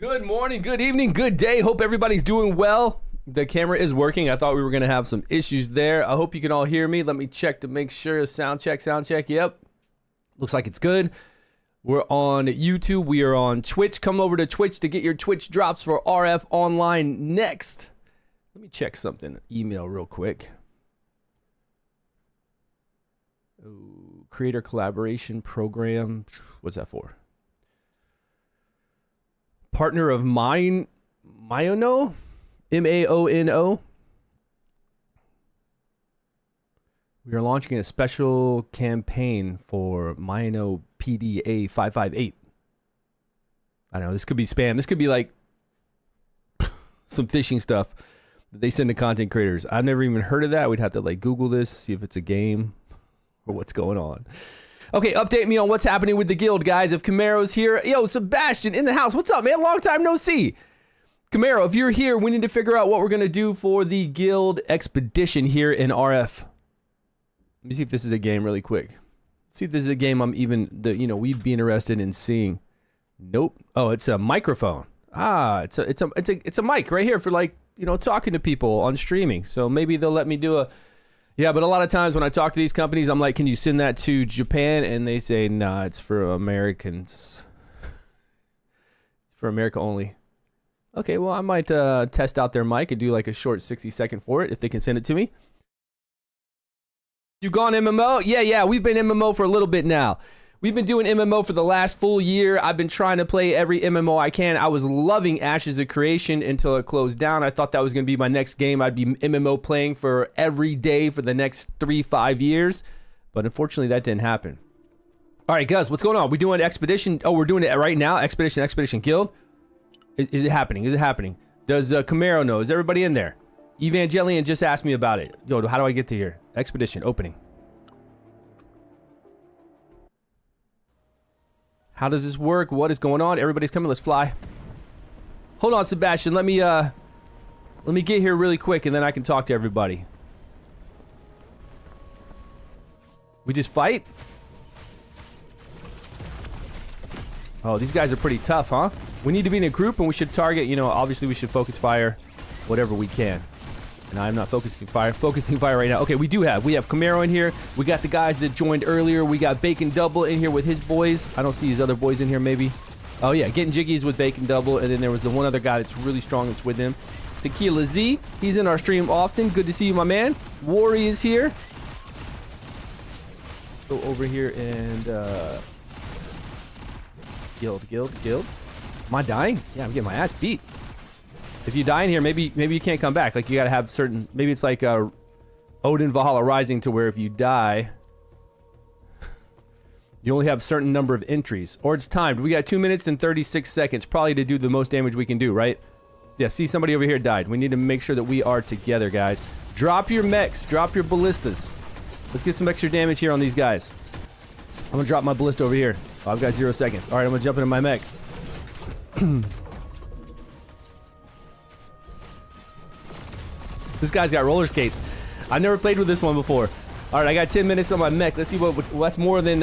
Good morning, good evening, good day. Hope everybody's doing well. The camera is working. I thought we were going to have some issues there. I hope you can all hear me. Let me check to make sure. Sound check, sound check. Yep. Looks like it's good. We're on YouTube. We are on Twitch. Come over to Twitch to get your Twitch drops for RF Online next. Let me check something. Email real quick. Ooh, creator collaboration program. What's that for? Partner of mine, Mayono, M-A-O-N-O. We are launching a special campaign for Mayono PDA 558. I don't know, this could be spam. This could be like some phishing stuff that they send to content creators. I've never even heard of that. We'd have to like Google this, see if it's a game or what's going on. Okay, update me on what's happening with the guild, guys. If Camaro's here, yo, Sebastian in the house. What's up, man? Long time no see. Camaro, if you're here, we need to figure out what we're going to do for the guild expedition here in RF. Let me see if this is a game really quick. See if this is a game I'm even, we'd be interested in seeing. Nope. Oh, it's a microphone. Ah, it's a mic right here for like, talking to people on streaming. So maybe they'll let me do a... Yeah, but a lot of times when I talk to these companies, I'm like, can you send that to Japan? And they say, nah, it's for Americans. It's for America only. Okay, well, I might test out their mic and do like a short 60-second for it if they can send it to me. You've gone MMO? Yeah, we've been MMO for a little bit now. We've been doing MMO for the last full year. I've been trying to play every MMO I can. I was loving Ashes of Creation until it closed down. I thought that was going to be my next game. I'd be MMO playing for every day for the next 3-5 years. But unfortunately, that didn't happen. All right, Gus, what's going on? We doing Expedition? Oh, we're doing it right now? Expedition Guild? Is it happening? Is it happening? Does Camaro know? Is everybody in there? Evangelion just asked me about it. Yo, how do I get to here? Expedition, opening. How does this work? What is going on? Everybody's coming. Let's fly. Hold on, Sebastian. Let me get here really quick, and then I can talk to everybody. We just fight? Oh, these guys are pretty tough, huh? We need to be in a group, and we should target, obviously we should focus fire whatever we can. And I'm not focusing fire right now. Okay, we have Camaro in here. We got the guys that joined earlier. We got Bacon Double in here with his boys. I don't see his other boys in here, maybe. Oh yeah, getting jiggies with Bacon Double. And then there was the one other guy that's really strong that's with him. Tequila Z, he's in our stream often. Good to see you, my man. Wari is here. Go over here and guild. Am I dying? Yeah, I'm getting my ass beat. If you die in here, maybe you can't come back. Like, you gotta have certain... Maybe it's like Odin Valhalla Rising, to where if you die, you only have a certain number of entries. Or it's timed. We got 2 minutes and 36 seconds, probably to do the most damage we can do, right? Yeah, see, somebody over here died. We need to make sure that we are together, guys. Drop your mechs. Drop your ballistas. Let's get some extra damage here on these guys. I'm gonna drop my ballista over here. Oh, I've got 0 seconds. Alright, I'm gonna jump into my mech. This guy's got roller skates. I've never played with this one before. All right, I got 10 minutes on my mech. Let's see what's more than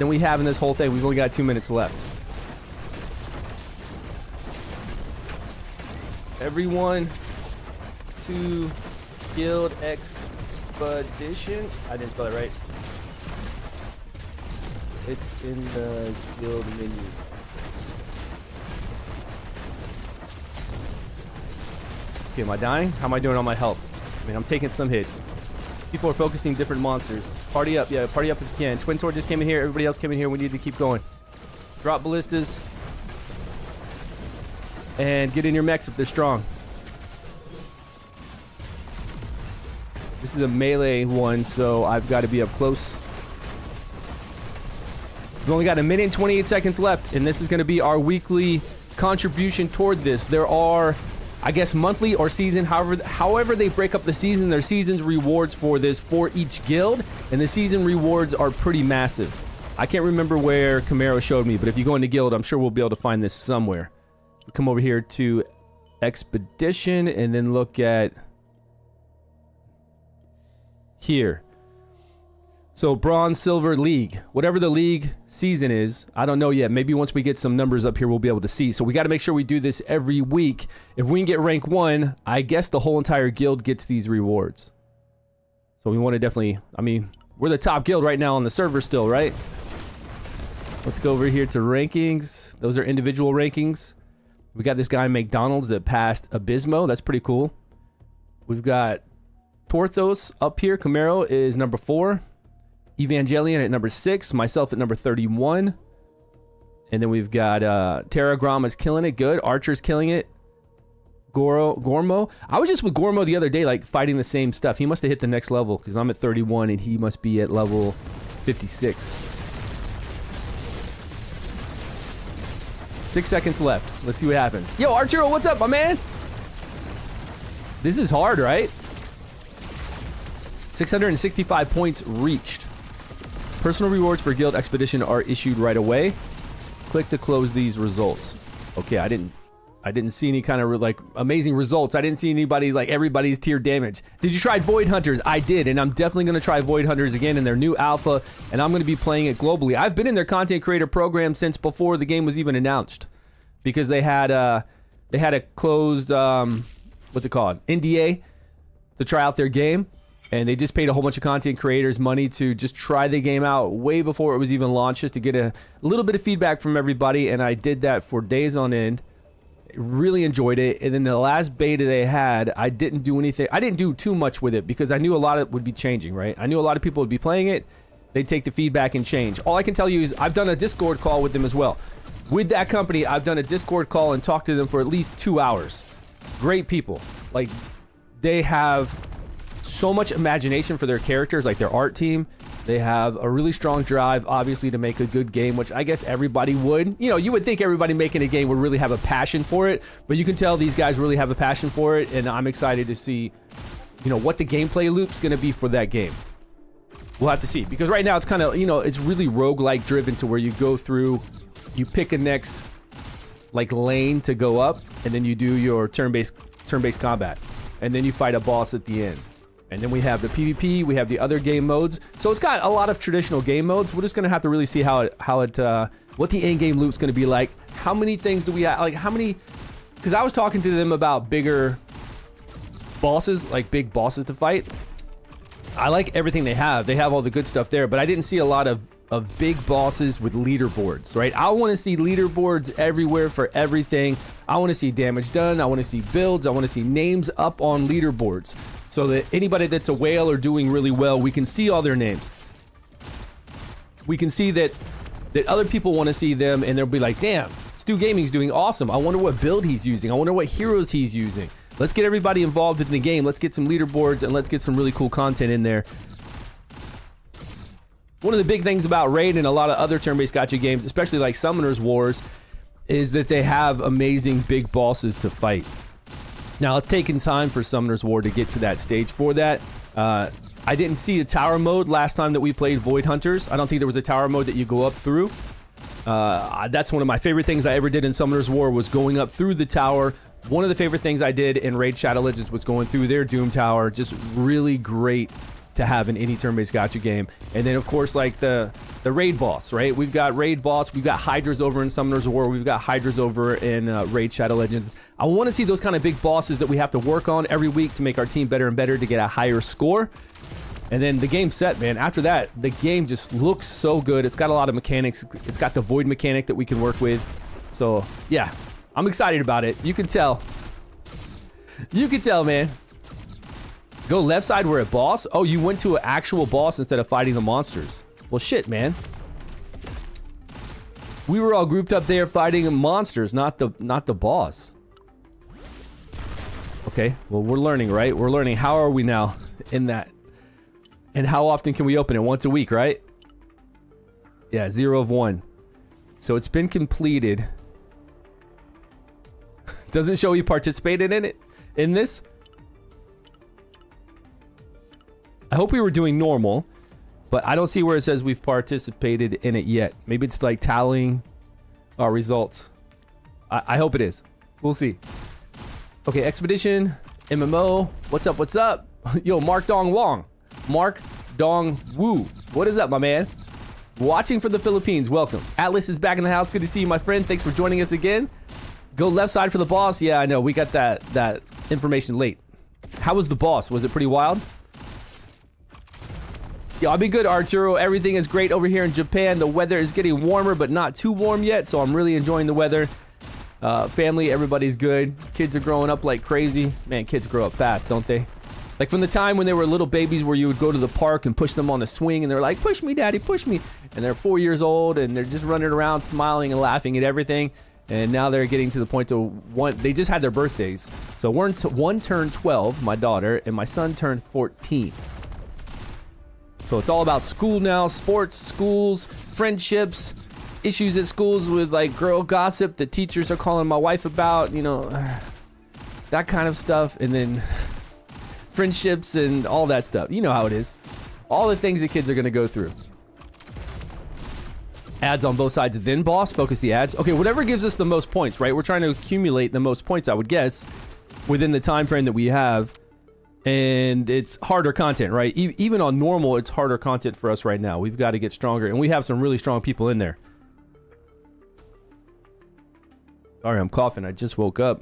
we have in this whole thing. We've only got 2 minutes left. Everyone to Guild Expedition. I didn't spell it right. It's in the guild menu. Okay, am I dying? How am I doing on my health? I mean, I'm taking some hits. People are focusing different monsters. Party up. Yeah, party up if you can. Twin Sword just came in here. Everybody else came in here. We need to keep going. Drop ballistas. And get in your mechs if they're strong. This is a melee one, so I've got to be up close. We've only got 1 minute and 28 seconds left, and this is going to be our weekly contribution toward this. There are... I guess monthly or season, however they break up the season, their season's rewards for this for each guild, and the season rewards are pretty massive. I can't remember where Camaro showed me, but if you go into guild, I'm sure we'll be able to find this somewhere. We'll come over here to Expedition and then look at here. So bronze, silver, league, whatever the league season is, I don't know yet. Maybe once we get some numbers up here, we'll be able to see. So we got to make sure we do this every week. If we can get rank 1, I guess the whole entire guild gets these rewards. So we want to definitely, I mean, we're the top guild right now on the server still, right? Let's go over here to rankings. Those are individual rankings. We got this guy McDonald's that passed Abysmo. That's pretty cool. We've got Porthos up here. Camaro is number 4. Evangelion at number 6, myself at number 31. And then we've got Terragrama's killing it, good. Archer's killing it. Gormo. I was just with Gormo the other day, like fighting the same stuff. He must have hit the next level because I'm at 31 and he must be at level 56. 6 seconds left. Let's see what happens. Yo, Arturo, what's up, my man? This is hard, right? 665 points reached. Personal rewards for guild expedition are issued right away. Click to close these results. Okay, I didn't see any kind of like amazing results. I didn't see anybody like everybody's tier damage. Did you try Void Hunters? I did, and I'm definitely going to try Void Hunters again in their new alpha, and I'm going to be playing it globally. I've been in their content creator program since before the game was even announced, because they had a closed what's it called, NDA, to try out their game. And they just paid a whole bunch of content creators money to just try the game out way before it was even launched, just to get a little bit of feedback from everybody. And I did that for days on end. Really enjoyed it. And then the last beta they had, I didn't do anything. I didn't do too much with it because I knew a lot of it would be changing, right? I knew a lot of people would be playing it. They'd take the feedback and change. All I can tell you is I've done a Discord call with them as well. With that company, I've done a Discord call and talked to them for at least 2 hours. Great people. Like, they have so much imagination for their characters, like their art team. They have a really strong drive, obviously, to make a good game, which I guess everybody would. You know, you would think everybody making a game would really have a passion for it, but you can tell these guys really have a passion for it, and I'm excited to see, you know, what the gameplay loop's going to be for that game. We'll have to see, because right now it's kind of, you know, it's really roguelike driven to where you go through, you pick a next, like, lane to go up, and then you do your turn-based combat, and then you fight a boss at the end. And then we have the PvP, we have the other game modes. So it's got a lot of traditional game modes. We're just going to have to really see what the end game loop's going to be like. How many things do we have? Like, how many? Because I was talking to them about bigger bosses, like big bosses to fight. I like everything they have. They have all the good stuff there, but I didn't see a lot of big bosses with leaderboards, right? I want to see leaderboards everywhere for everything. I want to see damage done. I want to see builds. I want to see names up on leaderboards, so that anybody that's a whale or doing really well, we can see all their names. We can see that other people want to see them, and they'll be like, damn, StewGaming's doing awesome. I wonder what build he's using. I wonder what heroes he's using. Let's get everybody involved in the game. Let's get some leaderboards, and let's get some really cool content in there. One of the big things about Raid and a lot of other turn-based gacha games, especially like Summoner's Wars, is that they have amazing big bosses to fight. Now, it's taken time for Summoner's War to get to that stage for that. I didn't see a tower mode last time that we played Void Hunters. I don't think there was a tower mode that you go up through. That's one of my favorite things I ever did in Summoner's War, was going up through the tower. One of the favorite things I did in Raid Shadow Legends was going through their Doom Tower. Just really great to have in any turn-based gacha game. And then, of course, like the raid boss, right? We've got raid boss, we've got hydras over in Summoner's War, we've got hydras over in Raid Shadow Legends. I want to see those kind of big bosses that we have to work on every week to make our team better and better to get a higher score. And then the game's set, man. After that, the game just looks so good. It's got a lot of mechanics. It's got the void mechanic that we can work with. So yeah, I'm excited about it. You can tell. You can tell, man. Go left side, we're at boss. Oh, you went to an actual boss instead of fighting the monsters. Well, shit, man. We were all grouped up there fighting monsters, not the boss. Okay, well, we're learning, right? We're learning. How are we now in that? And how often can we open it? Once a week, right? Yeah, 0 of 1. So it's been completed. Doesn't show you participated in it, in this. I hope we were doing normal, but I don't see where it says we've participated in it yet. Maybe it's like tallying our results. I hope it is. We'll see. Okay, Expedition, MMO. What's up? What's up? Yo, Mark Dong Wong. Mark Dong Wu. What is up, my man? Watching for the Philippines. Welcome. Atlas is back in the house. Good to see you, my friend. Thanks for joining us again. Go left side for the boss. Yeah, I know. We got that information late. How was the boss? Was it pretty wild? Yeah, I'll be good, Arturo. Everything is great over here in Japan. The weather is getting warmer, but not too warm yet, so I'm really enjoying the weather. Family, everybody's good. Kids are growing up like crazy. Man, kids grow up fast, don't they? Like from the time when they were little babies where you would go to the park and push them on the swing and they're like, push me, daddy, push me. And they're 4 years old and they're just running around smiling and laughing at everything. And now they're getting to the point to they just had their birthdays. So one turned 12, my daughter, and my son turned 14. So it's all about school now, sports, schools, friendships, issues at schools with like girl gossip that teachers are calling my wife about, you know, that kind of stuff. And then friendships and all that stuff. You know how it is. All the things that kids are going to go through. Ads on both sides. Then boss, focus the ads. Okay, whatever gives us the most points, right? We're trying to accumulate the most points, I would guess, within the time frame that we have. And it's harder content, right? Even on normal, it's harder content for us right now. We've got to get stronger. And we have some really strong people in there. Sorry, I'm coughing. I just woke up.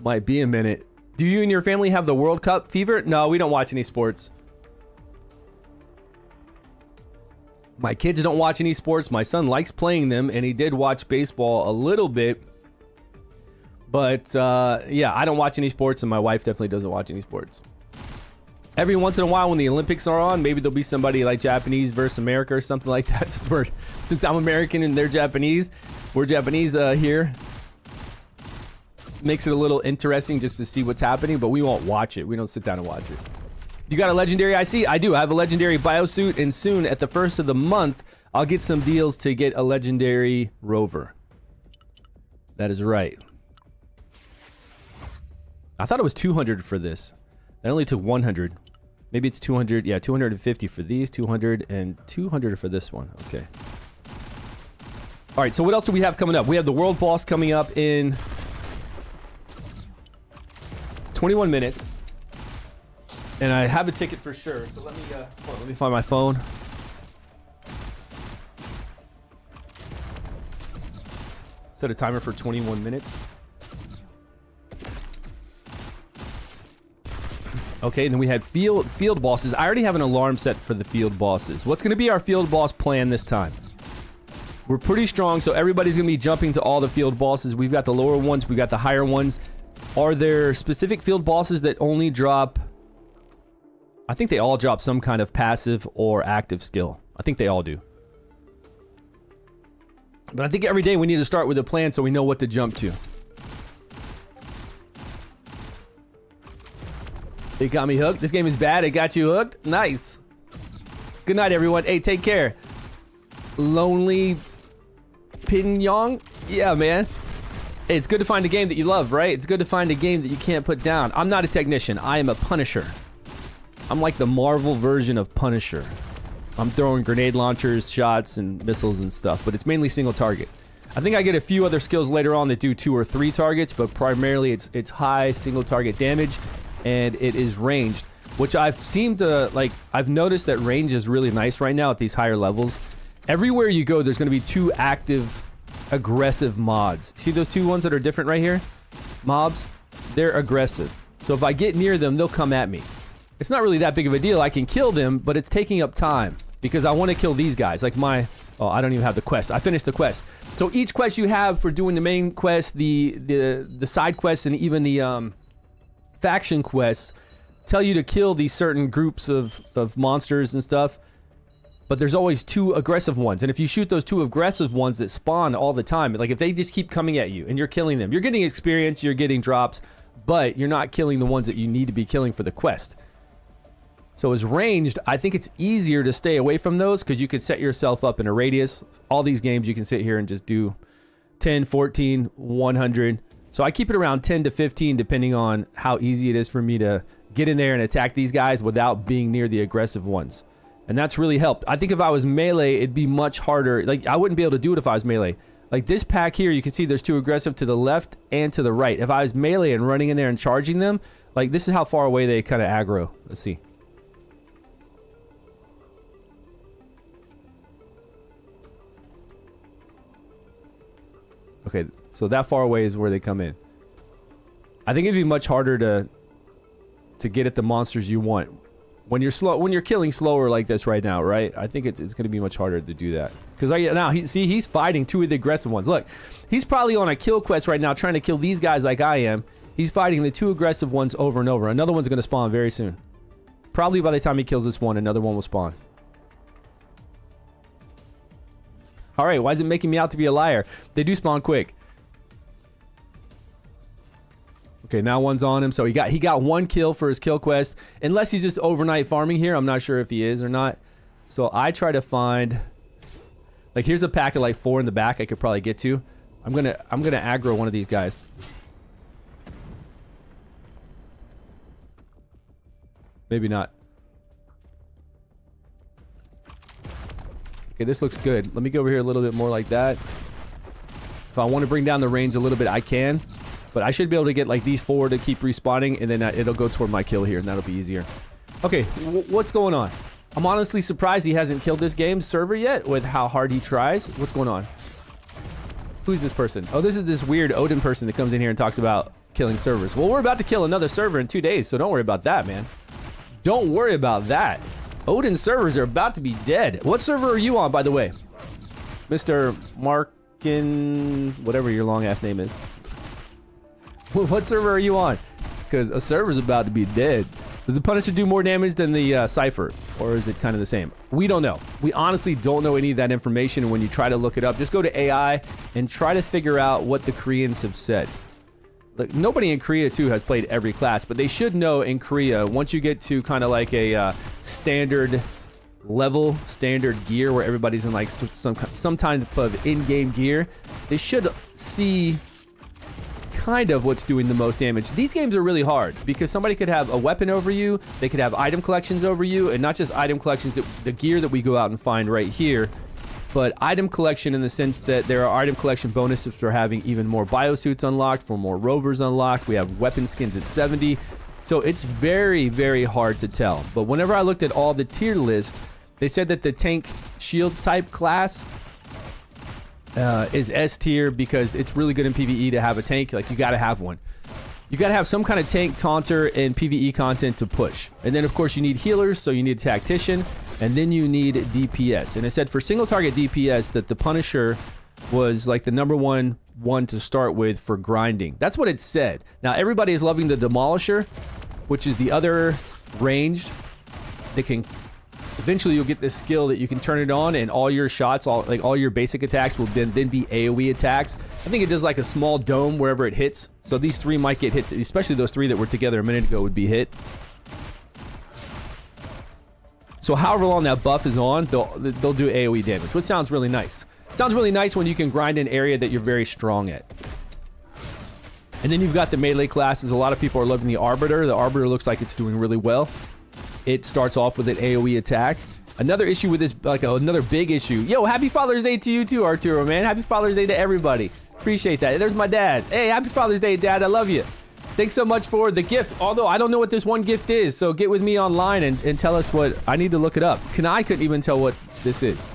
Might be a minute. Do you and your family have the World Cup fever? No, we don't watch any sports. My kids don't watch any sports. My son likes playing them, and he did watch baseball a little bit. But, yeah, I don't watch any sports, and my wife definitely doesn't watch any sports. Every once in a while when the Olympics are on, maybe there'll be somebody like Japanese versus America or something like that. Since I'm American and they're Japanese, we're Japanese here. Makes it a little interesting just to see what's happening, but we won't watch it. We don't sit down and watch it. You got a legendary IC? I do. I have a legendary biosuit, and soon at the first of the month, I'll get some deals to get a legendary rover. That is right. I thought it was 200 for this. That only took 100. Maybe it's 200. Yeah, 250 for these, 200, and 200 for this one. Okay. All right, so what else do we have coming up? We have the world boss coming up in 21 minutes. And I have a ticket for sure. So let me find my phone. Set a timer for 21 minutes. Okay, and then we had field bosses. I already have an alarm set for the field bosses. What's going to be our field boss plan this time? We're pretty strong, so everybody's going to be jumping to all the field bosses. We've got the lower ones. We've got the higher ones. Are there specific field bosses that only drop... I think they all drop some kind of passive or active skill. I think they all do. But I think every day we need to start with a plan so we know what to jump to. It got me hooked. This game is bad. It got you hooked. Nice. Good night, everyone. Hey, take care. Lonely Pinyong? Yeah, man. Hey, it's good to find a game that you love, right? It's good to find a game that you can't put down. I'm not a technician. I am a Punisher. I'm like the Marvel version of Punisher. I'm throwing grenade launchers, shots, and missiles and stuff, but it's mainly single target. I think I get a few other skills later on that do 2 or 3 targets, but primarily it's high single target damage, and it is ranged, which I've noticed that range is really nice right now at these higher levels. Everywhere you go, there's going to be 2 active, aggressive mods. See those 2 ones that are different right here? Mobs? They're aggressive. So if I get near them, they'll come at me. It's not really that big of a deal. I can kill them, but it's taking up time because I want to kill these guys. Like oh, I don't even have the quest. I finished the quest. So each quest you have for doing the main quest, the side quests, and even the faction quests tell you to kill these certain groups of monsters and stuff. But there's always 2 aggressive ones. And if you shoot those 2 aggressive ones that spawn all the time, like if they just keep coming at you and you're killing them, you're getting experience, you're getting drops, but you're not killing the ones that you need to be killing for the quest. So as ranged, I think it's easier to stay away from those because you can set yourself up in a radius. All these games you can sit here and just do 10, 14, 100. So I keep it around 10 to 15 depending on how easy it is for me to get in there and attack these guys without being near the aggressive ones. And that's really helped. I think if I was melee, it'd be much harder. Like, I wouldn't be able to do it if I was melee. Like this pack here, you can see there's 2 aggressive to the left and to the right. If I was melee and running in there and charging them, like this is how far away they kind of aggro. Let's see. Okay, so that far away is where they come in. I think it'd be much harder to get at the monsters you want when you're killing slower like this right now, right? I think it's going to be much harder to do that. Because now he's fighting two of the aggressive ones. Look, he's probably on a kill quest right now trying to kill these guys like I am. He's fighting the two aggressive ones over and over. Another one's going to spawn very soon. Probably by the time he kills this one, another one will spawn. All right, why is it making me out to be a liar? They do spawn quick. Okay, now one's on him. So he got one kill for his kill quest. Unless he's just overnight farming here. I'm not sure if he is or not. So I try to find... Like, here's a pack of like 4 in the back I could probably get to. I'm gonna aggro one of these guys. Maybe not. Okay, this looks good. Let me go over here a little bit more like that. If I want to bring down the range a little bit, I can. But I should be able to get like these 4 to keep respawning, and then it'll go toward my kill here, and that'll be easier. Okay, what's going on? I'm honestly surprised he hasn't killed this game's server yet with how hard he tries. What's going on? Who's this person? Oh, this is this weird Odin person that comes in here and talks about killing servers. Well, we're about to kill another server in 2 days, so don't worry about that, man. Don't worry about that. Odin servers are about to be dead. What server are you on, by the way? Mr. Markin... whatever your long-ass name is. What server are you on? Because a server's about to be dead. Does the Punisher do more damage than the Cypher? Or is it kind of the same? We don't know. We honestly don't know any of that information. When you try to look it up, just go to AI and try to figure out what the Koreans have said. Look, nobody in Korea, too, has played every class. But they should know in Korea, once you get to kind of like a standard level, standard gear, where everybody's in like some type of in-game gear, they should see... kind of what's doing the most damage. These games are really hard because somebody could have a weapon over you, they could have item collections over you, and not just item collections, the gear that we go out and find right here, but item collection in the sense that there are item collection bonuses for having even more biosuits unlocked, for more rovers unlocked. We have weapon skins at 70. So it's very, very hard to tell. But whenever I looked at all the tier list, they said that the tank shield type class is S tier because it's really good in PvE to have a tank. Like, you gotta have one. You gotta have some kind of tank, taunter, and PvE content to push. And then, of course, you need healers, so you need a tactician, and then you need DPS. And it said for single target DPS that the Punisher was like the #1 one to start with for grinding. That's what it said. Now, everybody is loving the Demolisher, which is the other ranged that can... Eventually, you'll get this skill that you can turn it on, and all your shots, all your basic attacks will then be AoE attacks. I think it does like a small dome wherever it hits. So these 3 might get hit, especially those 3 that were together a minute ago would be hit. So however long that buff is on, they'll do AoE damage, which sounds really nice. It sounds really nice when you can grind an area that you're very strong at. And then you've got the melee classes. A lot of people are loving the Arbiter. The Arbiter looks like it's doing really well. It starts off with an AoE attack. Another issue with this, like another big issue. Yo, happy Father's Day to you too, Arturo, man. Happy Father's Day to everybody. Appreciate that. There's my dad. Hey, happy Father's Day, Dad. I love you. Thanks so much for the gift. Although I don't know what this one gift is, so get with me online and tell us what... I need to look it up. I couldn't even tell what this is.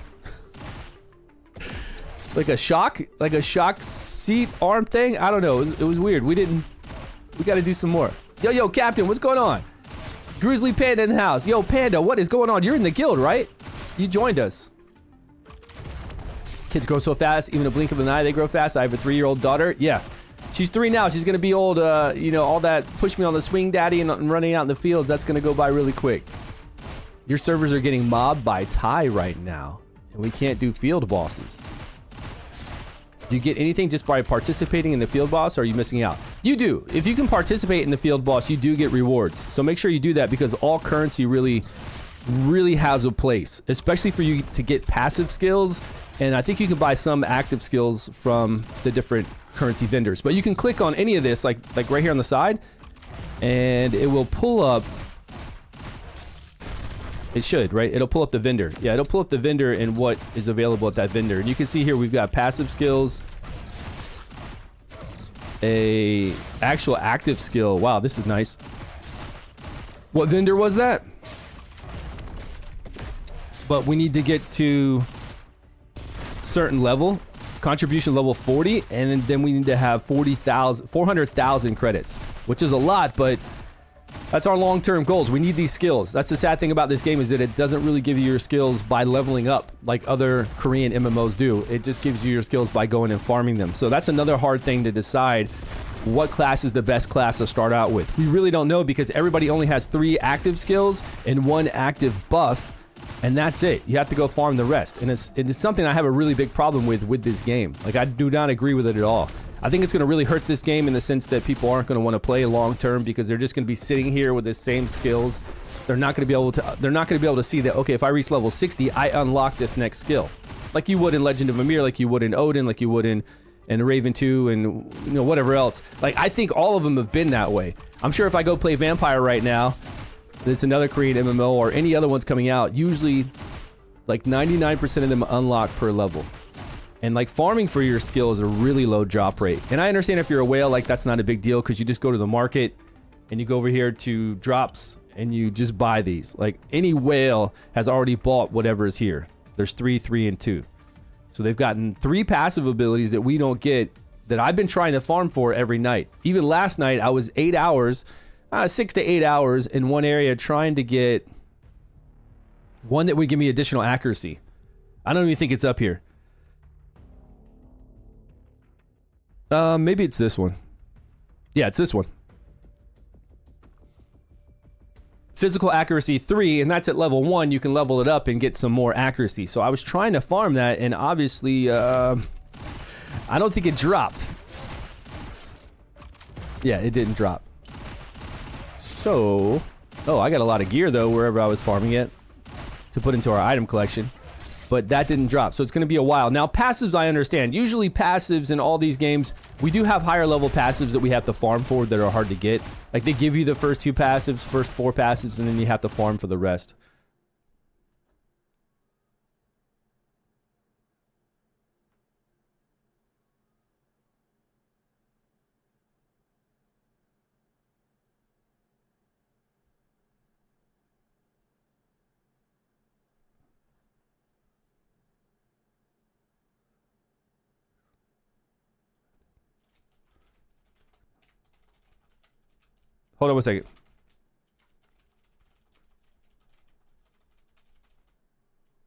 Like a shock seat arm thing? I don't know. It was weird. We got to do some more. Yo, Captain, what's going on? Grizzly Panda in the house. Yo, Panda, what is going on? You're in the guild, right? You joined us. Kids grow so fast. Even a blink of an eye, they grow fast. I have a 3-year-old daughter. Yeah. She's 3 now. She's going to be old. You know, all that push me on the swing daddy and running out in the fields, that's going to go by really quick. Your servers are getting mobbed by Ty right now. And we can't do field bosses. Do you get anything just by participating in the field boss, or are you missing out? You do. If you can participate in the field boss, you do get rewards. So make sure you do that, because all currency really has a place, especially for you to get passive skills. And I think you can buy some active skills from the different currency vendors. But you can click on any of this, like right here on the side, and it will pull up. It should, right? It'll pull up the vendor. Yeah, it'll pull up the vendor and what is available at that vendor. And you can see here we've got passive skills, a actual active skill. Wow, this is nice. What vendor was that? But we need to get to certain level contribution level 40, and then we need to have 400,000 credits, which is a lot, but that's our long-term goals. We need these skills. That's the sad thing about this game, is that it doesn't really give you your skills by leveling up like other Korean MMOs do. It just gives you your skills by going and farming them. So that's another hard thing to decide. What class is the best class to start out with? We really don't know, because everybody only has 3 active skills and 1 active buff, and that's it. You have to go farm the rest, and it's something I have a really big problem with this game. Like, I do not agree with it at all. I think it's going to really hurt this game in the sense that people aren't going to want to play long term, because they're just going to be sitting here with the same skills. They're not going to be able to see that, okay, if I reach level 60, I unlock this next skill, like you would in Legend of Ymir, like you would in Odin, like you would in Raven 2, and you know, whatever else. Like, I think all of them have been that way. I'm sure if I go play Vampire right now, that's another Korean MMO, or any other ones coming out, usually like 99% of them unlock per level. And like, farming for your skill is a really low drop rate. And I understand if you're a whale, like, that's not a big deal, because you just go to the market and you go over here to drops and you just buy these. Like, any whale has already bought whatever is here. There's 3, 3, and 2. So they've gotten 3 passive abilities that we don't get, that I've been trying to farm for every night. Even last night, I was 8 hours, 6 to 8 hours in one area trying to get one that would give me additional accuracy. I don't even think it's up here. Maybe it's this one. Yeah, it's this one. Physical accuracy 3, and that's at level 1. You can level it up and get some more accuracy. So I was trying to farm that, and obviously, I don't think it dropped. Yeah, it didn't drop. So, oh, I got a lot of gear though wherever I was farming it to put into our item collection. But that didn't drop, so it's going to be a while. Now, passives, I understand. Usually passives in all these games, we do have higher level passives that we have to farm for that are hard to get. Like, they give you the first 2 passives, first 4 passives, and then you have to farm for the rest. Hold on 1 second.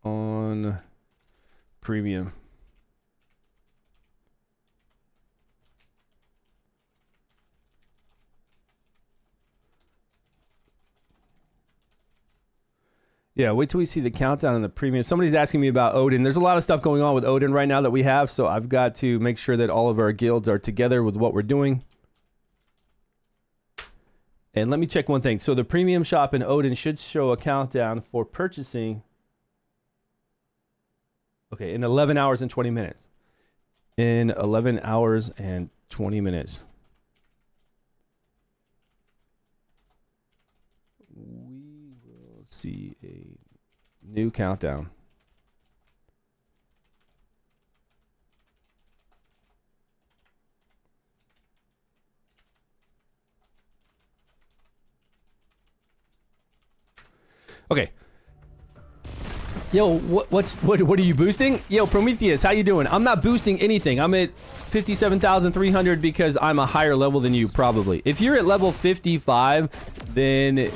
On premium. Yeah, wait till we see the countdown on the premium. Somebody's asking me about Odin. There's a lot of stuff going on with Odin right now that we have, so I've got to make sure that all of our guilds are together with what we're doing. And let me check one thing. So the premium shop in Odin should show a countdown for purchasing. Okay, in 11 hours and 20 minutes. In 11 hours and 20 minutes. We will see a new countdown. Okay. Yo, what are you boosting? Yo, Prometheus, how you doing? I'm not boosting anything. I'm at 57,300 because I'm a higher level than you, probably. If you're at level 55, then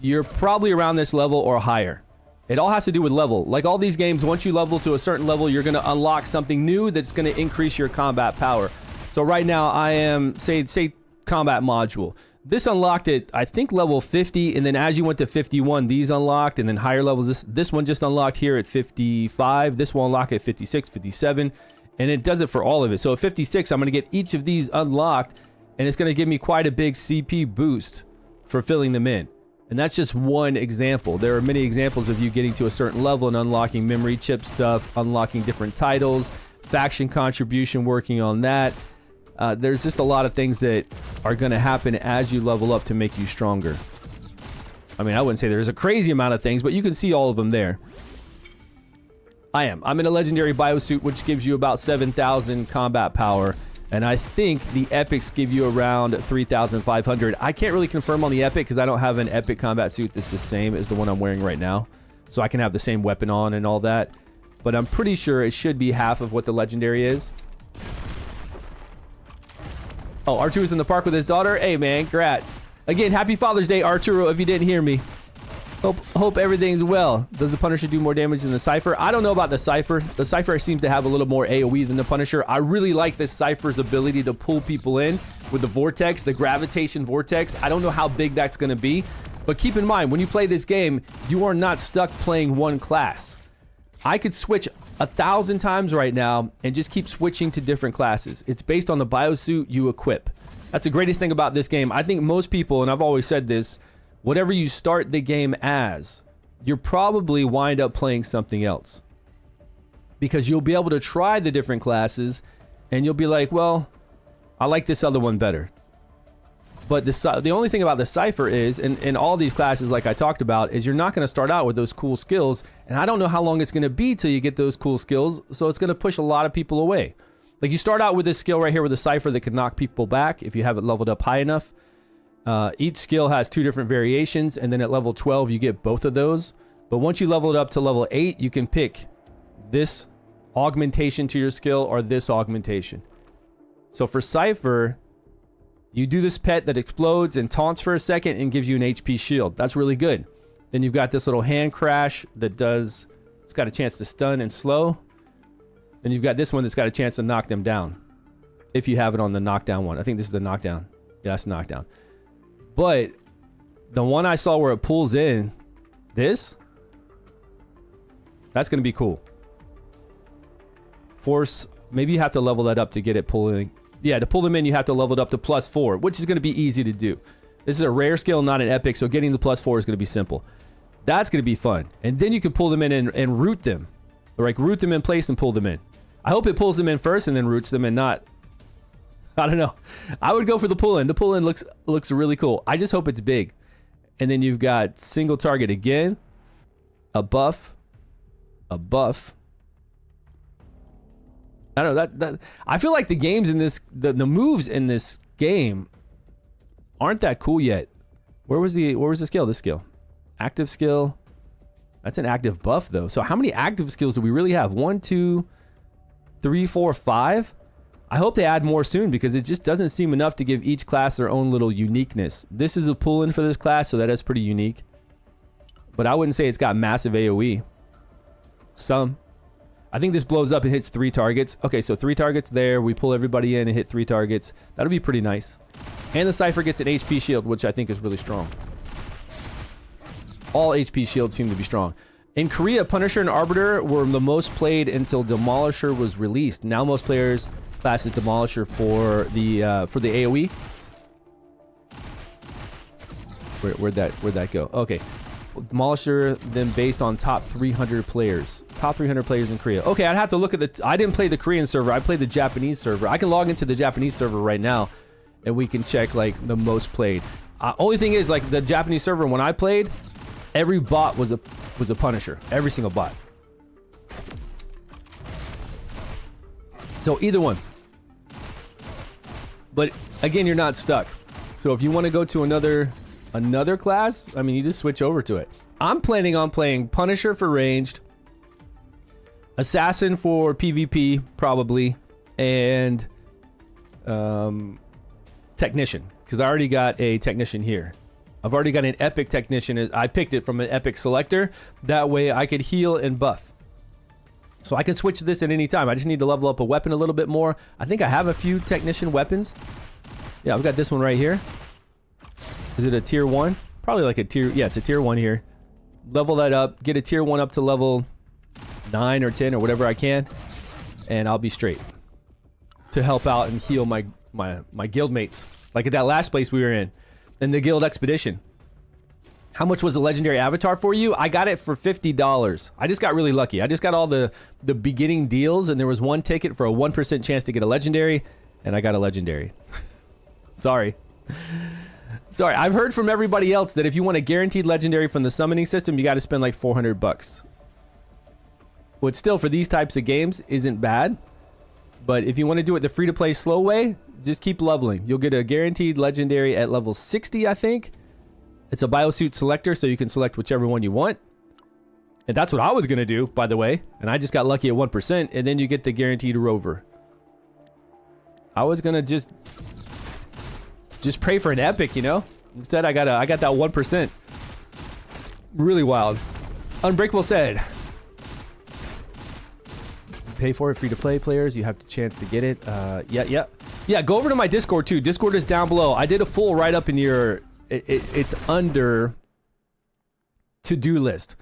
you're probably around this level or higher. It all has to do with level. Like all these games, once you level to a certain level, you're going to unlock something new that's going to increase your combat power. So right now, I am, say combat module. This unlocked at, I think, level 50, and then as you went to 51, these unlocked, and then higher levels. This one just unlocked here at 55. This will unlock at 56, 57, and it does it for all of it. So at 56, I'm going to get each of these unlocked, and it's going to give me quite a big CP boost for filling them in. And that's just one example. There are many examples of you getting to a certain level and unlocking memory chip stuff, unlocking different titles, faction contribution, working on that. There's just a lot of things that are going to happen as you level up to make you stronger. I mean, I wouldn't say there's a crazy amount of things, but you can see all of them there. I'm in a legendary biosuit, which gives you about 7,000 combat power. And I think the epics give you around 3,500. I can't really confirm on the epic because I don't have an epic combat suit that's the same as the one I'm wearing right now. So I can have the same weapon on and all that. but I'm pretty sure it should be half of what the legendary is. Oh, Arturo's in the park with his daughter. Hey, man, congrats. Again, happy Father's Day, Arturo, if you didn't hear me. Hope everything's well. Does the Punisher do more damage than the Cypher? I don't know about the Cypher. The Cypher seems to have a little more AoE than the Punisher. I really like this Cypher's ability to pull people in with the vortex, the gravitation vortex. I don't know how big that's going to be, but keep in mind, when you play this game, you are not stuck playing one class. I could switch 1,000 times right now and just keep switching to different classes. It's based on the biosuit you equip. That's the greatest thing about this game. I think most people, and I've always said this, whatever you start the game as, you'll probably wind up playing something else. Because you'll be able to try the different classes, and you'll be like, well, I like this other one better. But the only thing about the Cypher is, in all these classes like I talked about, is you're not going to start out with those cool skills, and I don't know how long it's going to be till you get those cool skills, so it's going to push a lot of people away. Like, you start out with this skill right here with a Cypher that can knock people back if you have it leveled up high enough. Each skill has 2 different variations, and then at level 12 you get both of those. But once you level it up to level 8, you can pick this augmentation to your skill or this augmentation. So for Cypher, you do this pet that explodes and taunts for a second and gives you an HP shield. That's really good. Then you've got this little hand crash that does, it's got a chance to stun and slow. Then you've got this one that's got a chance to knock them down, if you have it on the knockdown one. I think this is the knockdown. Yeah, that's knockdown. But the one I saw where it pulls in, that's going to be cool. Force, maybe you have to level that up to get it pulling. Yeah, to pull them in, you have to level it up to +4, which is going to be easy to do. This is a rare skill, not an epic, so getting the +4 is going to be simple. That's going to be fun. And then you can pull them in and root them. Or like root them in place and pull them in. I hope it pulls them in first and then roots them and not... I don't know. I would go for the pull-in. The pull-in looks really cool. I just hope it's big. And then you've got single target again. A buff. A buff. I don't know. That I feel like the games in this... The moves in this game aren't that cool yet. Where was the skill? This skill. Active skill. That's an active buff, though. So how many active skills do we really have? 1, 2, 3, 4, 5? I hope they add more soon because it just doesn't seem enough to give each class their own little uniqueness. This is a pull-in for this class, so that is pretty unique. But I wouldn't say it's got massive AoE. Some. I think this blows up and hits 3 targets. Okay, so 3 targets there. We pull everybody in and hit 3 targets. That'll be pretty nice. And the Cypher gets an HP shield, which I think is really strong. All HP shields seem to be strong. In Korea, Punisher and Arbiter were the most played until Demolisher was released. Now most players class is Demolisher for the AoE. Where'd that go? Okay. Demolisher then based on top 300 players. Top 300 players in Korea. Okay, I'd have to look at the... I didn't play the Korean server. I played the Japanese server. I can log into the Japanese server right now and we can check like the most played. Only thing is like the Japanese server when I played, every bot was a Punisher. Every single bot. So either one. But again, you're not stuck. So if you want to go to another class, I mean, you just switch over to it. I'm planning on playing Punisher for ranged, Assassin for PvP probably, and Technician, because I already got a Technician here. I've already got an Epic Technician. I picked it from an Epic selector. That way I could heal and buff. So I can switch this at any time. I just need to level up a weapon a little bit more. I think I have a few Technician weapons. Yeah, I've got this one right here. Is it a tier 1? Probably like a tier... Yeah, it's a tier 1 here. Level that up. Get a tier 1 up to level 9 or 10 or whatever I can. And I'll be straight. To help out and heal my guild mates. Like at that last place we were in the guild expedition. How much was the legendary avatar for you? I got it for $50. I just got really lucky. I just got all the beginning deals, and there was one ticket for a 1% chance to get a legendary, and I got a legendary. Sorry. Sorry, I've heard from everybody else that if you want a guaranteed legendary from the summoning system, you got to spend like $400. Which still, for these types of games, isn't bad. But if you want to do it the free-to-play slow way, just keep leveling. You'll get a guaranteed legendary at level 60, I think. It's a biosuit selector, so you can select whichever one you want. And that's what I was going to do, by the way. And I just got lucky at 1%. And then you get the guaranteed rover. I was going to just pray for an epic, you know? Instead, I got that 1%. Really wild. Unbreakable said, pay for it, free to play players. You have the chance to get it. Yeah, go over to my Discord too. Discord is down below. I did a full write-up in your... It's under to-do list.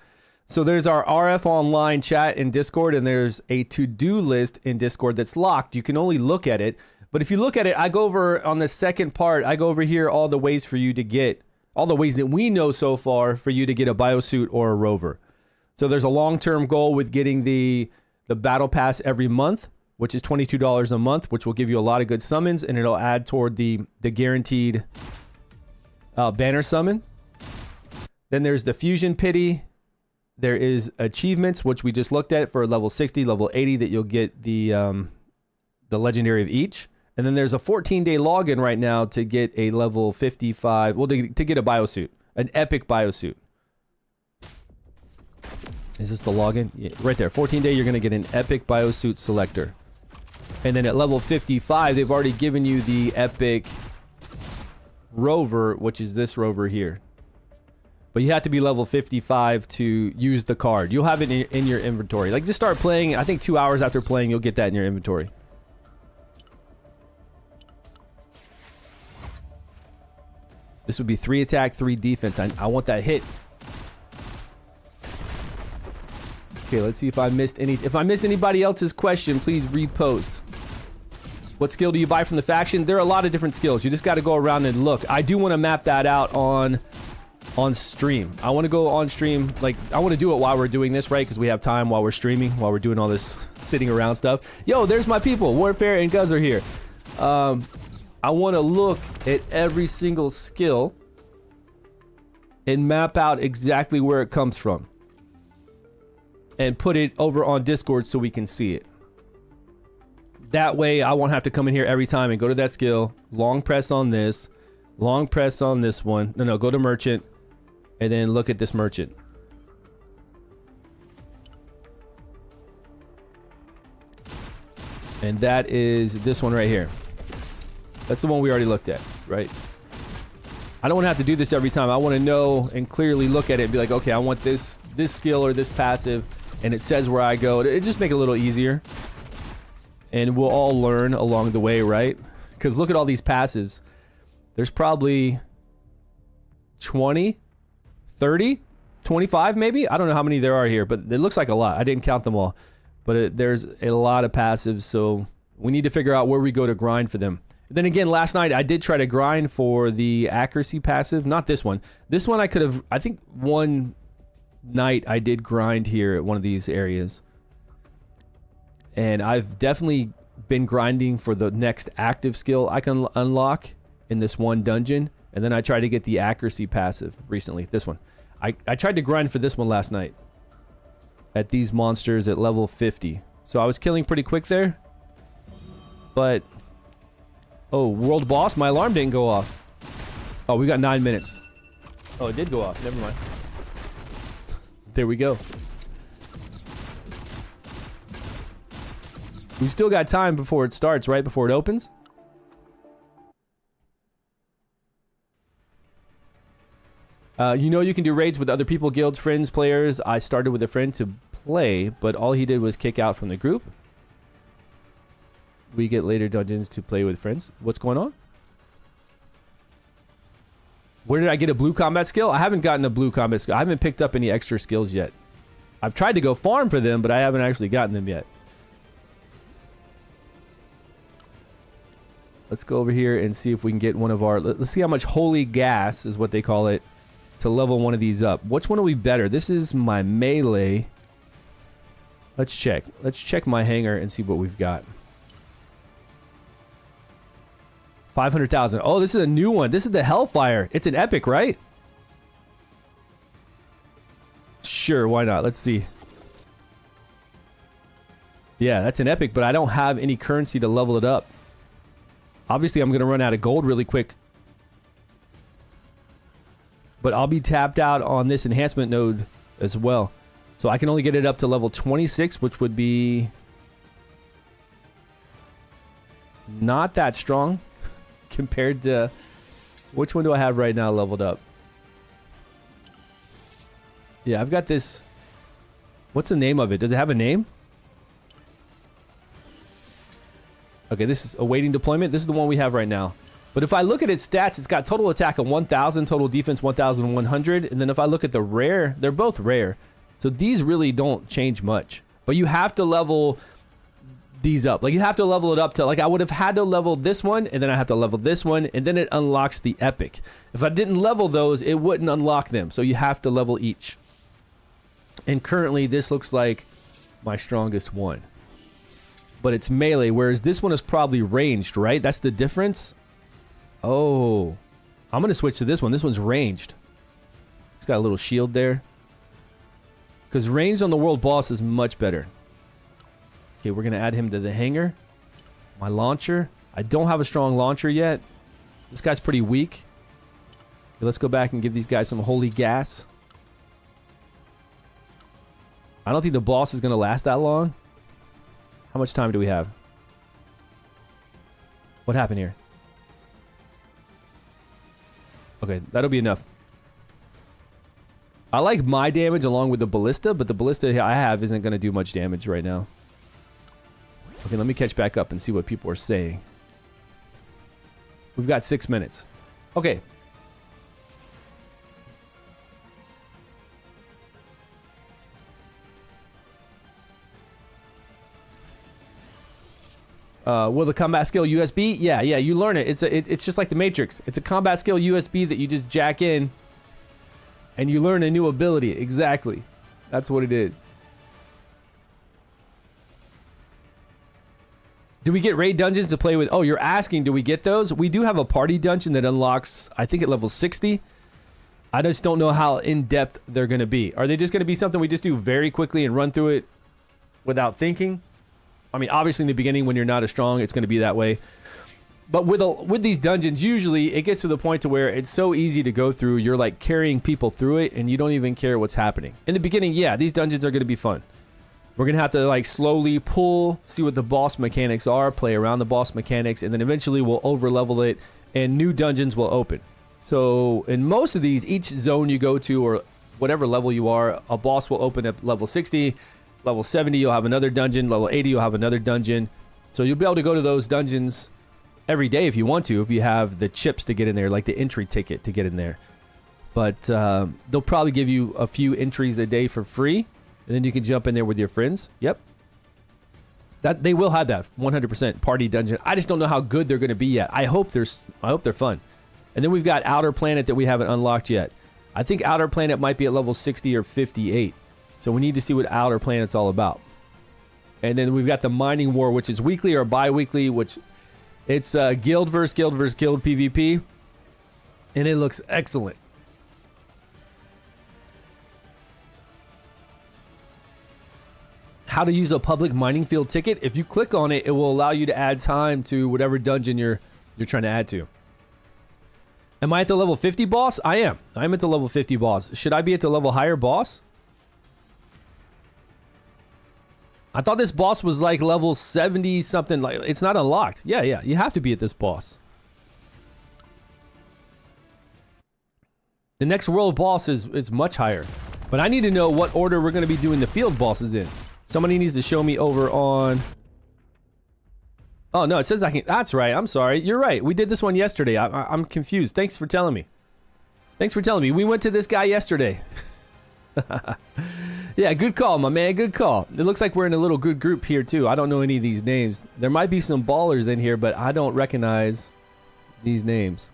So there's our RF online chat in Discord, and there's a to-do list in Discord that's locked. You can only look at it. But if you look at it, I go over on the second part, I go over here all the ways for you to get, all the ways that we know so far for you to get a biosuit or a rover. So there's a long-term goal with getting the battle pass every month, which is $22 a month, which will give you a lot of good summons, and it'll add toward the guaranteed banner summon. Then there's the fusion pity. There is achievements, which we just looked at for level 60, level 80, that you'll get the legendary of each. And then there's a 14-day login right now to get a level 55, well, to get a biosuit, an epic biosuit. Is this the login? Yeah, right there. 14-day, you're going to get an epic biosuit selector. And then at level 55, they've already given you the epic rover, which is this rover here. But you have to be level 55 to use the card. You'll have it in your inventory. Like, just start playing. I think 2 hours after playing, you'll get that in your inventory. This would be 3 attack, 3 defense. I want that hit. Okay, let's see if I missed any. If I missed anybody else's question, please repost. What skill do you buy from the faction? There are a lot of different skills. You just got to go around and look. I do want to map that out on stream. I want to go on stream. Like, I want to do it while we're doing this, right? Because we have time while we're streaming, while we're doing all this sitting around stuff. Yo, there's my people. Warfare and Guz are here. I want to look at every single skill and map out exactly where it comes from. And put it over on Discord so we can see it. That way, I won't have to come in here every time and go to that skill. Long press on this. Long press on this one. No, go to merchant. And then look at this merchant. And that is this one right here. That's the one we already looked at, right? I don't want to have to do this every time. I want to know and clearly look at it and be like, okay, I want this skill or this passive, and it says where I go. It just make it a little easier. And we'll all learn along the way, right? Because look at all these passives. There's probably 20, 30, 25 maybe? I don't know how many there are here, but it looks like a lot. I didn't count them all. But there's a lot of passives, so we need to figure out where we go to grind for them. Then again, last night I did try to grind for the accuracy passive. Not this one. This one I could have... I think one night I did grind here at one of these areas. And I've definitely been grinding for the next active skill I can unlock in this one dungeon. And then I tried to get the accuracy passive recently. This one. I tried to grind for this one last night. At these monsters at level 50. So I was killing pretty quick there. But... oh, world boss? My alarm didn't go off. Oh, we got 9 minutes. Oh, it did go off. Never mind. There we go. We still got time before it starts, right? Before it opens. You know you can do raids with other people, guilds, friends, players. I started with a friend to play, but all he did was kick out from the group. We get later dungeons to play with friends. What's going on? Where did I get a blue combat skill? I haven't gotten a blue combat skill. I haven't picked up any extra skills yet. I've tried to go farm for them, but I haven't actually gotten them yet. Let's go over here and see if we can get one of our... let's see how much holy gas, is what they call it, to level one of these up. Which one will be better? This is my melee. Let's check. Let's check my hangar and see what we've got. 500,000. Oh, this is a new one. This is the Hellfire. It's an epic, right? Sure, why not? Let's see. Yeah, that's an epic, but I don't have any currency to level it up. Obviously, I'm going to run out of gold really quick. But I'll be tapped out on this enhancement node as well. So I can only get it up to level 26, which would be not that strong compared to... Which one do I have right now leveled up? Yeah, I've got this... What's the name of it? Does it have a name? Okay, this is awaiting deployment. This is the one we have right now. But if I look at its stats, it's got total attack of 1,000, total defense 1,100. And then if I look at the rare, they're both rare. So these really don't change much. But you have to level these up. Like, you have to level it up to... Like, I would have had to level this one, and then I have to level this one, and then it unlocks the epic. If I didn't level those, it wouldn't unlock them. So you have to level each. And currently, this looks like my strongest one. But it's melee, whereas this one is probably ranged, right? That's the difference? Oh. I'm going to switch to this one. This one's ranged. It's got a little shield there. Because ranged on the world boss is much better. Okay, we're going to add him to the hangar. My launcher. I don't have a strong launcher yet. This guy's pretty weak. Okay, let's go back and give these guys some holy gas. I don't think the boss is going to last that long. How much time do we have? What happened here? Okay, that'll be enough. I like my damage along with the ballista, but the ballista I have isn't going to do much damage right now. Okay, let me catch back up and see what people are saying. We've got 6 minutes. Okay. Will the combat skill USB? Yeah, you learn it. It's just like the Matrix. It's a combat skill USB that you just jack in and you learn a new ability. Exactly. That's what it is. Do we get raid dungeons to play with? Oh, you're asking, do we get those? We do have a party dungeon that unlocks, I think, at level 60. I just don't know how in-depth they're going to be. Are they just going to be something we just do very quickly and run through it without thinking? I mean, obviously in the beginning when you're not as strong, it's going to be that way. But with these dungeons, usually it gets to the point to where it's so easy to go through. You're like carrying people through it and you don't even care what's happening. In the beginning, yeah, these dungeons are going to be fun. We're going to have to like slowly pull, see what the boss mechanics are, play around the boss mechanics, and then eventually we'll over level it and new dungeons will open. So in most of these, each zone you go to or whatever level you are, a boss will open at level 60. Level 70, you'll have another dungeon. Level 80, you'll have another dungeon. So you'll be able to go to those dungeons every day if you want to, if you have the chips to get in there, like the entry ticket to get in there. But they'll probably give you a few entries a day for free, and then you can jump in there with your friends. Yep. That they will have that 100% party dungeon. I just don't know how good they're going to be yet. I hope they're fun. And then we've got Outer Planet that we haven't unlocked yet. I think Outer Planet might be at level 60 or 58. So we need to see what Outer Planet's all about. And then we've got the Mining War, which is weekly or bi-weekly, which it's guild versus guild versus guild PvP. And it looks excellent. How to use a public mining field ticket. If you click on it, it will allow you to add time to whatever dungeon you're trying to add to. Am I at the level 50 boss? I am. I'm at the level 50 boss. Should I be at the level higher boss? I thought this boss was like level 70 something. Like it's not unlocked. Yeah. You have to be at this boss. The next world boss is much higher. But I need to know what order we're going to be doing the field bosses in. Somebody needs to show me over on... Oh, no, it says I can... That's right. I'm sorry. You're right. We did this one yesterday. I'm confused. Thanks for telling me. We went to this guy yesterday. Yeah, good call, my man. Good call. It looks like we're in a little good group here, too. I don't know any of these names. There might be some ballers in here, but I don't recognize these names.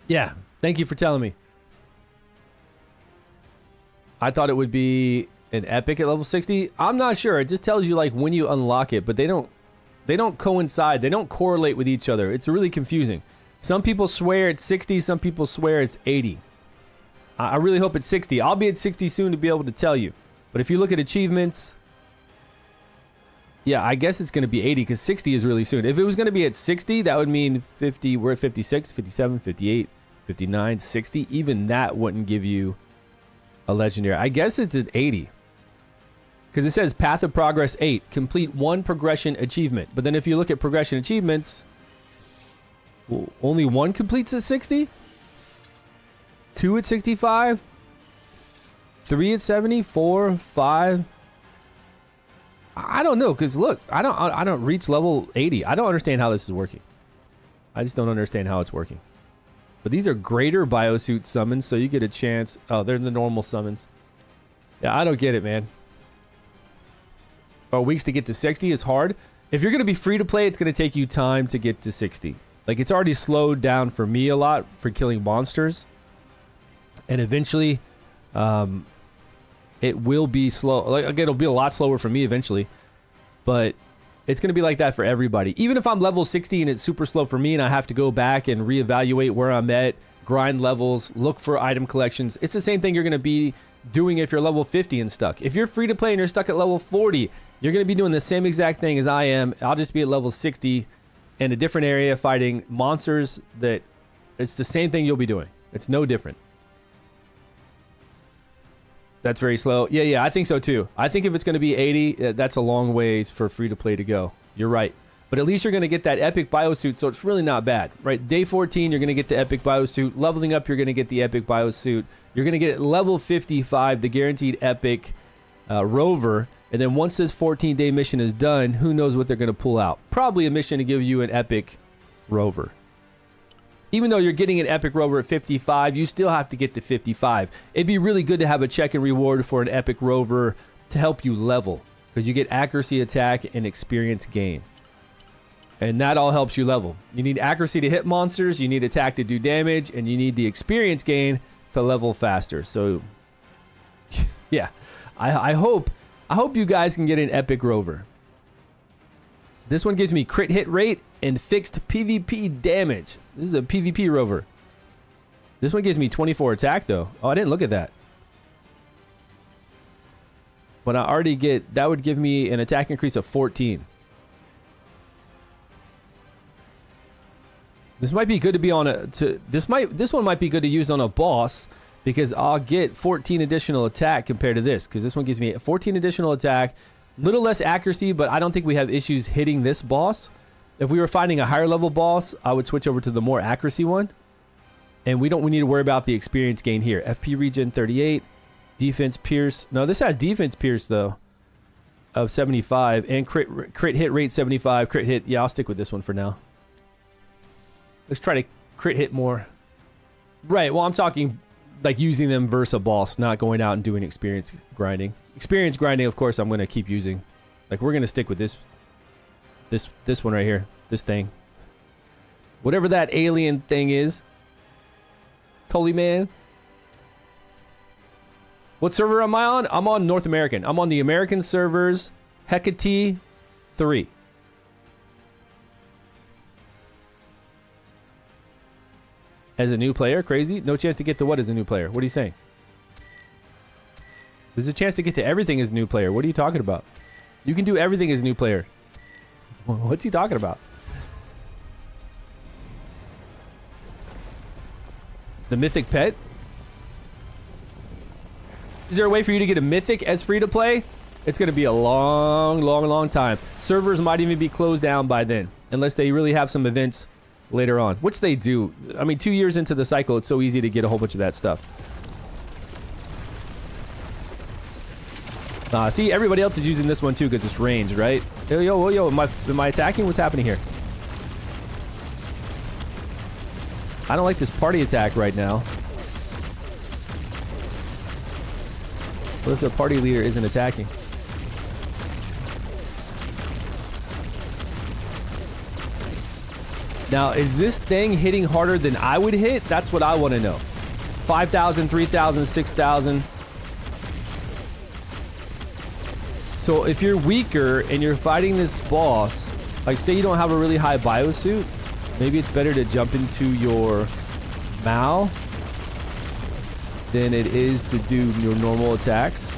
Yeah, thank you for telling me. I thought it would be an epic at level 60. I'm not sure. It just tells you, like, when you unlock it, but they don't coincide. They don't correlate with each other. It's really confusing. Some people swear it's 60. Some people swear it's 80. I really hope it's 60. I'll be at 60 soon to be able to tell you. But if you look at achievements, yeah, I guess it's going to be 80 because 60 is really soon. If it was going to be at 60, that would mean 50. We're at 56, 57, 58, 59, 60. Even that wouldn't give you a legendary. I guess it's at 80. Because it says Path of Progress 8. Complete 1 progression achievement. But then if you look at progression achievements, well, only 1 completes at 60? 2 at 65? 3 at 70? 4, 5? I don't know, because look, I don't reach level 80. I don't understand how this is working. I just don't understand how it's working. But these are greater biosuit summons, so you get a chance. Oh, they're the normal summons. Yeah, I don't get it, man. Oh, weeks to get to 60 is hard. If you're going to be free to play, it's going to take you time to get to 60. Like, it's already slowed down for me a lot for killing monsters. And eventually, it will be slow. Like, again, it'll be a lot slower for me eventually. But it's going to be like that for everybody. Even if I'm level 60 and it's super slow for me and I have to go back and reevaluate where I'm at, grind levels, look for item collections. It's the same thing you're going to be doing if you're level 50 and stuck. If you're free to play and you're stuck at level 40, you're going to be doing the same exact thing as I am. I'll just be at level 60 in a different area fighting monsters that it's the same thing you'll be doing. It's no different. That's very slow. Yeah, I think so too. I think if it's going to be 80, that's a long ways for free to play to go. You're right. But at least you're going to get that epic biosuit, so it's really not bad, right? Day 14, you're going to get the epic biosuit. Leveling up, you're going to get the epic biosuit. You're going to get level 55, the guaranteed epic rover. And then once this 14-day mission is done, who knows what they're going to pull out? Probably a mission to give you an epic rover. Even though you're getting an epic rover at 55, you still have to get to 55. It'd be really good to have a check and reward for an epic rover to help you level, because you get accuracy, attack, and experience gain. And that all helps you level. You need accuracy to hit monsters, you need attack to do damage, and you need the experience gain to level faster. So, yeah, I hope you guys can get an epic rover. This one gives me crit hit rate and fixed PvP damage. This is a PvP rover. This one gives me 24 attack though. Oh, I didn't look at that. But I already get, that would give me an attack increase of 14. This might be good to be on a, this one might be good to use on a boss, because I'll get 14 additional attack compared to this, because this one gives me 14 additional attack. Little less accuracy, but I don't think we have issues hitting this boss. If we were fighting a higher level boss, I would switch over to the more accuracy one. And we need to worry about the experience gain here. FP regen 38, defense pierce. No, this has defense pierce though of 75 and crit hit rate 75. Crit hit. Yeah, I'll stick with this one for now. Let's try to crit hit more. Right. Well, I'm talking like using them versus a boss, not going out and doing experience grinding. Experience grinding, of course, I'm going to keep using. Like, we're going to stick with this one right here. This thing. Whatever that alien thing is. Tully man. What server am I on? I'm on North American. I'm on the American servers. Hecate 3. As a new player? Crazy? No chance to get to what as a new player? What are you saying? There's a chance to get to everything as a new player. What are you talking about? You can do everything as a new player. What's he talking about? The mythic pet? Is there a way for you to get a mythic as free to play? It's going to be a long time. Servers might even be closed down by then, unless they really have some events later on, which they do. I mean, 2 years into the cycle, it's so easy to get a whole bunch of that stuff. See, everybody else is using this one too because it's range, right? Yo, am I attacking? What's happening here? I don't like this party attack right now. What if the party leader isn't attacking? Now, is this thing hitting harder than I would hit? That's what I want to know. 5,000, 3,000, 6,000. So if you're weaker and you're fighting this boss, like say you don't have a really high biosuit, maybe it's better to jump into your Mao than it is to do your normal attacks.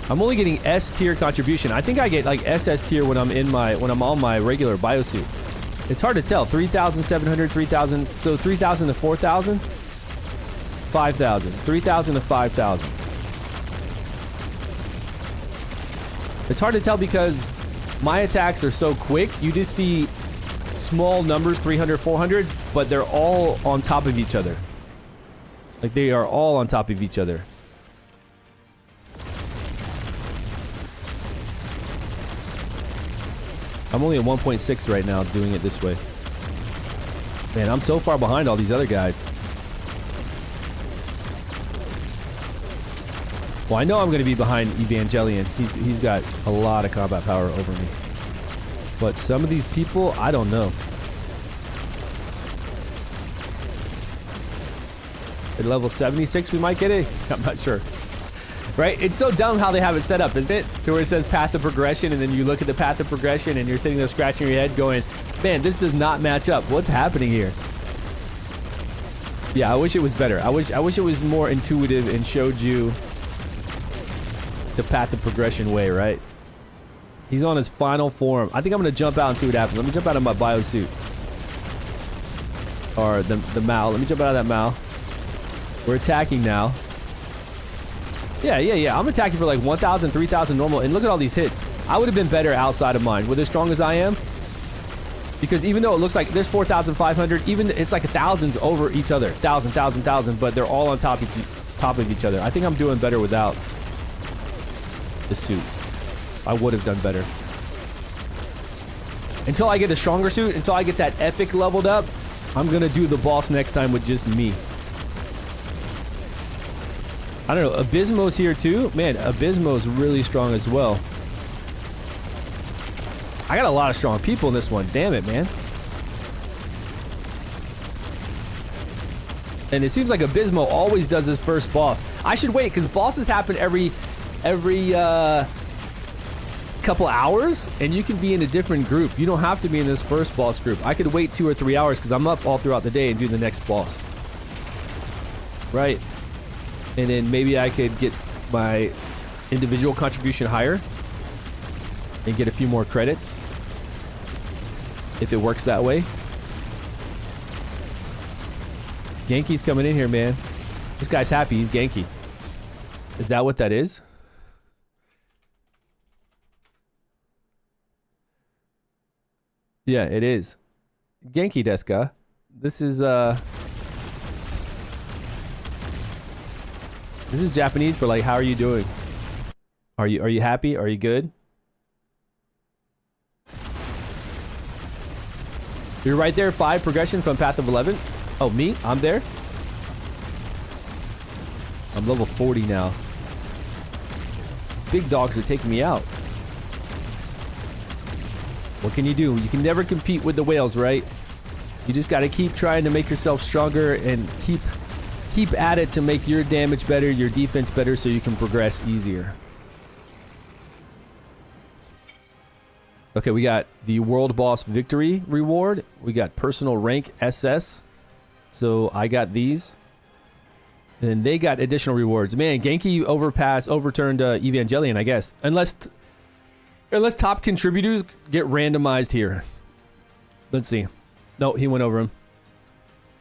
I'm only getting S tier contribution. I think I get like SS tier when I'm on my regular biosuit. It's hard to tell. 3,700, 3,000. So 3,000 to 4,000. 5,000. 3,000 to 5,000. It's hard to tell because my attacks are so quick. You just see small numbers, 300, 400, but they're all on top of each other. Like, they are all on top of each other. I'm only at 1.6 right now doing it this way. Man, I'm so far behind all these other guys. Well, I know I'm going to be behind Evangelion. He's got a lot of combat power over me. But some of these people, I don't know. At level 76, we might get it. I'm not sure. Right? It's so dumb how they have it set up, isn't it? To where it says path of progression, and then you look at the path of progression, and you're sitting there scratching your head going, man, this does not match up. What's happening here? Yeah, I wish it was better. I wish it was more intuitive and showed you the path of progression way, right? He's on his final form. I think I'm going to jump out and see what happens. Let me jump out of my biosuit. Or the Mao. Let me jump out of that Mao. We're attacking now. Yeah. I'm attacking for like 1,000, 3,000 normal. And look at all these hits. I would have been better outside of mine. With as strong as I am. Because even though it looks like there's 4,500, even it's like thousands over each other. 1,000, but they're all on top of each other. I think I'm doing better without the suit. I would have done better. Until I get a stronger suit, until I get that epic leveled up, I'm going to do the boss next time with just me. I don't know. Abysmo's here too. Man, Abysmo's really strong as well. I got a lot of strong people in this one. Damn it, man. And it seems like Abysmo always does his first boss. I should wait because bosses happen every couple hours, and you can be in a different group. You don't have to be in this first boss group. I could wait 2 or 3 hours because I'm up all throughout the day and do the next boss. Right. And then maybe I could get my individual contribution higher and get a few more credits if it works that way. Genki's coming in here, man. This guy's happy. He's Genki. Is that what that is? Yeah, it is. Genki desu ka? This is Japanese for like, how are you doing? Are you happy? Are you good? You're right there, 5 progression from Path of 11. Oh, me? I'm there? I'm level 40 now. These big dogs are taking me out. What can you do? You can never compete with the whales, right? You just got to keep trying to make yourself stronger and keep at it to make your damage better, your defense better, so you can progress easier. Okay, we got the World Boss Victory reward. We got personal rank SS. So I got these. And then they got additional rewards. Man, Genki overturned Evangelion, I guess. Unless top contributors get randomized here. Let's see. No, he went over him.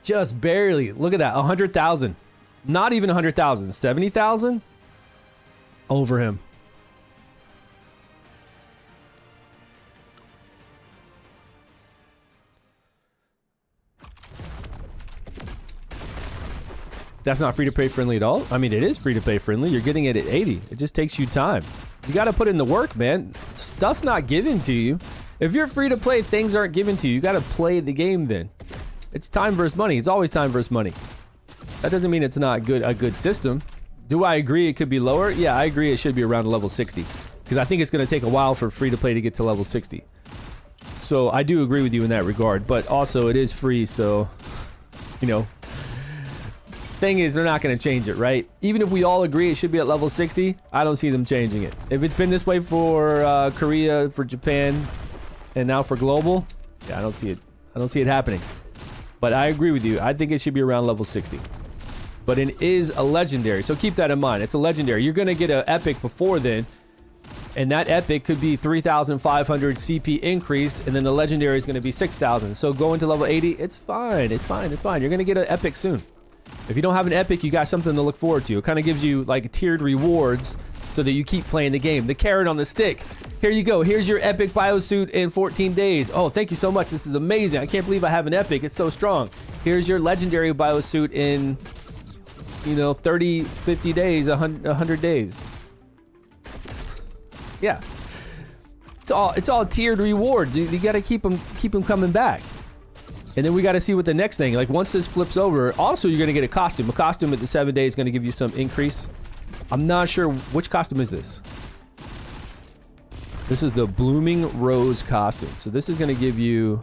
Just barely. Look at that. 100,000. Not even 100,000. 70,000? Over him. That's not free-to-play friendly at all. I mean, it is free-to-play friendly. You're getting it at 80. It just takes you time. You got to put in the work, man. Stuff's not given to you. If you're free-to-play, things aren't given to you. You got to play the game then. It's time versus money. It's always time versus money. That doesn't mean it's not a good system. Do I agree it could be lower? Yeah, I agree it should be around level 60. Because I think it's going to take a while for free-to-play to get to level 60. So I do agree with you in that regard. But also, it is free, so, you know. Thing is, they're not going to change it, right? Even if we all agree it should be at level 60, I don't see them changing it. If it's been this way for Korea, for Japan, and now for global, yeah, I don't see it. I don't see it happening. But I agree with you. I think it should be around level 60. But it is a legendary, so keep that in mind. It's a legendary. You're going to get an epic before then. And that epic could be 3,500 CP increase, and then the legendary is going to be 6,000. So going to level 80, it's fine. It's fine. It's fine. You're going to get an epic soon. If you don't have an epic, you got something to look forward to. It kind of gives you like tiered rewards so that you keep playing the game. The carrot on the stick. Here you go. Here's your epic biosuit in 14 days. Oh, thank you so much. This is amazing. I can't believe I have an epic. It's so strong. Here's your legendary biosuit in, you know, 30, 50 days, 100 days. Yeah, it's all tiered rewards. You got to keep them coming back, and then we got to see what the next thing. Like once this flips over, also you're gonna get a costume. A costume at the 7 days is gonna give you some increase. I'm not sure which costume is this. This is the Blooming Rose costume. So this is gonna give you.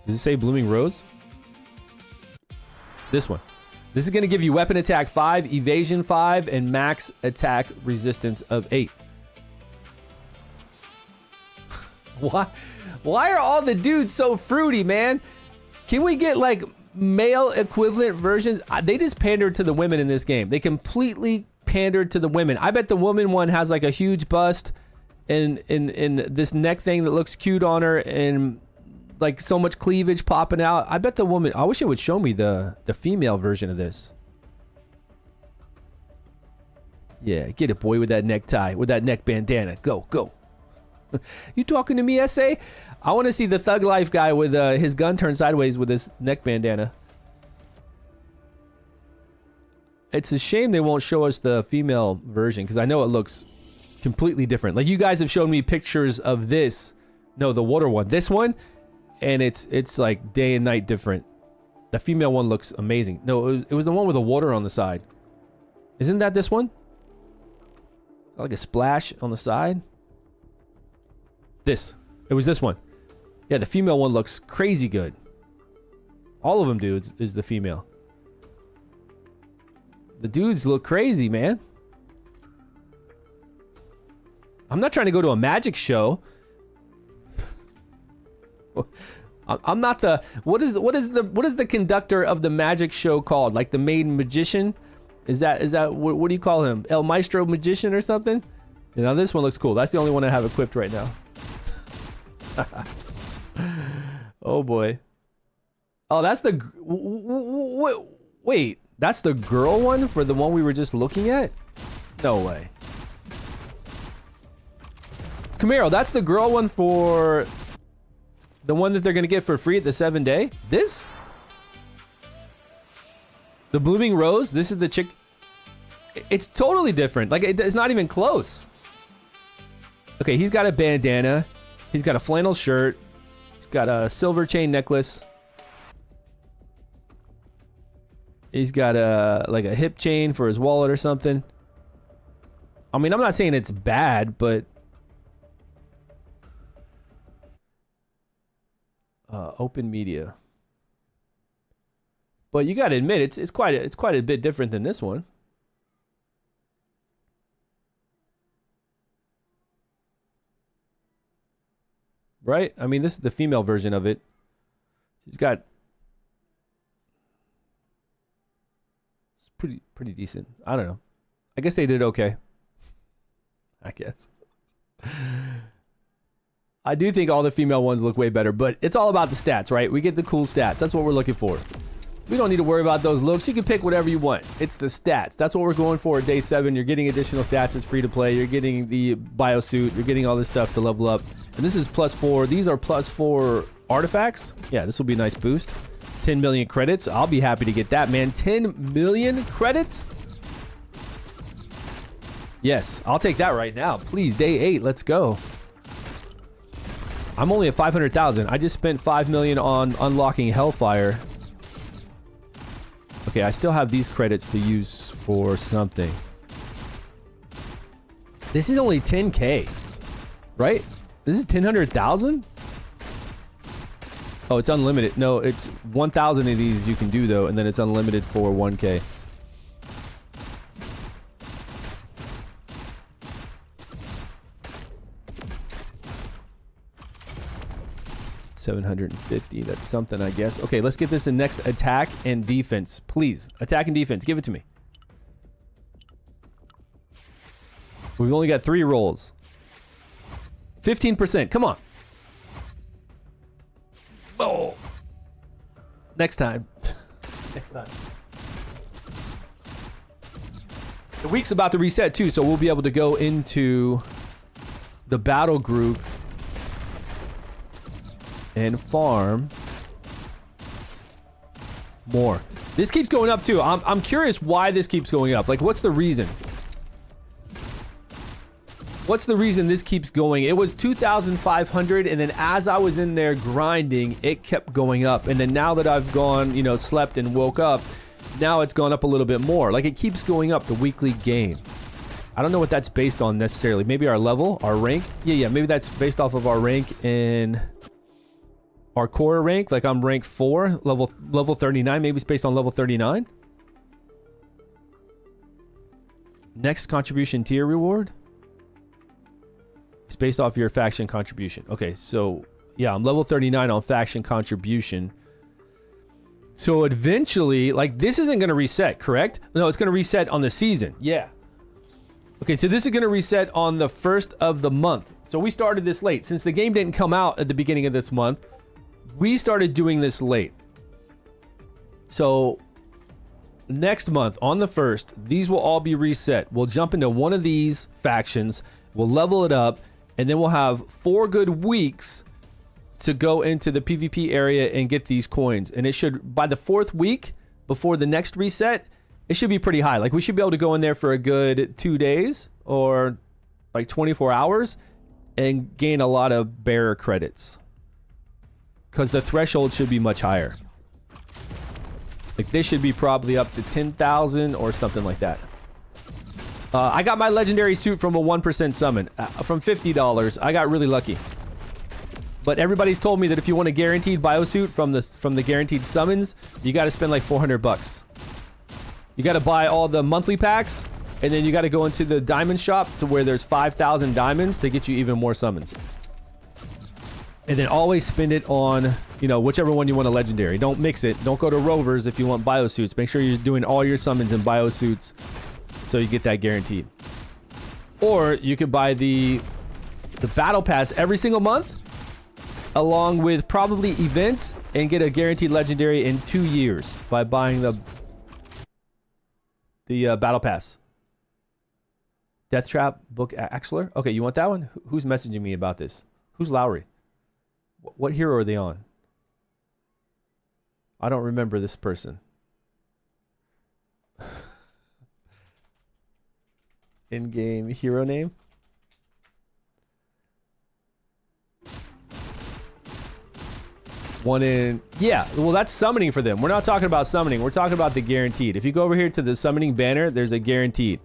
Does it say Blooming Rose? This one. This is going to give you weapon attack 5, evasion 5, and max attack resistance of 8. Why are all the dudes so fruity, man? Can we get like male equivalent versions? They just pandered to the women in this game. They completely pandered to the women. I bet the woman one has like a huge bust and this neck thing that looks cute on her and like so much cleavage popping out. I bet the woman, I wish it would show me the female version of this. Yeah, get it, boy, with that necktie, with that neck bandana. Go, go. You talking to me, SA? I want to see the Thug Life guy with his gun turned sideways with his neck bandana. It's a shame they won't show us the female version because I know it looks completely different. Like you guys have shown me pictures of this. No, the water one. This one. And it's like day and night different. The female one looks amazing. No, it was the one with the water on the side. Isn't that this one? Like a splash on the side? This. It was this one. Yeah, the female one looks crazy good. All of them, dudes, is the female. The dudes look crazy, man. I'm not trying to go to a magic show. I'm not the what is the conductor of the magic show called? Like the main magician? Is that what do you call him? El Maestro magician or something? You know, this one looks cool. That's the only one I have equipped right now. Oh boy. Oh, that's the wait, that's the girl one for the one we were just looking at? No way. Camaro, that's the girl one for the one that they're gonna get for free at the 7 day? This? The Blooming Rose? This is the chick. It's totally different. Like, it's not even close. Okay, he's got a bandana. He's got a flannel shirt. He's got a silver chain necklace. He's got like a hip chain for his wallet or something. I mean, I'm not saying it's bad, but open media. But you gotta admit, it's quite a bit different than this one. Right? I mean, this is the female version of it. She's got... It's pretty decent. I don't know. I guess they did okay. I guess. I do think all the female ones look way better, but it's all about the stats, right? We get the cool stats. That's what we're looking for. We don't need to worry about those looks. You can pick whatever you want. It's the stats. That's what we're going for at day 7. You're getting additional stats. It's free to play. You're getting the biosuit. You're getting all this stuff to level up. And this is +4. These are +4 artifacts. Yeah, this will be a nice boost. 10 million credits. I'll be happy to get that, man. 10 million credits? Yes, I'll take that right now. Please, day 8. Let's go. I'm only at 500,000. I just spent 5 million on unlocking Hellfire. Okay, I still have these credits to use for something. This is only 10K, right? This is 10,000? Oh, it's unlimited. No, it's 1,000 of these you can do though, and then it's unlimited for 1K. 750. That's something, I guess. Okay, let's get this in next attack and defense. Please. Attack and defense. Give it to me. We've only got 3 rolls. 15%. Come on. Oh. Next time. Next time. The week's about to reset too, so we'll be able to go into the battle group and farm more. This keeps going up too. I'm curious why this keeps going up. Like, what's the reason? What's the reason this keeps going? It was 2,500, and then as I was in there grinding, it kept going up. And then now that I've gone, you know, slept and woke up, now it's gone up a little bit more. Like, it keeps going up, the weekly gain. I don't know what that's based on necessarily. Maybe our level, our rank. Yeah, maybe that's based off of our rank in our core rank. Like, I'm rank 4, level 39. Maybe it's based on level 39. Next contribution tier reward. It's based off your faction contribution. Okay, so yeah, I'm level 39 on faction contribution. So eventually, like, this isn't going to reset, correct? No, it's going to reset on the season. Yeah. Okay, so this is going to reset on the 1st of the month. So we started this late. Since the game didn't come out at the beginning of this month, we started doing this late. So next month, on the 1st, these will all be reset. We'll jump into one of these factions. We'll level it up. And then we'll have 4 good weeks to go into the PvP area and get these coins. And it should, by the 4th week, before the next reset, it should be pretty high. Like, we should be able to go in there for a good 2 days or like 24 hours and gain a lot of bearer credits. Because the threshold should be much higher. Like, this should be probably up to 10,000 or something like that. I got my legendary suit from a 1% summon. From $50. I got really lucky. But everybody's told me that if you want a guaranteed biosuit from the guaranteed summons, you got to spend like $400. You got to buy all the monthly packs, and then you got to go into the diamond shop to where there's 5,000 diamonds to get you even more summons. And then always spend it on, you know, whichever one you want a legendary. Don't mix it. Don't go to rovers if you want biosuits. Make sure you're doing all your summons in biosuits, so you get that guaranteed. Or you could buy the battle pass every single month, along with probably events, and get a guaranteed legendary in 2 years by buying the battle pass. Death Trap Book Axler. Okay, you want that one? Who's messaging me about this? Who's Lowry? What hero are they on? I don't remember this person. In-game hero name? One in... Yeah, well, that's summoning for them. We're not talking about summoning. We're talking about the guaranteed. If you go over here to the summoning banner, there's a guaranteed.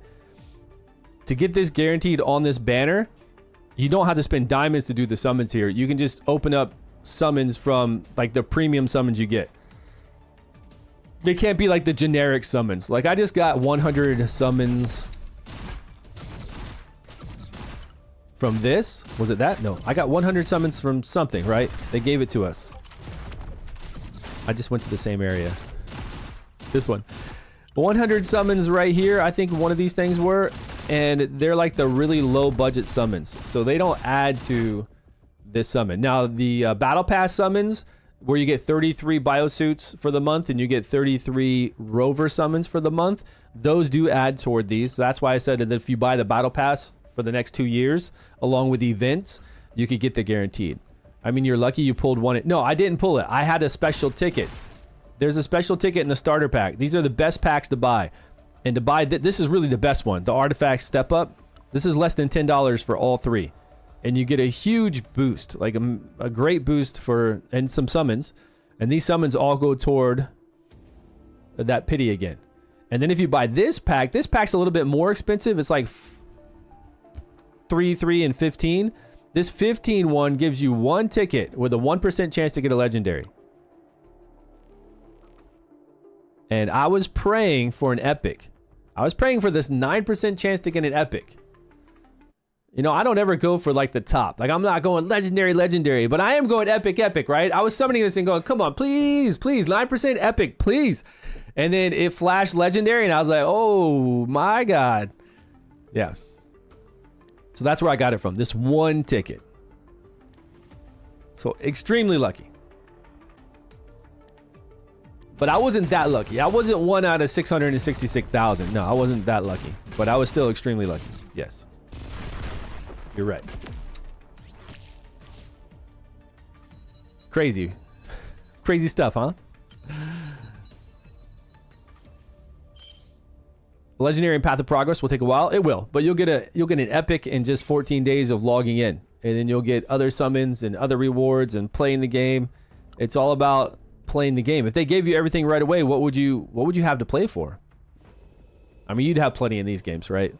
To get this guaranteed on this banner, you don't have to spend diamonds to do the summons here. You can just open up summons from, like, the premium summons you get. They can't be like the generic summons. Like, I just got 100 summons... from this. Was it that? No. I got 100 summons from something, right? They gave it to us. I just went to the same area. This one. 100 summons right here. I think one of these things were. And they're like the really low budget summons. So they don't add to this summon. Now, the battle pass summons, where you get 33 biosuits for the month and you get 33 rover summons for the month, those do add toward these. So that's why I said that if you buy the battle pass for the next 2 years, along with events, you could get the guaranteed. I mean, you're lucky you pulled one. No, I didn't pull it. I had a special ticket. There's a special ticket in the starter pack. These are the best packs to buy. And to buy, this is really the best one. The artifact step up. This is less than $10 for all 3. And you get a huge boost, like a great boost for, and some summons. And these summons all go toward that pity again. And then if you buy this pack's a little bit more expensive. It's like 3, and 15. This 15 one gives you 1 ticket with a 1% chance to get a legendary. And I was praying for an epic. I was praying for this 9% chance to get an epic. You know, I don't ever go for like the top. Like I'm not going legendary, but I am going epic, right? I was summoning this and going, come on, please, 9% epic, please. And then it flashed legendary and I was like, oh my God. Yeah. So that's where I got it from, this one ticket. So extremely lucky. But I wasn't that lucky. I wasn't 1 out of 666,000. No, I wasn't that lucky. But I was still extremely lucky. Yes. You're right. Crazy. Crazy stuff, huh? Legendary and Path of Progress will take a while. It will, but you'll get an epic in just 14 days of logging in. And then you'll get other summons and other rewards and playing the game. It's all about playing the game. If they gave you everything right away, what would you have to play for? I mean, you'd have plenty in these games, right?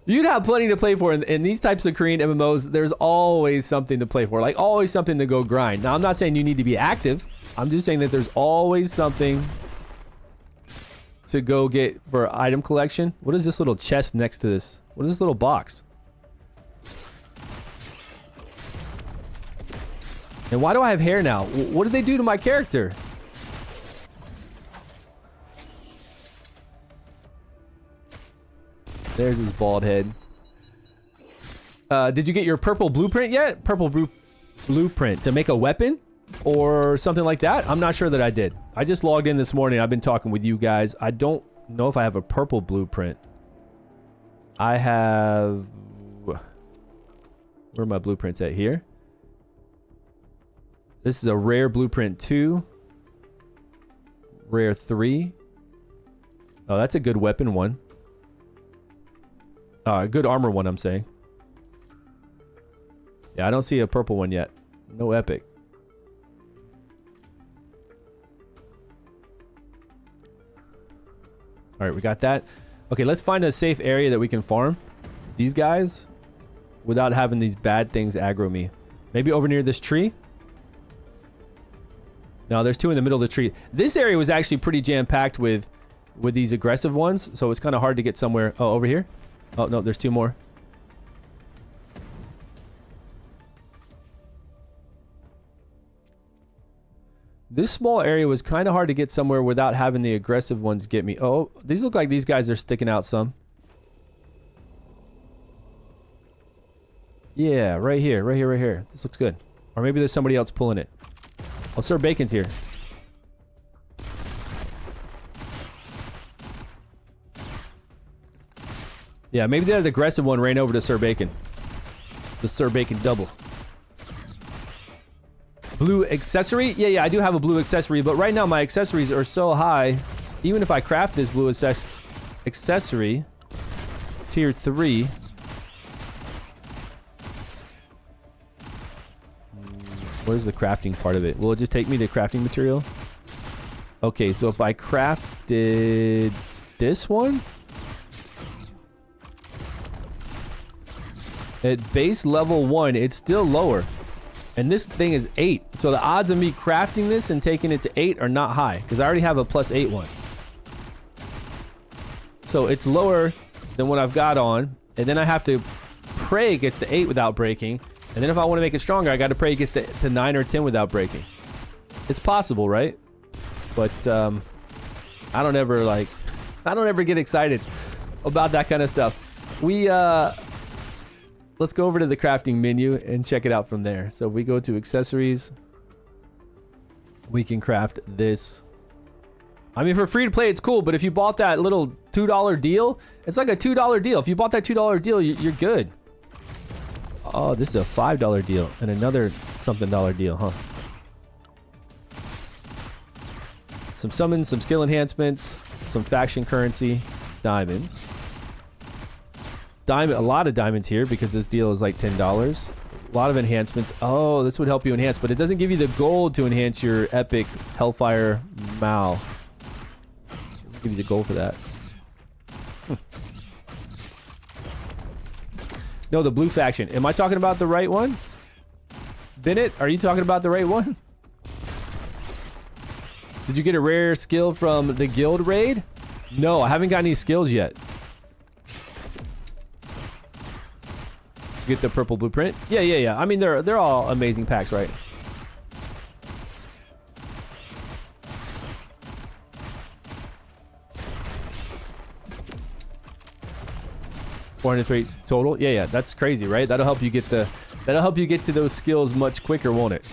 You'd have plenty to play for in these types of Korean MMOs. There's always something to play for, like always something to go grind. Now, I'm not saying you need to be active. I'm just saying that there's always something to go get for item collection. What is this little chest next to this? What is this little box? And why do I have hair now? What did they do to my character? There's his bald head. Did you get your purple blueprint yet? Purple blueprint to make a weapon or something like that? I'm not sure that I did. I just logged in this morning. I've been talking with you guys. I don't know if I have a purple blueprint. I have... Where are my blueprints at? Here. This is a rare blueprint 2. Rare 3. Oh, that's a good weapon 1. A good armor 1, I'm saying. Yeah, I don't see a purple one yet. No epic. All right, we got that. Okay, let's find a safe area that we can farm these guys without having these bad things aggro me. Maybe over near this tree. No, there's 2 in the middle of the tree. This area was actually pretty jam-packed with these aggressive ones, so it's kind of hard to get somewhere. Oh, over here? Oh, no, there's 2 more. This small area was kind of hard to get somewhere without having the aggressive ones get me. Oh, these look like these guys are sticking out some. Yeah, right here. This looks good. Or maybe there's somebody else pulling it. Oh, Sir Bacon's here. Yeah, maybe that aggressive one ran over to Sir Bacon. The Sir Bacon double. Blue accessory? Yeah, I do have a blue accessory, but right now my accessories are so high. Even if I craft this blue accessory, tier 3. Where's the crafting part of it? Will it just take me to crafting material? Okay, so if I crafted this one, at base level 1, it's still lower. And this thing is 8. So the odds of me crafting this and taking it to 8 are not high, because I already have a +8 one. So it's lower than what I've got on. And then I have to pray it gets to 8 without breaking. And then if I want to make it stronger, I got to pray it gets to 9 or 10 without breaking. It's possible, right? But I don't ever get excited about that kind of stuff. Let's go over to the crafting menu and check it out from there. So if we go to accessories, we can craft this. I mean, for free to play, it's cool. But if you bought that little $2 deal, it's like a $2 deal. If you bought that $2 deal, you're good. Oh, this is a $5 deal and another something dollar deal, huh? Some summons, some skill enhancements, some faction currency, diamonds. A lot of diamonds here because this deal is like $10. A lot of enhancements. Oh, this would help you enhance, but it doesn't give you the gold to enhance your epic Hellfire Mao. It'll give you the gold for that. No, the blue faction. Am I talking about the right one? Bennett, are you talking about the right one? Did you get a rare skill from the guild raid? No, I haven't got any skills yet. Get the purple blueprint. Yeah. I mean, they're all amazing packs, right? $403 total. Yeah. That's crazy, right? That'll help you get to those skills much quicker, won't it?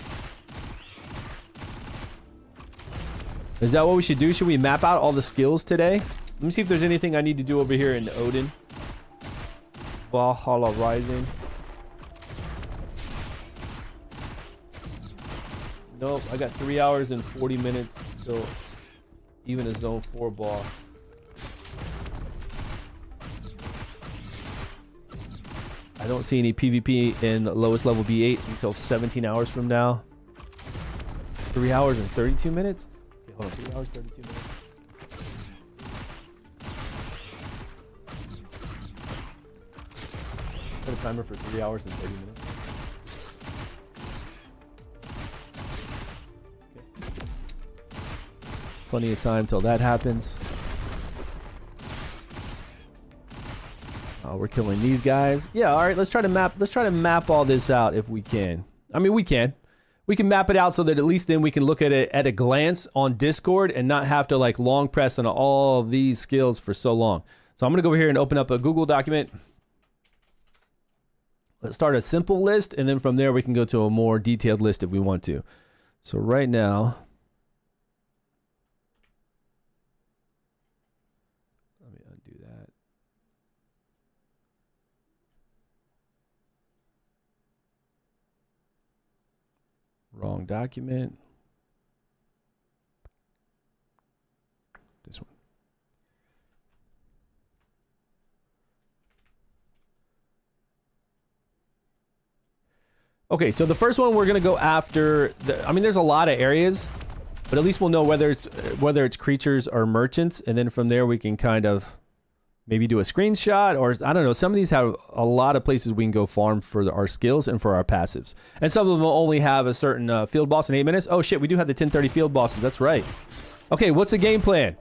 Is that what we should do? Should we map out all the skills today? Let me see if there's anything I need to do over here in Odin. Valhalla Rising. Nope, I got 3 hours and 40 minutes till even a zone 4 boss. I don't see any PvP in lowest level B8 until 17 hours from now. 3 hours and 32 minutes? Okay, hold on, 3 hours, 32 minutes. Set a timer for 3 hours and 30 minutes. Okay. Plenty of time till that happens. Oh, we're killing these guys. Yeah, all right, let's try to map all this out if we can. I mean, we can map it out so that at least then we can look at it at a glance on Discord and not have to like long press on all of these skills for so long. So I'm gonna go over here and open up a Google document. Let's start a simple list, and then from there we can go to a more detailed list if we want to. So right now, let me undo that. Wrong document. This one. Okay, so the first one we're gonna go after. I mean, there's a lot of areas, but at least we'll know whether it's creatures or merchants, and then from there we can kind of maybe do a screenshot, or I don't know. Some of these have a lot of places we can go farm for our skills and for our passives, and some of them will only have a certain field boss in 8 minutes. Oh shit, we do have the 10:30 field bosses. That's right. Okay, what's the game plan?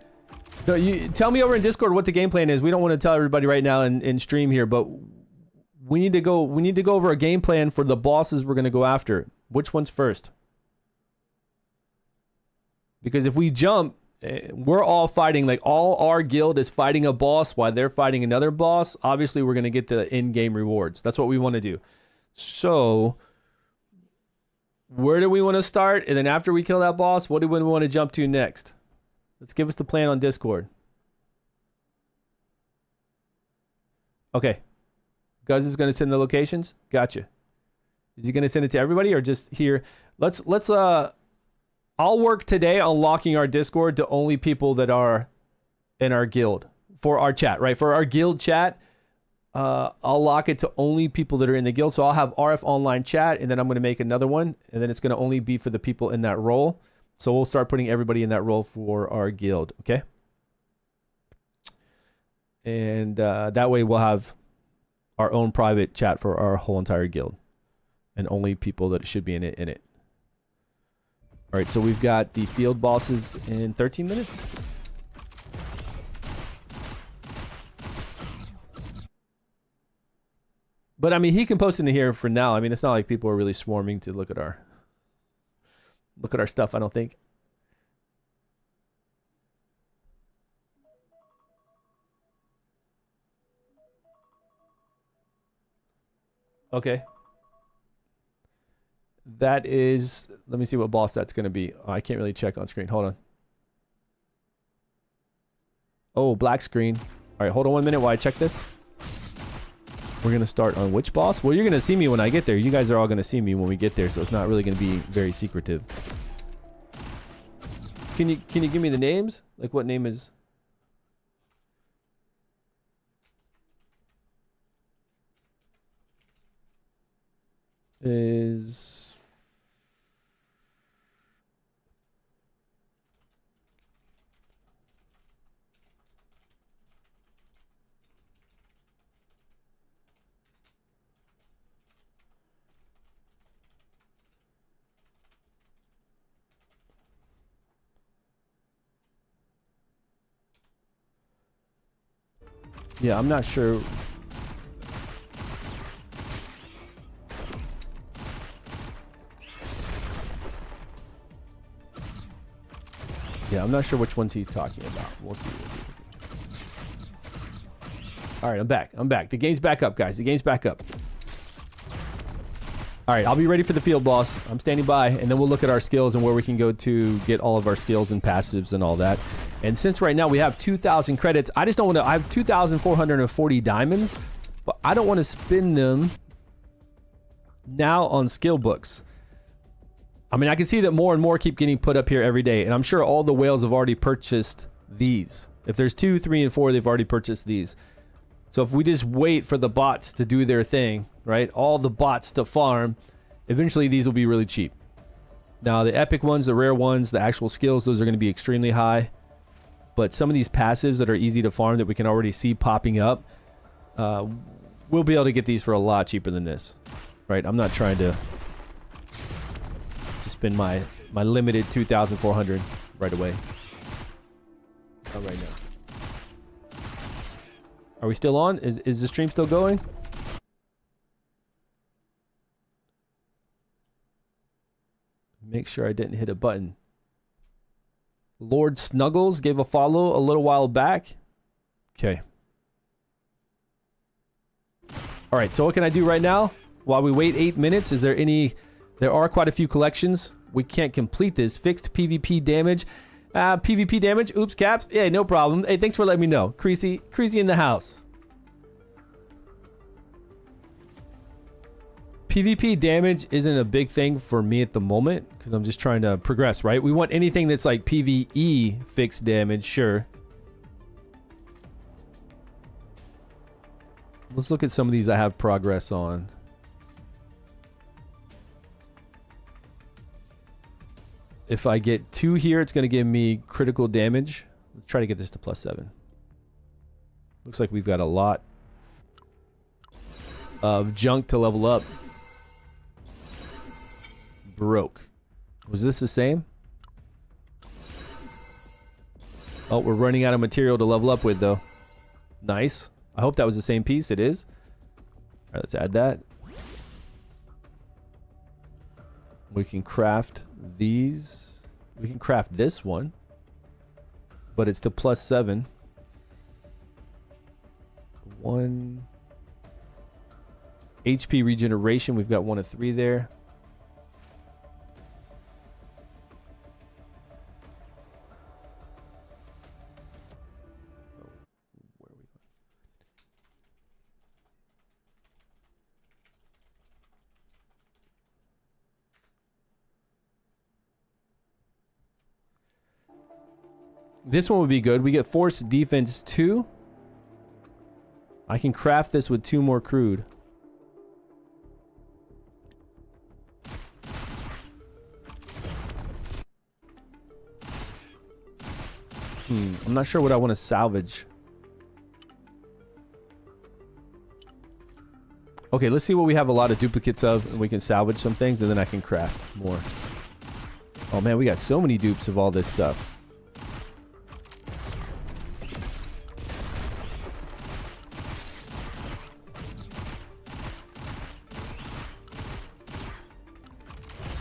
So you tell me over in Discord what the game plan is. We don't want to tell everybody right now in stream here, but we need to go over a game plan for the bosses we're going to go after. Which one's first? Because if we jump, we're all fighting, like all our guild is fighting a boss while they're fighting another boss. Obviously, we're going to get the in-game rewards. That's what we want to do. So, where do we want to start? And then after we kill that boss, what do we want to jump to next? Let's give us the plan on Discord. Okay. Guz is going to send the locations? Gotcha. Is he going to send it to everybody or just here? I'll work today on locking our Discord to only people that are in our guild for our chat, right? For our guild chat, I'll lock it to only people that are in the guild. So I'll have RF online chat, and then I'm going to make another one, and then it's going to only be for the people in that role. So we'll start putting everybody in that role for our guild, okay? And that way we'll have our own private chat for our whole entire guild, and only people that should be in it. All right, so we've got the field bosses in 13 minutes. But I mean, he can post in here for now. I mean, it's not like people are really swarming to look at our stuff, I don't think. Okay. That is, let me see what boss that's going to be. Oh, I can't really check on screen. Hold on. Oh, black screen. All right, hold on 1 minute while I check this. We're going to start on which boss? Well, you're going to see me when I get there. You guys are all going to see me when we get there, so it's not really going to be very secretive. Can you give me the names? Like what name is... Yeah, I'm not sure. Yeah, I'm not sure which ones he's talking about. We'll see. We'll see. All right, I'm back. I'm back. The game's back up, guys. The game's back up. All right, I'll be ready for the field boss. I'm standing by, and then we'll look at our skills and where we can go to get all of our skills and passives and all that. And since right now we have 2,000 credits, I just don't want to... I have 2,440 diamonds, but I don't want to spend them now on skill books. I mean, I can see that more and more keep getting put up here every day, and I'm sure all the whales have already purchased these. If there's 2, 3, and 4, they've already purchased these. So if we just wait for the bots to do their thing, right? All the bots to farm, eventually these will be really cheap. Now, the epic ones, the rare ones, the actual skills, those are going to be extremely high. But some of these passives that are easy to farm that we can already see popping up, we'll be able to get these for a lot cheaper than this, right? I'm not trying to spend my limited 2,400 right away. Not right now. Are we still on? Is the stream still going? Make sure I didn't hit a button. Lord Snuggles gave a follow a little while back. Okay. All right, so what can I do right now? While we wait 8 minutes, is there any... There are quite a few collections. We can't complete this. Fixed PvP damage. PvP damage. Oops, caps. Yeah, no problem. Hey, thanks for letting me know. Creasy in the house. PvP damage isn't a big thing for me at the moment because I'm just trying to progress, right? We want anything that's like PvE fixed damage, sure. Let's look at some of these I have progress on. If I get 2 here, it's going to give me critical damage. Let's try to get this to +7. Looks like we've got a lot of junk to level up. Broke. Was this the same? Oh, we're running out of material to level up with, though. Nice. I hope that was the same piece. It is. All right, let's add that. We can craft these. We can craft this one. But it's to +7. 1 HP regeneration. We've got 1 of 3 there. This one would be good. We get force defense 2. I can craft this with 2 more crude. I'm not sure what I want to salvage. Okay, let's see what we have a lot of duplicates of, and we can salvage some things, and then I can craft more. Oh man, we got so many dupes of all this stuff.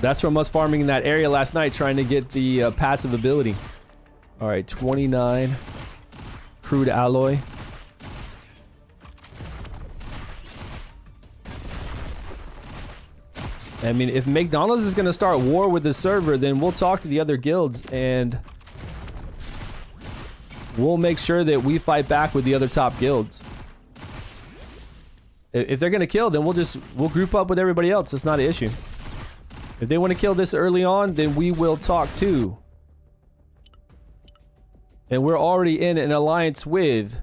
That's from us farming in that area last night, trying to get the passive ability. All right, 29 crude alloy. I mean, if McDonald's is going to start war with the server, then we'll talk to the other guilds and we'll make sure that we fight back with the other top guilds. If they're going to kill, then we'll group up with everybody else. It's not an issue. If they want to kill this early on, then we will talk too. And we're already in an alliance with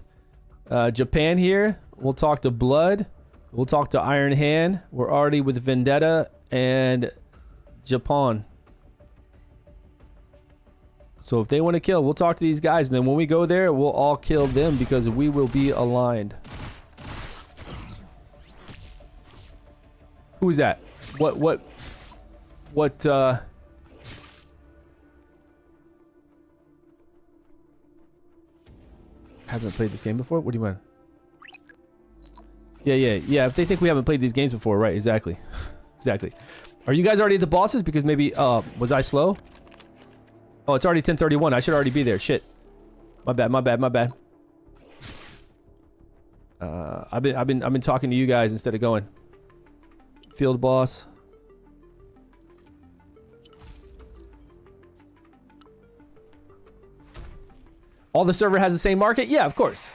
Japan here. We'll talk to Blood. We'll talk to Iron Hand. We're already with Vendetta and Japan. So if they want to kill, we'll talk to these guys. And then when we go there, we'll all kill them because we will be aligned. Who's that? What haven't played this game before? What do you mean? Yeah. If they think we haven't played these games before, right? Exactly. Exactly. Are you guys already at the bosses? Because maybe, was I slow? Oh, it's already 10:31. I should already be there. Shit. My bad, my bad, my bad. I've been talking to you guys instead of going. Field boss. All the server has the same market? Yeah, of course.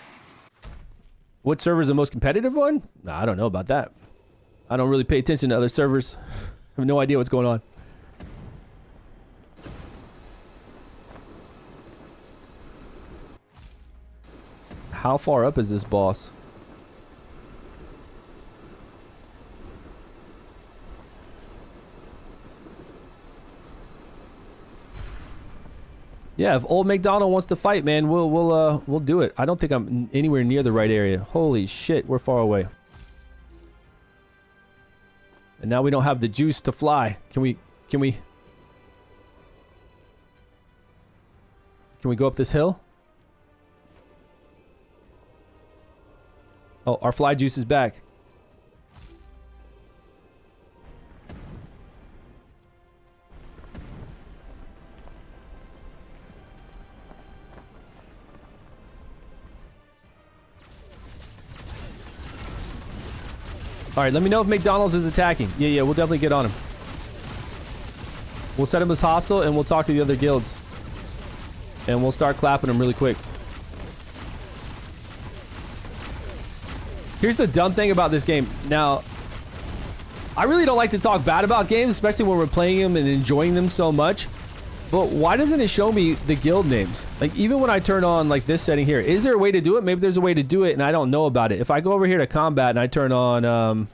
What server is the most competitive one? Nah, I don't know about that. I don't really pay attention to other servers. I have no idea what's going on. How far up is this boss? Yeah, if old McDonald wants to fight, man, we'll do it. I don't think I'm anywhere near the right area. Holy shit, we're far away. And now we don't have the juice to fly. Can we go up this hill? Oh, our fly juice is back. All right, let me know if McDonald's is attacking. Yeah, we'll definitely get on him. We'll set him as hostile, and we'll talk to the other guilds. And we'll start clapping him really quick. Here's the dumb thing about this game. Now, I really don't like to talk bad about games, especially when we're playing them and enjoying them so much. But why doesn't it show me the guild names? Like, even when I turn on, like, this setting here, is there a way to do it? Maybe there's a way to do it, and I don't know about it. If I go over here to combat and I turn on,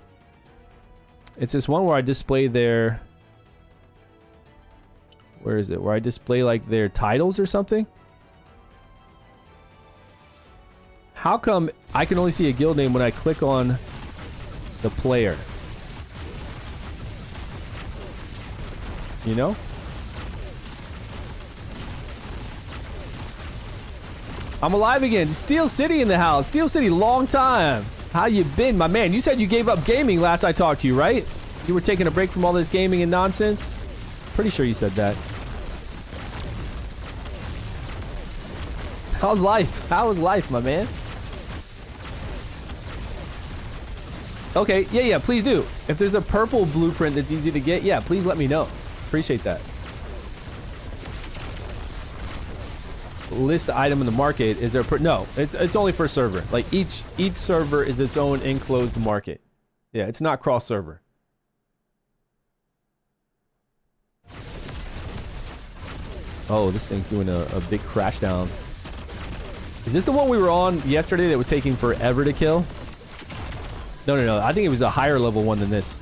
it's this one where I display their... Where is it? Where I display, like, their titles or something? How come I can only see a guild name when I click on the player? You know? I'm alive again. Steel City in the house. Steel City, long time. How you been, my man? You said you gave up gaming last I talked to you, right? You were taking a break from all this gaming and nonsense? Pretty sure you said that. How's life? How is life, my man? Okay, yeah, please do. If there's a purple blueprint that's easy to get, yeah, please let me know. Appreciate that. List item in the market. Is there no, it's only for server. Like each server is its own enclosed market. Yeah, it's not cross server. Oh, this thing's doing a big crash down. Is this the one we were on yesterday that was taking forever to kill? No. I think it was a higher level one than this.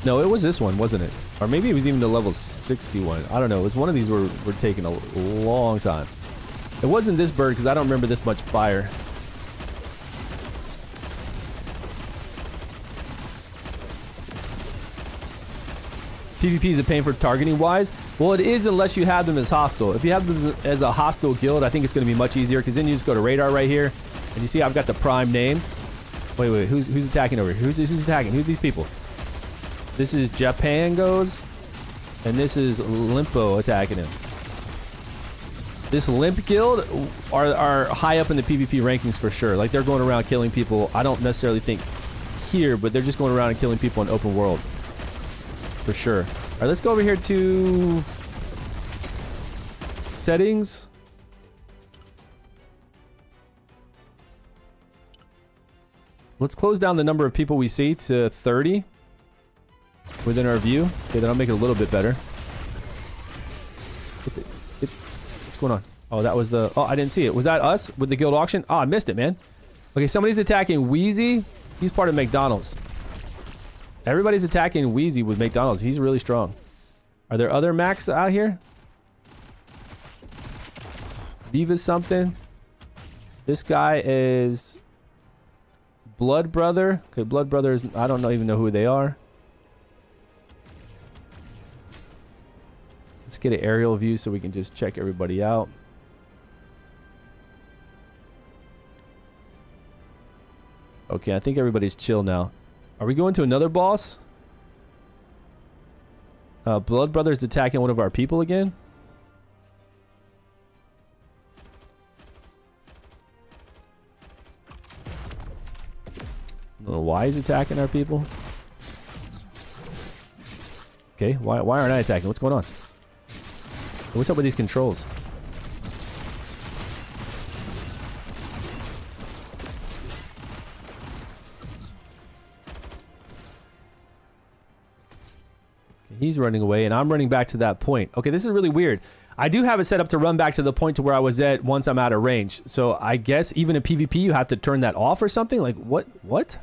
No, it was this one, wasn't it? Or maybe it was even the level 61. I don't know. It was one of these were taking a long time. It wasn't this bird because I don't remember this much fire. PvP is a pain for targeting wise. Well, it is unless you have them as hostile. If you have them as a hostile guild, I think it's going to be much easier because then you just go to radar right here. And you see I've got the prime name. Wait, who's attacking over here? Who's attacking? Who's these people? This is Japan goes, and this is Limpo attacking him. This Limp guild are high up in the PvP rankings for sure. Like they're going around killing people. I don't necessarily think here, but they're just going around and killing people in open world. For sure. All right, let's go over here to settings. Let's close down the number of people we see to 30 within our view. Okay, then I'll make it a little bit better. What's going on? Oh, that was the... Oh, I didn't see it. Was that us with the guild auction? Oh, I missed it, man. Okay, somebody's attacking Wheezy. He's part of McDonald's. Everybody's attacking Wheezy with McDonald's. He's really strong. Are there other Macs out here? Viva's something. This guy is... Blood Brother. Okay, Blood Brothers. I don't even know who they are. Let's get an aerial view so we can just check everybody out. Okay, I think everybody's chill now. Are we going to another boss? Blood Brothers attacking one of our people again? I don't know why he's attacking our people. Okay, why aren't I attacking? What's going on? What's up with these controls? He's running away, and I'm running back to that point. Okay, this is really weird. I do have it set up to run back to the point to where I was at once I'm out of range. So I guess even in PvP, you have to turn that off or something? Like, what? What?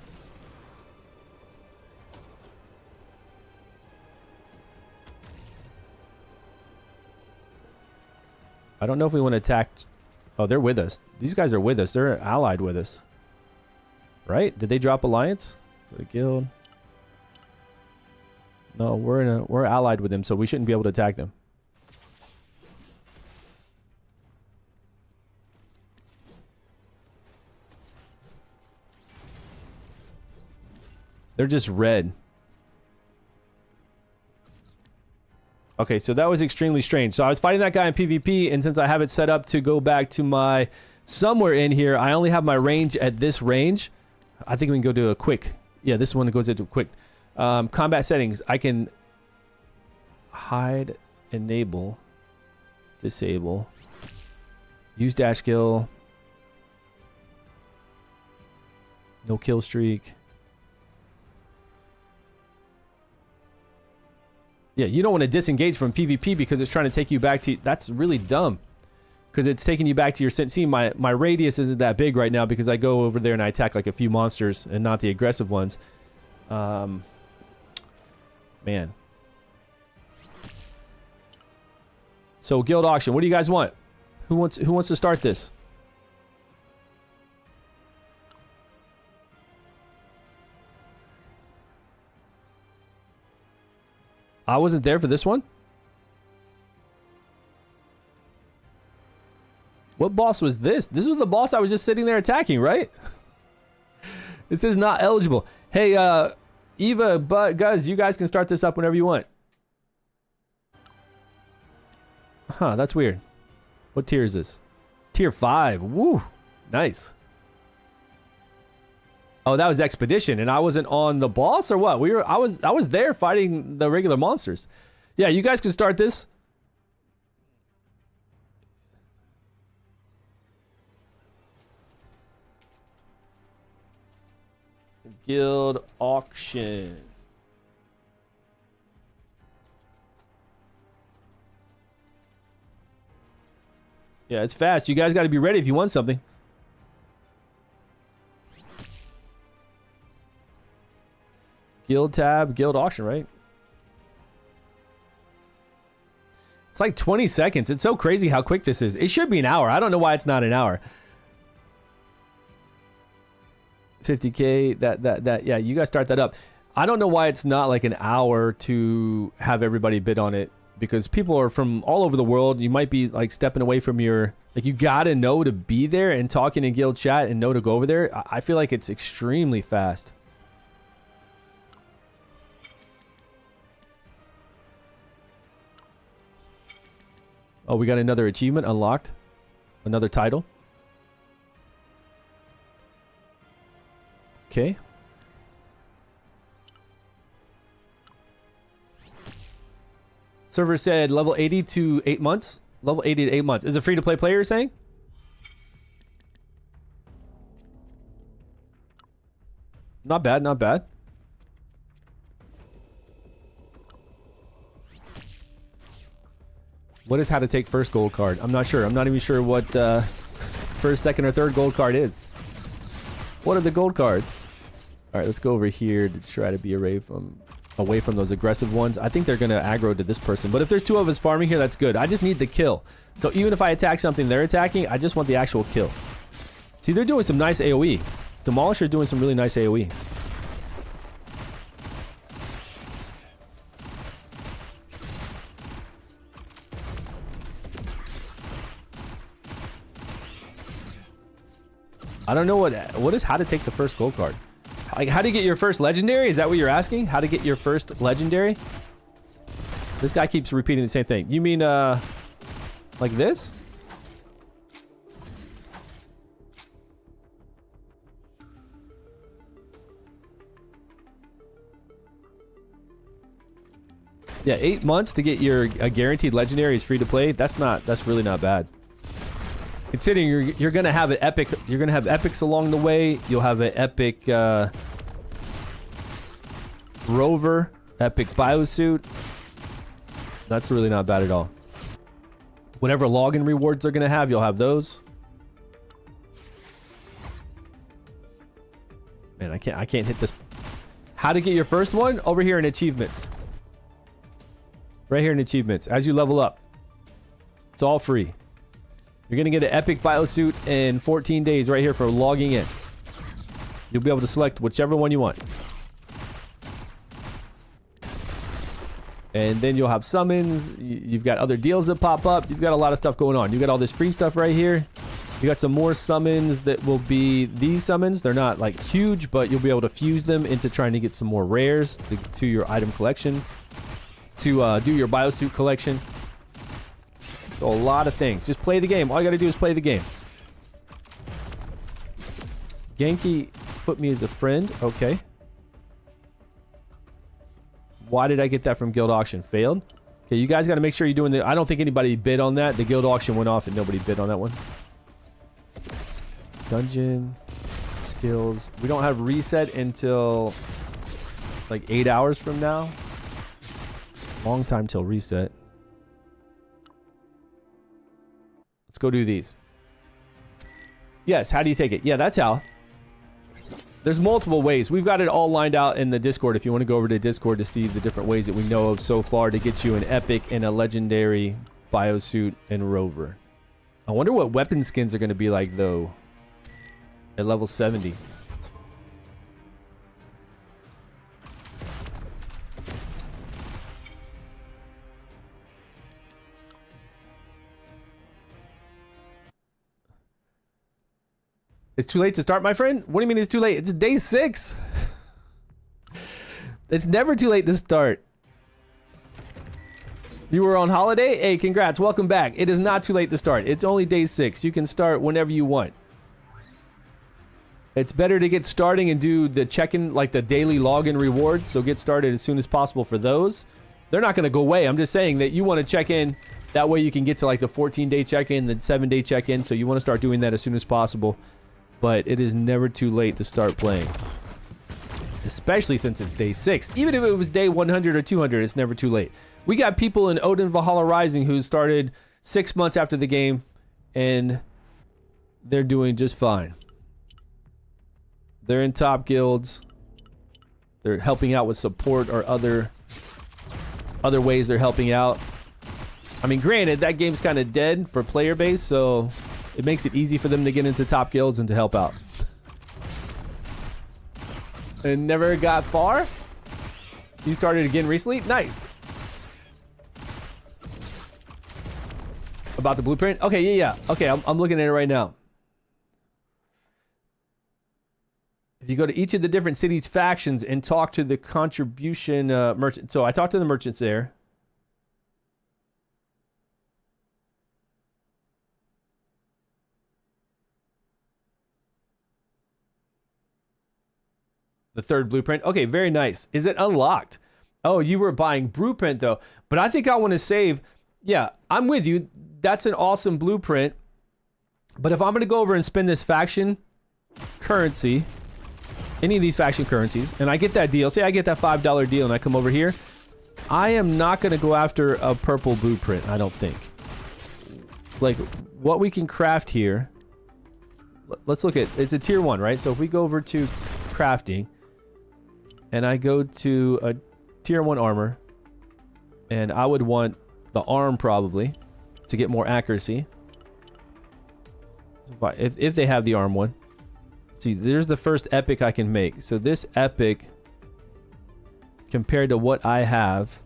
I don't know if we want to attack... Oh, they're with us. These guys are with us. They're allied with us. Right? Did they drop alliance? The guild... No, we're allied with them, so we shouldn't be able to attack them. They're just red. Okay, so that was extremely strange. So I was fighting that guy in PvP, and since I have it set up to go back to my... Somewhere in here, I only have my range at this range. I think we can go to a quick... Yeah, this one goes into a quick... combat settings. I can hide, enable, disable, use dash kill, no kill streak. Yeah, you don't want to disengage from PvP because it's trying to take you back to... That's really dumb. Because it's taking you back to your... See, my radius isn't that big right now because I go over there and I attack like a few monsters and not the aggressive ones. Man. So guild auction, what do you guys want? Who wants to start this? I wasn't there for this one. What boss was this? This was the boss I was just sitting there attacking, right? This is not eligible. Hey, Eva, but guys, you guys can start this up whenever you want. Huh, that's weird. What tier is this? Tier 5. Woo. Nice. Oh, that was Expedition, and I wasn't on the boss or what? I was there fighting the regular monsters. Yeah, you guys can start this. Guild auction. Yeah, it's fast. You guys got to be ready if you want something. Guild tab, guild auction, right? It's like 20 seconds. It's so crazy how quick this is. It should be an hour. I don't know why it's not an hour. 50K, that, yeah, you guys start that up. I don't know why it's not like an hour to have everybody bid on it, because people are from all over the world. You might be like stepping away from your, like, you gotta know to be there and talking in guild chat and know to go over there. I feel like it's extremely fast. Oh, we got another achievement unlocked. Another title. Okay. Server said level 80 to 8 months. Level 80 to 8 months. Is it free to play player, you're saying? Not bad, not bad. What is how to take first gold card? I'm not sure. I'm not even sure what first, second, or third gold card is. What are the gold cards? All right, let's go over here to try to be away from those aggressive ones. I think they're going to aggro to this person. But if there's two of us farming here, that's good. I just need the kill. So even if I attack something they're attacking, I just want the actual kill. See, they're doing some nice AoE. Demolisher's doing some really nice AoE. I don't know what is how to take the first gold card. Like, how to get your first legendary? Is that what you're asking? How to get your first legendary? This guy keeps repeating the same thing. You mean, like this? Yeah, 8 months to get your guaranteed legendary is free to play. That's really not bad. Considering you're gonna have an epic, you're gonna have epics along the way. You'll have an epic rover, epic biosuit. That's really not bad at all. Whatever login rewards they're gonna have, you'll have those. Man, I can't hit this. How to get your first one? Over here in achievements. Right here in achievements. As you level up, it's all free. You're gonna get an epic biosuit in 14 days right here for logging in. You'll be able to select whichever one you want. And then you'll have summons. You've got other deals that pop up. You've got a lot of stuff going on. You got all this free stuff right here. You got some more summons that will be these summons. They're not like huge, but you'll be able to fuse them into trying to get some more rares to your item collection, to do your biosuit collection. So a lot of things. Just play the game. All you got to do is play the game. Genki put me as a friend. Okay. Why did I get that from guild auction? Failed. Okay, you guys got to make sure you're doing the... I don't think anybody bid on that. The guild auction went off and nobody bid on that one. Dungeon. Skills. We don't have reset until like 8 hours from now. Long time till reset. Let's go do these. Yes, how do you take it? Yeah, that's how. There's multiple ways. We've got it all lined out in the Discord if you want to go over to Discord to see the different ways that we know of so far to get you an epic and a legendary biosuit and rover. I wonder what weapon skins are going to be like, though, at level 70. It's too late to start, my friend? What do you mean it's too late? It's day 6. It's never too late to start. You were on holiday? Hey, congrats. Welcome back. It is not too late to start. It's only day 6. You can start whenever you want. It's better to get starting and do the check-in, like the daily login rewards. So get started as soon as possible for those. They're not going to go away. I'm just saying that you want to check in. That way you can get to like the 14-day check-in, the 7-day check-in. So you want to start doing that as soon as possible. But it is never too late to start playing. Especially since it's day 6. Even if it was day 100 or 200, it's never too late. We got people in Odin Valhalla Rising who started 6 months after the game, and they're doing just fine. They're in top guilds. They're helping out with support or other ways they're helping out. I mean, granted, that game's kind of dead for player base, so it makes it easy for them to get into top guilds and to help out. And never got far? You started again recently? Nice. About the blueprint? Okay, yeah. Okay, I'm looking at it right now. If you go to each of the different cities' factions and talk to the contribution merchant. So I talked to the merchants there. The third blueprint. Okay, very nice. Is it unlocked? Oh, you were buying blueprint though. But I think I want to save. Yeah, I'm with you. That's an awesome blueprint. But if I'm going to go over and spend this faction currency, any of these faction currencies, and I get that deal, say I get that $5 deal and I come over here, I am not going to go after a purple blueprint, I don't think. Like, what we can craft here, let's look at, it's a tier 1, right? So if we go over to crafting, and I go to a tier 1 armor, and I would want the arm probably to get more accuracy. If they have the arm one. See, there's the first epic I can make. So this epic, compared to what I have,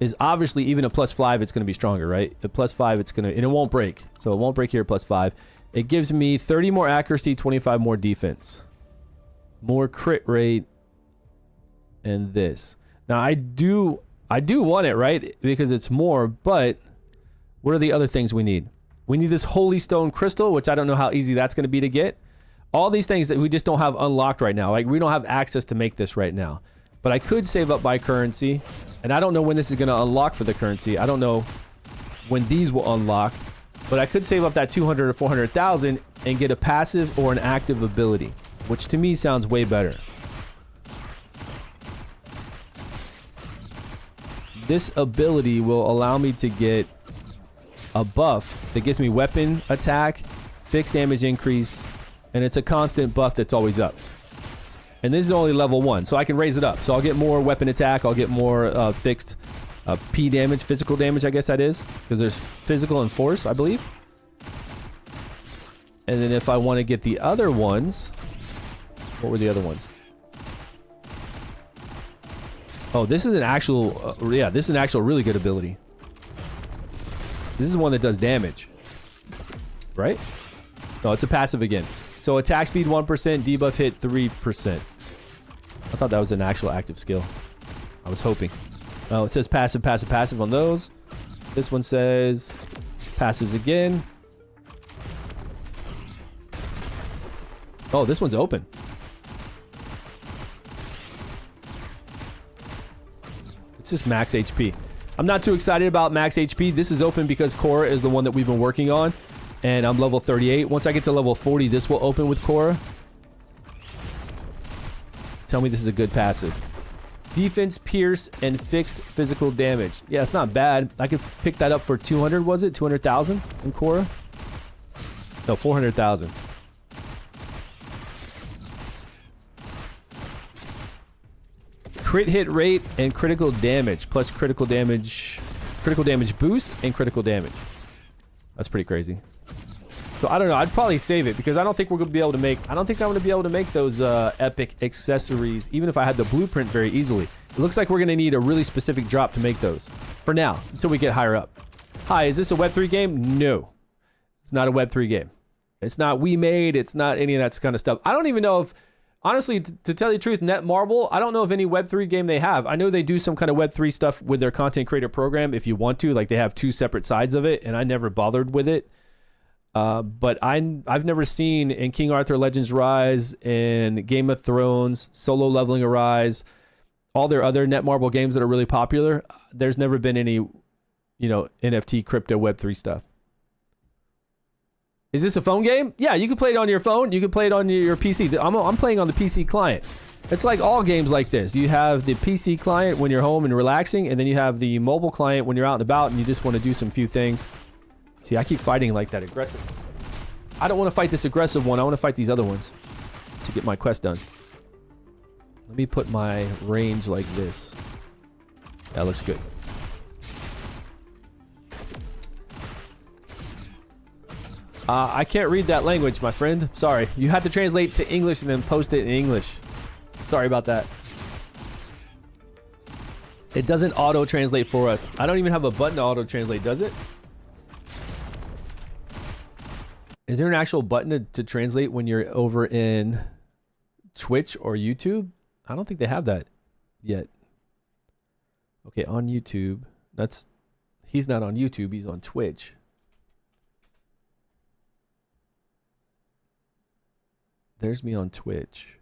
is obviously even a +5, it's going to be stronger, right? At +5, it's going to, and it won't break. So it won't break here, +5. It gives me 30 more accuracy, 25 more defense. More crit rate. And this. Now I do want it, right? Because it's more, but what are the other things we need? We need this Holy Stone Crystal, which I don't know how easy that's going to be to get. All these things that we just don't have unlocked right now. Like, we don't have access to make this right now. But I could save up my currency. And I don't know when this is going to unlock for the currency. I don't know when these will unlock. But I could save up that 200 or 400,000 and get a passive or an active ability. Which to me sounds way better. This ability will allow me to get a buff that gives me weapon attack, fixed damage increase, and it's a constant buff that's always up. And this is only level 1, so I can raise it up. So I'll get more weapon attack, I'll get more fixed P damage, physical damage, I guess that is. Because there's physical and force, I believe. And then if I want to get the other ones... What were the other ones? Oh, this is an actual... yeah, this is an actual really good ability. This is one that does damage. Right? No, it's a passive again. So attack speed 1%, debuff hit 3%. I thought that was an actual active skill. I was hoping. Oh, it says passive, passive, passive on those. This one says passives again. Oh, this one's open. It's just max HP. I'm not too excited about max HP. This is open because Korra is the one that we've been working on. And I'm level 38. Once I get to level 40, this will open with Korra. Tell me this is a good passive. Defense, pierce, and fixed physical damage. Yeah, it's not bad. I could pick that up for 200, was it? 200,000 in Korra? No, 400,000. Crit hit rate and critical damage. Plus critical damage boost and critical damage. That's pretty crazy. So I don't know. I'd probably save it because I don't think we're going to be able to make... I don't think I'm going to be able to make those epic accessories even if I had the blueprint very easily. It looks like we're going to need a really specific drop to make those. For now, until we get higher up. Hi, is this a Web3 game? No. It's not a Web3 game. It's not We Made. It's not any of that kind of stuff. I don't even know if... Honestly, to tell you the truth, Netmarble, I don't know of any Web3 game they have. I know they do some kind of Web3 stuff with their content creator program if you want to. Like, they have 2 separate sides of it, and I never bothered with it. But I've never seen in King Arthur Legends Rise, in Game of Thrones, Solo Leveling Arise, all their other Netmarble games that are really popular, there's never been any, you know, NFT, crypto, Web3 stuff. Is this a phone game? Yeah, you can play it on your phone. You can play it on your PC. I'm playing on the PC client. It's like all games like this. You have the PC client when you're home and relaxing, and then you have the mobile client when you're out and about and you just want to do some few things. See, I keep fighting like that aggressive. I don't want to fight this aggressive one. I want to fight these other ones to get my quest done. Let me put my range like this. That looks good. I can't read that language, my friend. Sorry. You have to translate to English and then post it in English. Sorry about that. It doesn't auto-translate for us. I don't even have a button to auto-translate, does it? Is there an actual button to translate when you're over in Twitch or YouTube? I don't think they have that yet. Okay, on YouTube. He's not on YouTube, he's on Twitch. There's me on Twitch.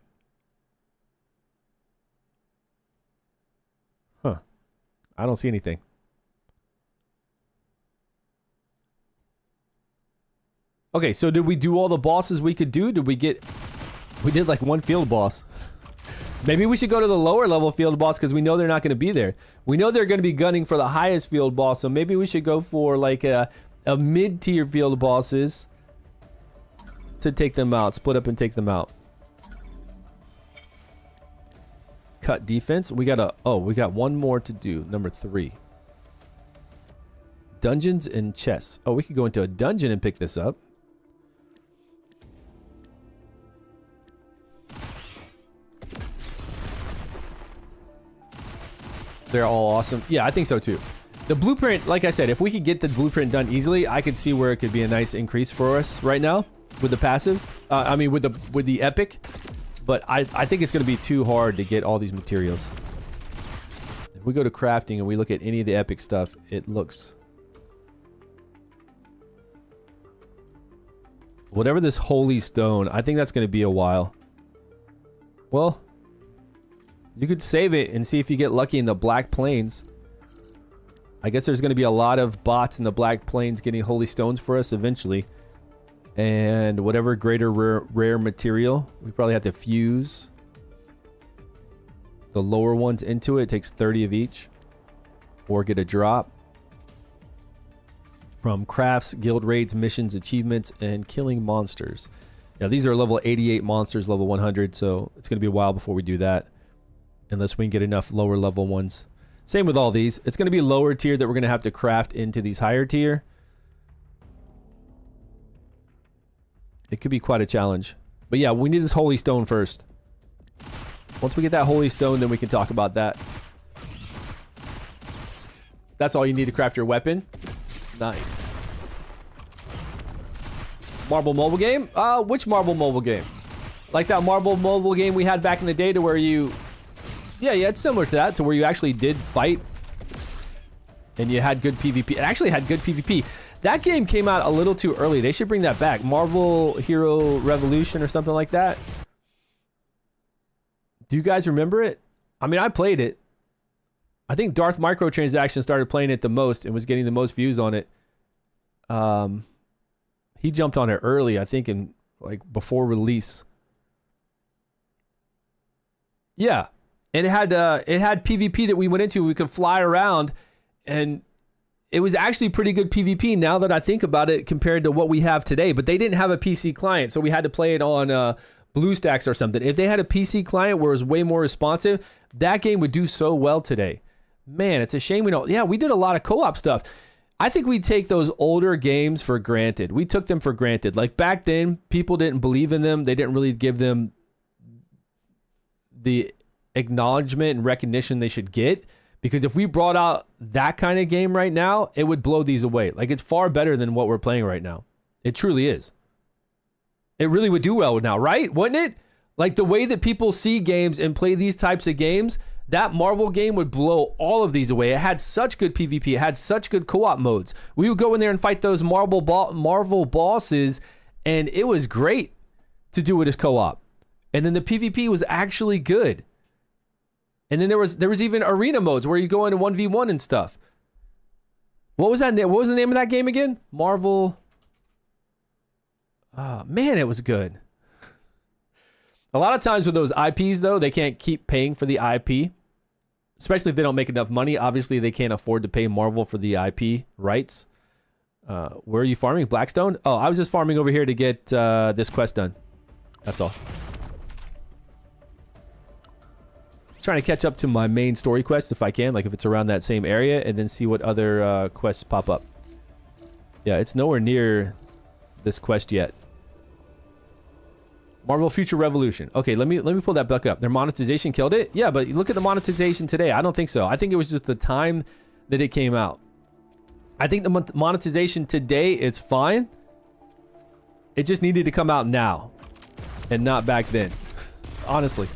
Huh. I don't see anything. Okay, so did we do all the bosses we could do? We did like one field boss. Maybe we should go to the lower level field boss because we know they're not going to be there. We know they're going to be gunning for the highest field boss, so maybe we should go for like a mid-tier field bosses to take them out. Split up and take them out. Cut defense. We got one more to do. Number 3. Dungeons and chests. Oh, we could go into a dungeon and pick this up. They're all awesome. Yeah, I think so too. The blueprint, like I said, if we could get the blueprint done easily, I could see where it could be a nice increase for us right now. with the passive. I mean, with the epic. But I think it's going to be too hard to get all these materials. If we go to crafting and we look at any of the epic stuff, it looks... Whatever this holy stone, I think that's going to be a while. Well, you could save it and see if you get lucky in the Black Plains. I guess there's going to be a lot of bots in the Black Plains getting holy stones for us eventually. And whatever greater rare material, we probably have to fuse the lower ones into it. It takes 30 of each. Or get a drop from crafts, guild raids, missions, achievements, and killing monsters. Now these are level 88 monsters, level 100, so it's going to be a while before we do that. Unless we can get enough lower level ones. Same with all these. It's going to be lower tier that we're going to have to craft into these higher tier. It could be quite a challenge. But yeah, we need this holy stone first. Once we get that holy stone, then we can talk about that. That's all you need to craft your weapon. Nice. Marble mobile game? Which marble mobile game? Like that marble mobile game we had back in the day to where you... Yeah, it's similar to that, to where you actually did fight. And you had good PvP. It actually had good PvP. That game came out a little too early. They should bring that back. Marvel Hero Revolution or something like that. Do you guys remember it? I mean, I played it. I think Darth Microtransaction started playing it the most and was getting the most views on it. He jumped on it early, I think, in like before release. Yeah, and it had PvP that we went into. We could fly around, and it was actually pretty good PvP now that I think about it compared to what we have today. But they didn't have a PC client, so we had to play it on BlueStacks or something. If they had a PC client where it was way more responsive, that game would do so well today. Man, it's a shame we don't... Yeah, we did a lot of co-op stuff. I think we take those older games for granted. We took them for granted. Like back then, people didn't believe in them. They didn't really give them the acknowledgement and recognition they should get. Because if we brought out that kind of game right now, it would blow these away. Like, it's far better than what we're playing right now. It truly is. It really would do well now, right? Wouldn't it? Like, the way that people see games and play these types of games, that Marvel game would blow all of these away. It had such good PvP. It had such good co-op modes. We would go in there and fight those Marvel bosses, and it was great to do it as co-op. And then the PvP was actually good. And then there was even arena modes where you go into 1v1 and stuff. What was that? What was the name of that game again? Marvel. Man, it was good. A lot of times with those IPs, though, they can't keep paying for the IP. Especially if they don't make enough money. Obviously, they can't afford to pay Marvel for the IP rights. Where are you farming? Blackstone? Oh, I was just farming over here to get this quest done. That's all. Trying to catch up to my main story quest if I can, like if it's around that same area, and then see what other quests pop up. Yeah, it's nowhere near this quest yet. Marvel Future Revolution. Okay, let me pull that back up. Their monetization killed it? Yeah, but look at the monetization today. I don't think so. I think it was just the time that it came out. I think the monetization today is fine. It just needed to come out now and not back then. Honestly.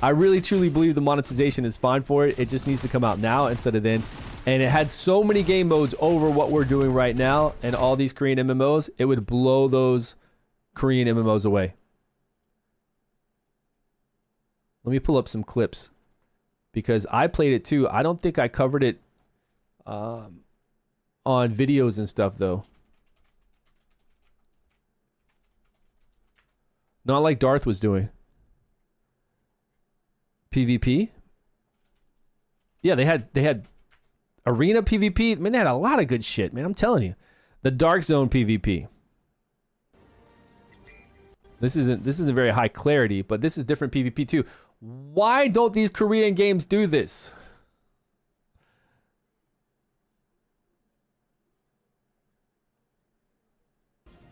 I really truly believe the monetization is fine for it. It just needs to come out now instead of then. And it had so many game modes over what we're doing right now and all these Korean MMOs, it would blow those Korean MMOs away. Let me pull up some clips because I played it too. I don't think I covered it on videos and stuff though. Not like Darth was doing. PvP? Yeah, they had arena PvP. Man, they had a lot of good shit, man. I'm telling you. The Dark Zone PvP. This isn't very high clarity, but this is different PvP too. Why don't these Korean games do this?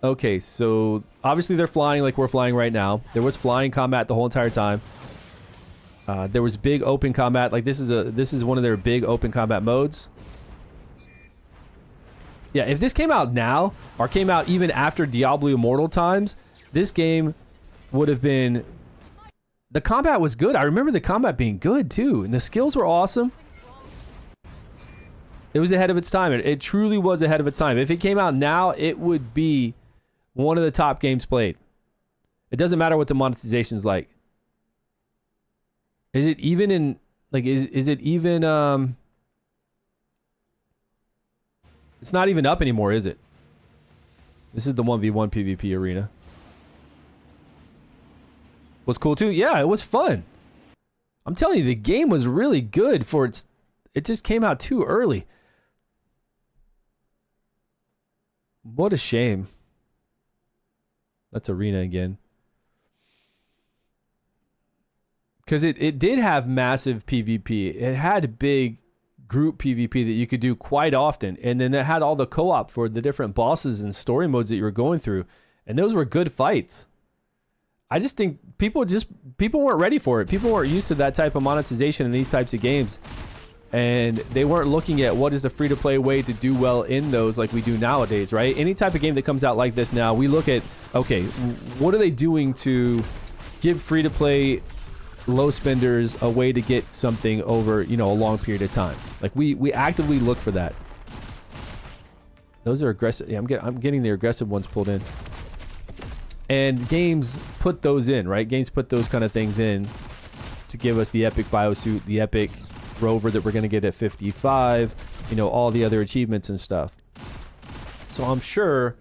Okay, so obviously they're flying like we're flying right now. There was flying combat the whole entire time. There was big open combat. Like this is one of their big open combat modes. Yeah, if this came out now, or came out even after Diablo Immortal times, this game would have been... The combat was good. I remember the combat being good, too. And the skills were awesome. It was ahead of its time. It truly was ahead of its time. If it came out now, it would be one of the top games played. It doesn't matter what the monetization's like. Is it even in... Like, is it even... It's not even up anymore, is it? This is the 1v1 PvP arena. Was cool too? Yeah, it was fun. I'm telling you, the game was really good for its... It just came out too early. What a shame. That's arena again. Because it did have massive PvP. It had big group PvP that you could do quite often. And then it had all the co-op for the different bosses and story modes that you were going through. And those were good fights. I just think people weren't ready for it. People weren't used to that type of monetization in these types of games. And they weren't looking at what is the free-to-play way to do well in those like we do nowadays, right? Any type of game that comes out like this now, we look at, okay, what are they doing to give free-to-play low spenders a way to get something over, you know, a long period of time? Like we actively look for that. Those are aggressive. Yeah, I'm getting the aggressive ones pulled in. And games put those in, right? Games put those kind of things in to give us the epic biosuit, the epic rover that we're going to get at 55, you know, all the other achievements and stuff. So I'm sure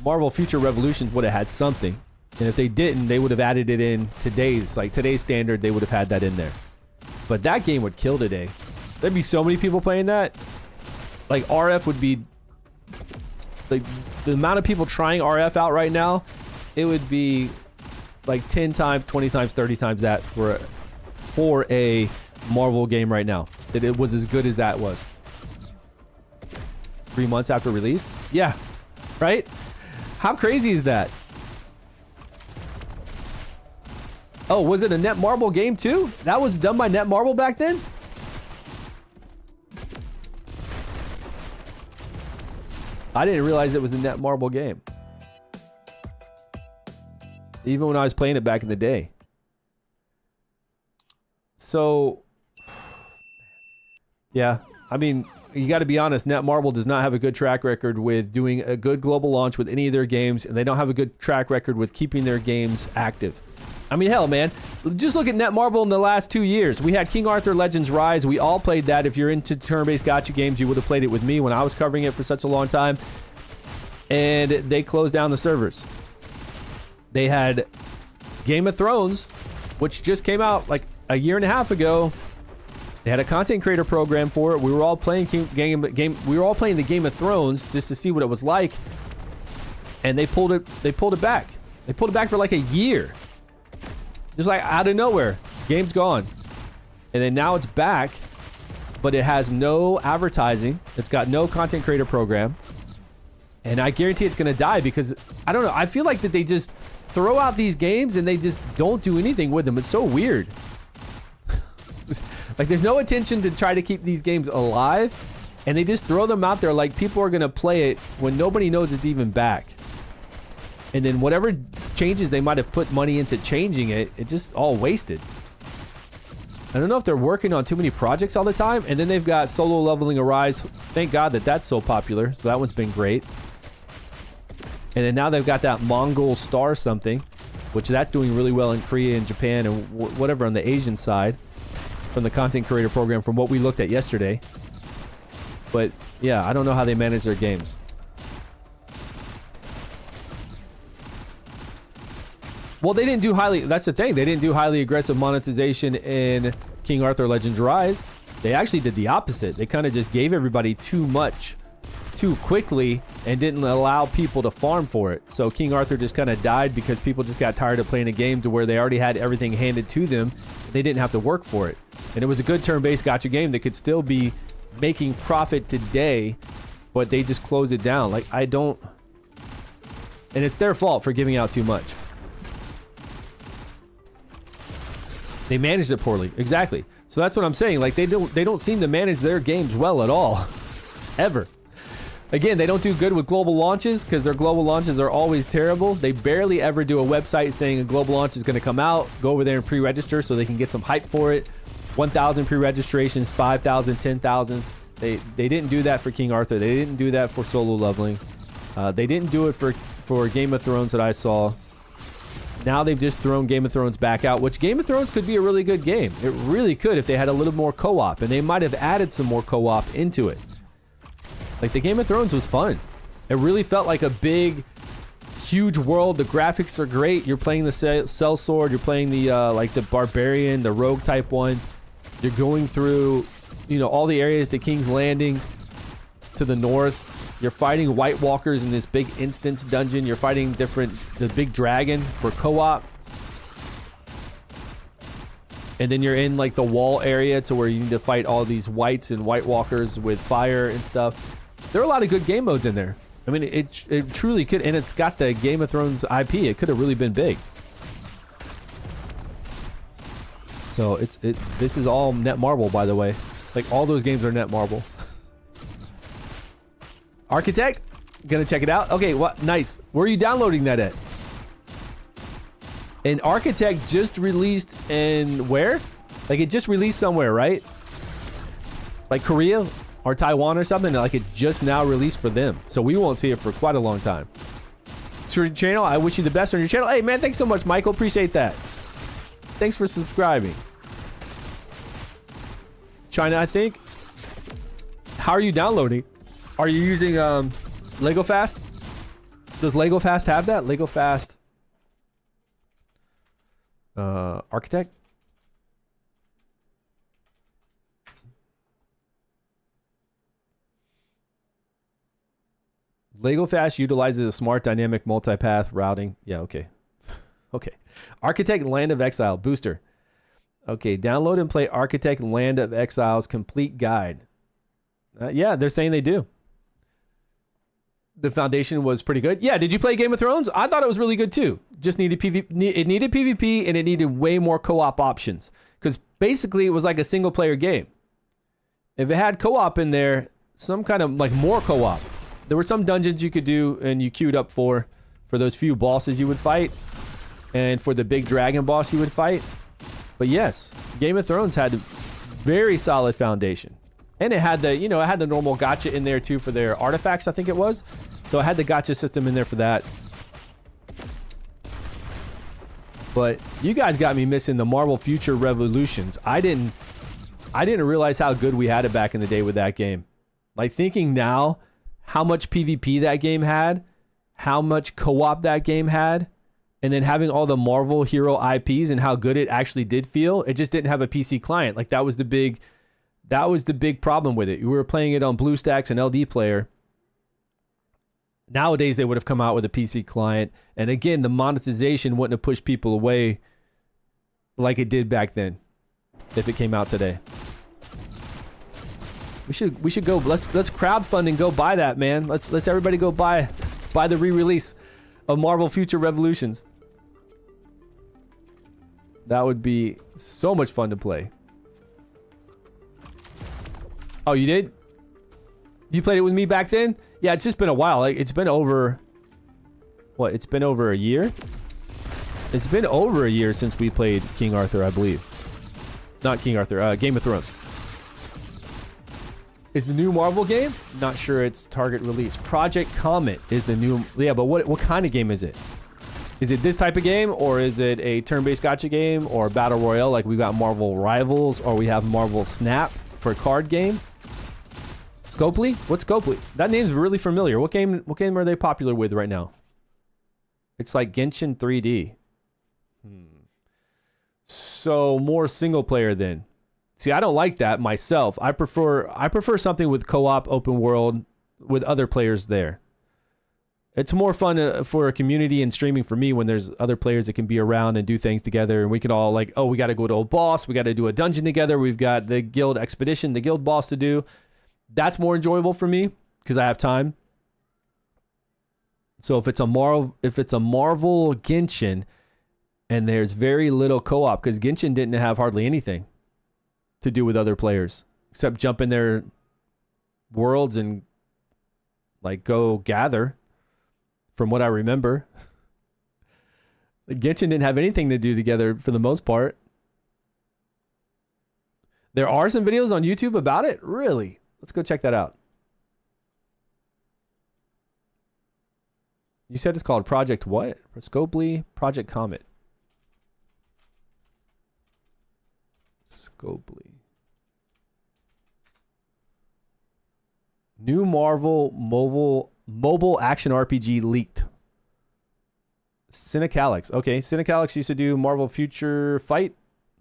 Marvel Future Revolutions would have had something. And if they didn't, they would have added it in today's standard, they would have had that in there. But that game would kill today. There'd be so many people playing that. Like RF would be, like the amount of people trying RF out right now, it would be like 10 times, 20 times, 30 times that for a Marvel game right now. That it was as good as that was. 3 months after release? Yeah. Right? How crazy is that? Oh, was it a Netmarble game too? That was done by Netmarble back then? I didn't realize it was a Netmarble game. Even when I was playing it back in the day. So, yeah, I mean, you got to be honest, Netmarble does not have a good track record with doing a good global launch with any of their games, and they don't have a good track record with keeping their games active. I mean, hell, man, just look at Netmarble in the last 2 years. We had King Arthur Legends Rise. We all played that. If you're into turn-based gacha games, you would have played it with me when I was covering it for such a long time. And they closed down the servers. They had Game of Thrones, which just came out like a year and a half ago. They had a content creator program for it. We were all playing we were all playing the Game of Thrones just to see what it was like. And they pulled it back. They pulled it back for like a year. Just like out of nowhere. Game's gone. And then now it's back, but it has no advertising. It's got no content creator program. And I guarantee it's going to die because, I don't know, I feel like that they just throw out these games and they just don't do anything with them. It's so weird. Like, there's no intention to try to keep these games alive, and they just throw them out there like people are going to play it when nobody knows it's even back. And then whatever changes they might have put money into changing it, it's just all wasted. I don't know if they're working on too many projects all the time, and then they've got Solo Leveling Arise. Thank God that that's so popular, so that one's been great. And then now they've got that Mongol Star something, which that's doing really well in Korea and Japan and whatever on the Asian side from the content creator program from what we looked at yesterday. But yeah, I don't know how they manage their games. Well, they didn't do that's the thing. They didn't do highly aggressive monetization in King Arthur Legends Rise. They actually did the opposite. They kind of just gave everybody too much too quickly and didn't allow people to farm for it. So King Arthur just kind of died because people just got tired of playing a game to where they already had everything handed to them. They didn't have to work for it. And it was a good turn-based gacha game that could still be making profit today, but they just closed it down. Like, I don't... And it's their fault for giving out too much. They managed it poorly. Exactly. So that's what I'm saying. Like, they don't seem to manage their games well at all. Ever. Again, they don't do good with global launches because their global launches are always terrible. They barely ever do a website saying a global launch is going to come out. Go over there and pre-register so they can get some hype for it. 1,000 pre-registrations, 5,000, 10,000s. They didn't do that for King Arthur. They didn't do that for solo leveling. They didn't do it for Game of Thrones that I saw. Now they've just thrown Game of Thrones back out, which Game of Thrones could be a really good game. It really could if they had a little more co-op, and they might have added some more co-op into it. Like, the Game of Thrones was fun. It really felt like a big, huge world. The graphics are great. You're playing the sellsword. You're playing the like the barbarian, the rogue type one. You're going through, you know, all the areas to King's Landing to the north. You're fighting White Walkers in this big instance dungeon. You're fighting the big dragon for co-op. And then you're in like the wall area to where you need to fight all these whites and White Walkers with fire and stuff. There are a lot of good game modes in there. I mean, it truly could, and it's got the Game of Thrones IP. It could have really been big. So this is all Netmarble, by the way. Like, all those games are Netmarble. Architect, gonna check it out. Okay, what? Nice. Where are you downloading that at? And Architect just released in where? Like, it just released somewhere, right? Like Korea or Taiwan or something. Like, it just now released for them, so we won't see it for quite a long time. It's your channel. I wish you the best on your channel. Hey man, thanks so much, Michael. Appreciate that. Thanks for subscribing. China, I think. How are you downloading? Are you using Lego Fast? Does Lego Fast have that? Lego Fast Architect? Lego Fast utilizes a smart dynamic multipath routing. Yeah, okay. Okay. Architect Land of Exile booster. Okay, download and play Architect Land of Exile's complete guide. Yeah, they're saying they do. The foundation was pretty good. Yeah, did you play Game of Thrones? I thought it was really good too. Just needed PvP. It needed PvP and it needed way more co-op options. Because basically it was like a single player game. If it had co-op in there, some kind of like more co-op. There were some dungeons you could do and you queued up for those few bosses you would fight. And for the big dragon boss you would fight. But yes, Game of Thrones had a very solid foundation. And it had the, you know, it had the normal gacha in there too for their artifacts, I think it was. So it had the gacha system in there for that. But you guys got me missing the Marvel Future Revolutions. I didn't realize how good we had it back in the day with that game. Like, thinking now how much PvP that game had, how much co-op that game had, and then having all the Marvel hero IPs and how good it actually did feel. It just didn't have a PC client. Like, that was the big problem with it. We were playing it on BlueStacks and LD Player. Nowadays, they would have come out with a PC client. And again, the monetization wouldn't have pushed people away like it did back then if it came out today. We should go. Let's crowdfund and go buy that, man. Let's everybody go buy the re-release of Marvel Future Revolutions. That would be so much fun to play. Oh, you did? You played it with me back then? Yeah, it's just been a while. Like, it's been over... What? It's been over a year? It's been over a year since we played King Arthur, I believe. Not King Arthur. Game of Thrones. Is the new Marvel game? Not sure its target release. Project Comet is the new... Yeah, but what kind of game is it? Is it this type of game? Or is it a turn-based gacha game? Or Battle Royale like we got Marvel Rivals? Or we have Marvel Snap for a card game? Scopely? What's Scopely? That name's really familiar. What game are they popular with right now? It's like Genshin 3D. So more single player then. See, I don't like that myself. I prefer something with co-op open world with other players there. It's more fun for a community and streaming for me when there's other players that can be around and do things together, and we can all like, oh, we got to go to a boss, we got to do a dungeon together, we've got the guild expedition, the guild boss to do. That's more enjoyable for me because I have time. So if it's a Marvel Genshin and there's very little co-op, because Genshin didn't have hardly anything to do with other players except jump in their worlds and like go gather. From what I remember, Genshin didn't have anything to do together for the most part. There are some videos on YouTube about it. Really? Let's go check that out. You said it's called Project what? Scopely Project Comet. Scopely. New Marvel mobile action RPG leaked. Cinecalix. Okay, Cinecalix used to do Marvel Future Fight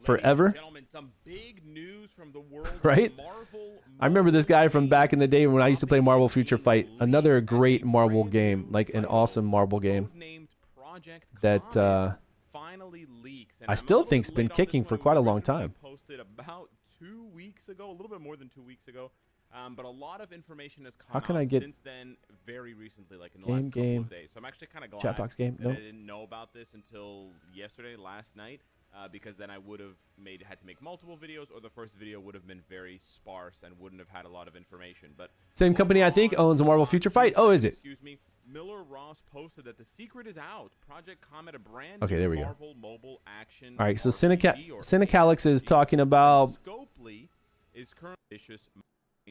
forever. Gentlemen, some big news from the world right? I remember this guy from back in the day when I used to play Marvel Future Fight. Another great Marvel game, like an awesome Marvel game that I still think's been kicking for quite a long time. Posted about 2 weeks ago, a little bit more than 2 weeks ago. But a lot of information has come out since then, very recently, like in the last couple of days. So I'm actually kind of glad Chatbox game? that I didn't know about this until yesterday, last night, because then I would have had to make multiple videos, or the first video would have been very sparse and wouldn't have had a lot of information. But same company I think owns Marvel Future Fight. Oh, is it? Excuse me. Miller Ross posted that the secret is out. Project Comet, a brand okay, there we Marvel mobile action. All right, so Cinecalix is talking about. Scopely is currently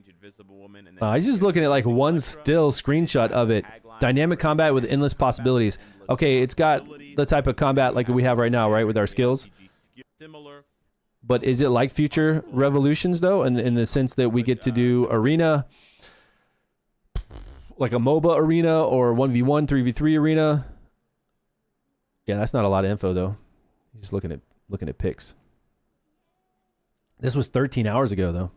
Invisible Woman, and he's just looking at like one still screenshot of it. Dynamic combat with endless possibilities. Okay, it's got the type of combat like we have right now, right, with our skills. But is it like Future Revolutions though, in the sense that we get to do arena, like a MOBA arena, or 1v1, 3v3 arena? Yeah, that's not a lot of info though. He's just looking at pics. This was 13 hours ago though.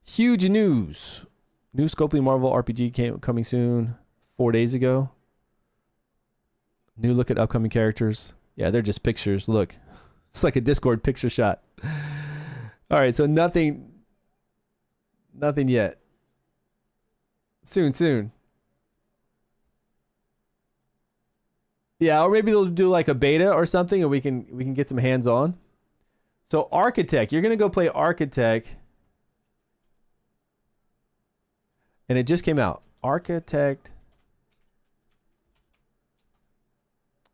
Huge news. New Scopely Marvel RPG coming soon. 4 days ago. New look at upcoming characters. Yeah, they're just pictures. Look. It's like a Discord picture shot. All right, so nothing yet. Soon. Yeah, or maybe they'll do like a beta or something and we can get some hands on. So Architect, you're going to go play Architect. And it just came out. Architect.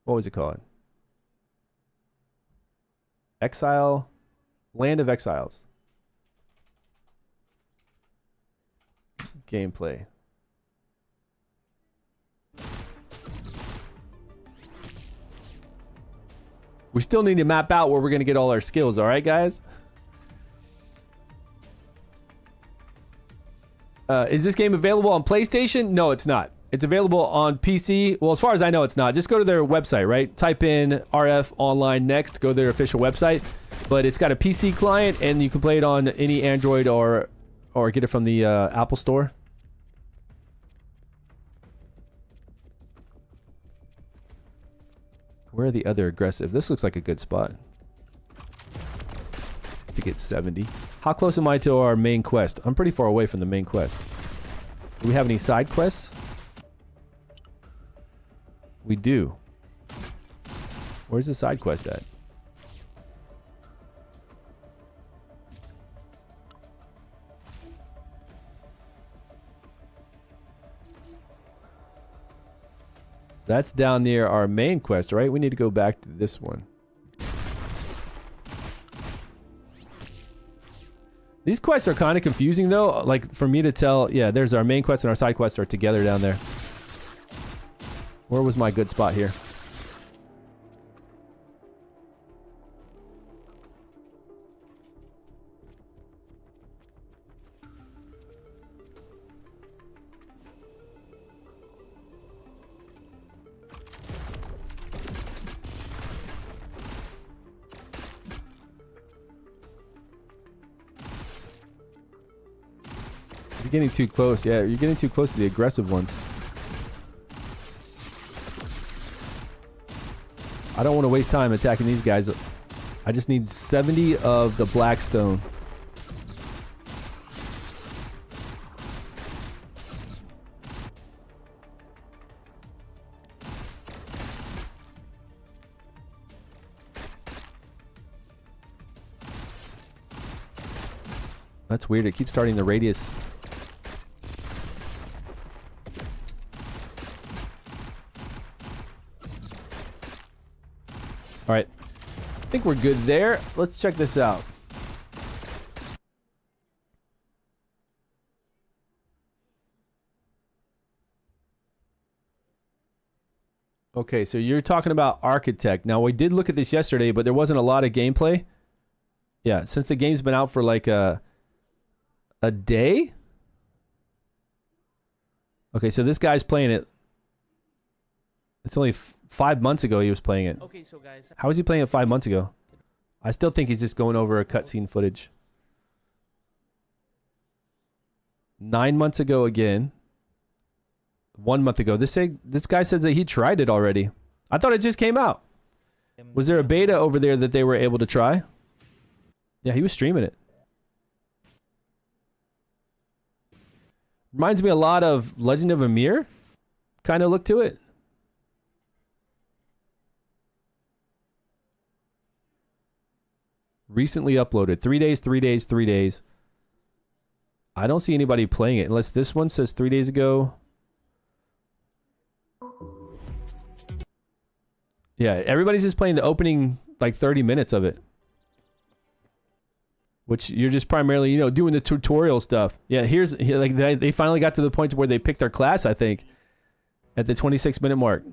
What was it called? Exile. Land of Exiles. Gameplay. We still need to map out where we're going to get all our skills, all right, guys? Is this game available on PlayStation? No, it's not. It's available on PC. Well, as far as I know, it's not. Just go to their website, right? Type in RF Online Next. Go to their official website. But it's got a PC client, and you can play it on any Android or get it from the Apple Store. Where are the other aggressive? This looks like a good spot to get 70. How close am I to our main quest? I'm pretty far away from the main quest. Do we have any side quests? We do. Where's the side quest at? That's down near our main quest, right? We need to go back to this one. These quests are kind of confusing though, like for me to tell, yeah, there's our main quest and our side quests are together down there. Where was my good spot here? You're getting too close. Yeah, you're getting too close to the aggressive ones. I don't want to waste time attacking these guys. I just need 70 of the Blackstone. That's weird. It keeps starting the radius. All right. I think we're good there. Let's check this out. Okay, so you're talking about Architect. Now, we did look at this yesterday, but there wasn't a lot of gameplay. Yeah, since the game's been out for like a day? Okay, so this guy's playing it. It's only 5 months ago he was playing it. Okay, so guys, How was he playing it 5 months ago? I still think he's just going over a cutscene footage. 9 months ago again. 1 month ago. This guy says that he tried it already. I thought it just came out. Was there a beta over there that they were able to try? Yeah, he was streaming it. Reminds me a lot of Legend of Ymir. Kind of look to it. Recently uploaded. 3 days, 3 days, 3 days. I don't see anybody playing it unless this one says 3 days ago. Yeah, everybody's just playing the opening like 30 minutes of it. Which you're just primarily, you know, doing the tutorial stuff. Yeah, like they finally got to the point where they picked their class, I think, at the 26-minute mark.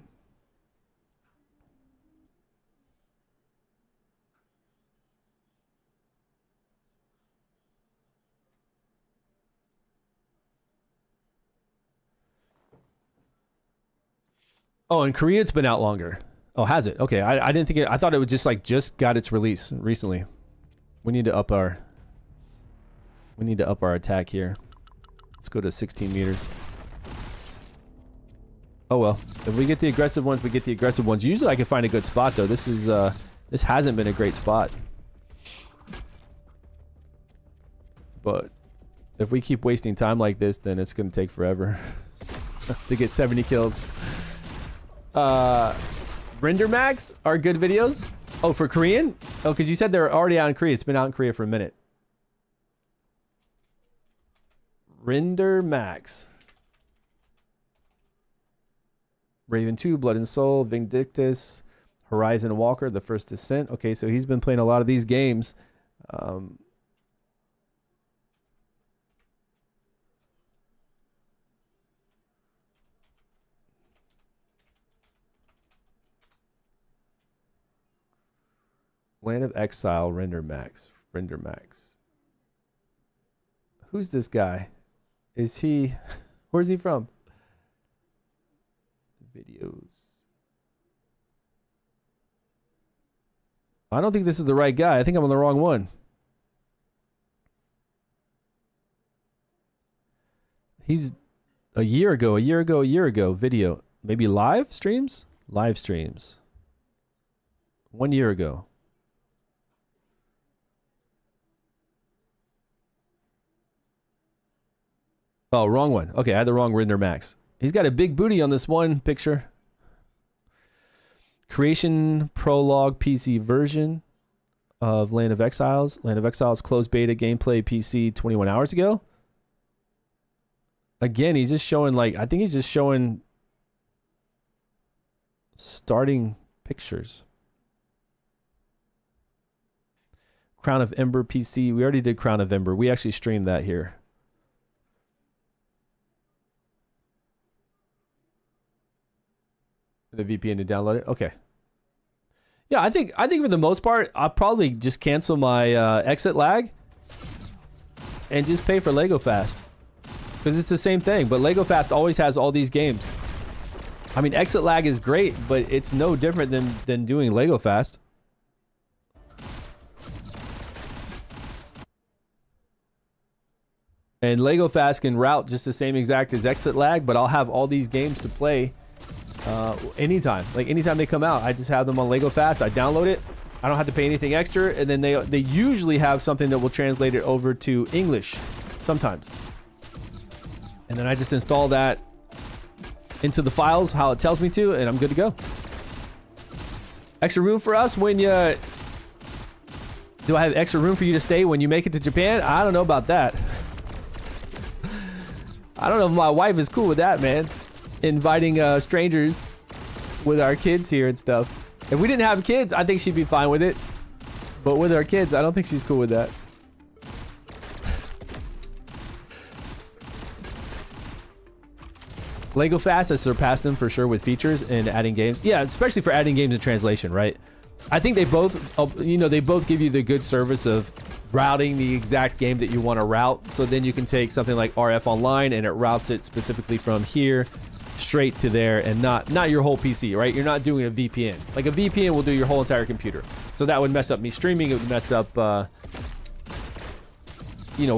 Oh, in Korea it's been out longer. Oh, has it? Okay, I didn't think it. I thought it was just like just got its release recently. We need to up our attack here. Let's go to 16 meters. Oh well, if we get the aggressive ones, we get the aggressive ones. Usually I can find a good spot though. This hasn't been a great spot. But if we keep wasting time like this, then it's gonna take forever to get 70 kills. Render Max are good videos. Oh, for Korean? Oh, because you said they're already out in Korea. It's been out in Korea for a minute. Render Max. Raven 2, Blood and Soul, Vindictus, Horizon Walker, The First Descent. Okay, so he's been playing a lot of these games. Land of Exile, Render Max. Render Max. Who's this guy? Is he... Where's he from? Videos. I don't think this is the right guy. I think I'm on the wrong one. He's a year ago video. Maybe live streams? Live streams. 1 year ago. Oh, wrong one. Okay, I had the wrong Render Max. He's got a big booty on this one picture. Creation Prologue PC version of Land of Exiles. Land of Exiles closed beta gameplay PC 21 hours ago. Again, he's just showing like, I think he's just showing starting pictures. Crown of Ember PC. We already did Crown of Ember. We actually streamed that here. The VPN to download it. Okay. Yeah, I think for the most part, I'll probably just cancel my exit lag and just pay for Lego Fast because it's the same thing. But Lego Fast always has all these games. I mean, exit lag is great, but it's no different than doing Lego Fast. And Lego Fast can route just the same exact as exit lag, but I'll have all these games to play anytime. Like anytime they come out, I just have them on Lego Fast. I download it. I don't have to pay anything extra, and then they usually have something that will translate it over to English sometimes. And then I just install that into the files how it tells me to, and I'm good to go. Extra room for us when you Do I have extra room for you to stay when you make it to Japan? I don't know about that. I don't know if my wife is cool with that, man. Inviting strangers with our kids here and stuff. If we didn't have kids, I think she'd be fine with it. But with our kids, I don't think she's cool with that. Lego Fast has surpassed them for sure with features and adding games. Yeah, especially for adding games and translation, right? I think they both, they both give you the good service of routing the exact game that you want to route. So then you can take something like RF Online and it routes it specifically from here straight to there and not your whole PC, right? You're not doing a VPN. Like a VPN will do your whole entire computer. So that would mess up me streaming. It would mess up, when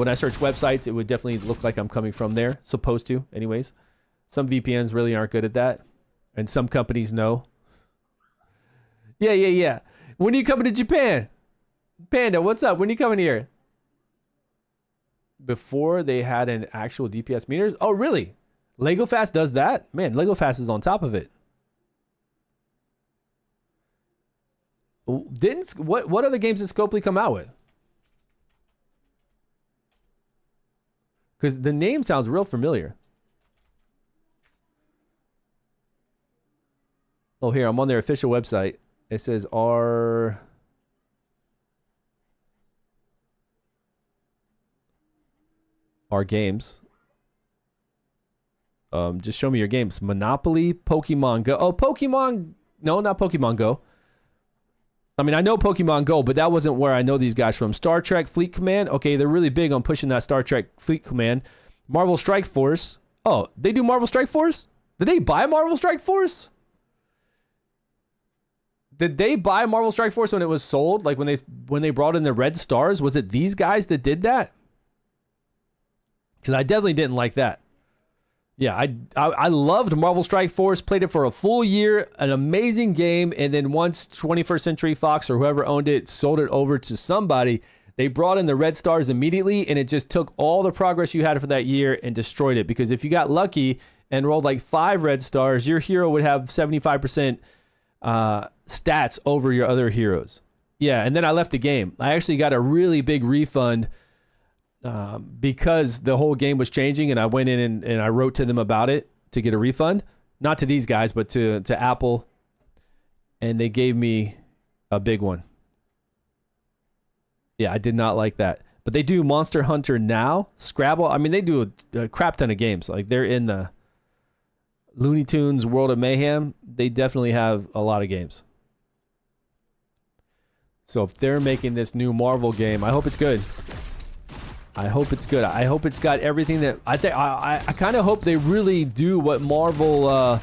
I search websites, it would definitely look like I'm coming from there. Supposed to, anyways. Some VPNs really aren't good at that. And some companies know. Yeah. When are you coming to Japan? Panda, what's up? When are you coming here? Before they had an actual DPS meters? Oh, really? Lego Fast does that? Man, Lego Fast is on top of it. What other games did Scopely come out with? Because the name sounds real familiar. Oh, here, I'm on their official website. It says our games. Just show me your games. Monopoly, Pokemon Go. Oh, Pokemon. No, not Pokemon Go. I mean, I know Pokemon Go, but that wasn't where I know these guys from. Star Trek Fleet Command. Okay, they're really big on pushing that Star Trek Fleet Command. Marvel Strike Force. Oh, they do Marvel Strike Force? Did they buy Marvel Strike Force? Did they buy Marvel Strike Force when it was sold? Like when they brought in the Red Stars? Was it these guys that did that? Because I definitely didn't like that. Yeah, I loved Marvel Strike Force, played it for a full year, an amazing game, and then once 21st Century Fox or whoever owned it sold it over to somebody, they brought in the Red Stars immediately, and it just took all the progress you had for that year and destroyed it. Because if you got lucky and rolled like 5 Red Stars, your hero would have 75% stats over your other heroes. Yeah, and then I left the game. I actually got a really big refund because the whole game was changing, and I went in and I wrote to them about it to get a refund. Not to these guys, but to Apple. And they gave me a big one. Yeah, I did not like that. But they do Monster Hunter now, Scrabble. I mean, they do a crap ton of games. Like, they're in the Looney Tunes World of Mayhem. They definitely have a lot of games. So if they're making this new Marvel game, I hope it's good. I hope it's good. I hope it's got everything that I think. I kind of hope they really do what Marvel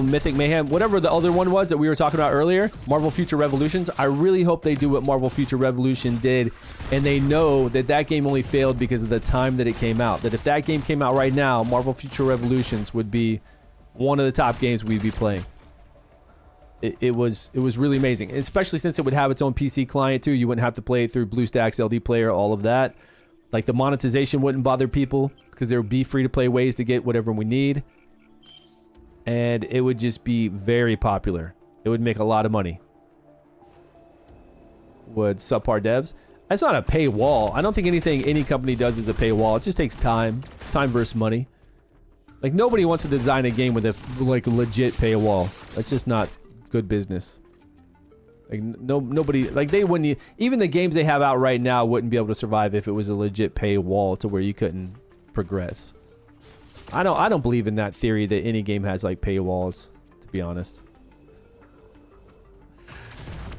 Mythic Mayhem, whatever the other one was that we were talking about earlier, Marvel Future Revolutions. I really hope they do what Marvel Future Revolution did, and they know that that game only failed because of the time that it came out. That if that game came out right now, Marvel Future Revolutions would be one of the top games we'd be playing. It was really amazing, especially since it would have its own PC client too. You wouldn't have to play it through BlueStacks, LD Player, all of that. Like, the monetization wouldn't bother people because there would be free-to-play ways to get whatever we need. And it would just be very popular. It would make a lot of money. Would subpar devs? It's not a paywall. I don't think anything any company does is a paywall. It just takes time. Time versus money. Like, nobody wants to design a game with a legit paywall. That's just not good business. Like, nobody, like, they wouldn't even the games they have out right now wouldn't be able to survive if it was a legit paywall to where you couldn't progress. I don't believe in that theory that any game has like paywalls, to be honest.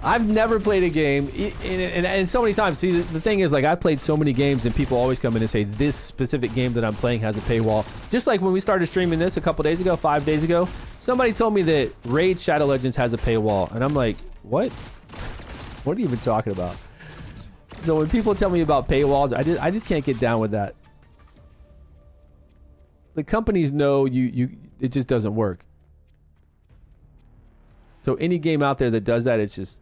I've never played a game and so many times. See, the thing is, like, I've played so many games and people always come in and say this specific game that I'm playing has a paywall. Just like when we started streaming this a couple days ago, 5 days ago, somebody told me that Raid Shadow Legends has a paywall, and I'm like, what? What are you even talking about? So when people tell me about paywalls, I just can't get down with that. The companies know it just doesn't work. So any game out there that does that, it's just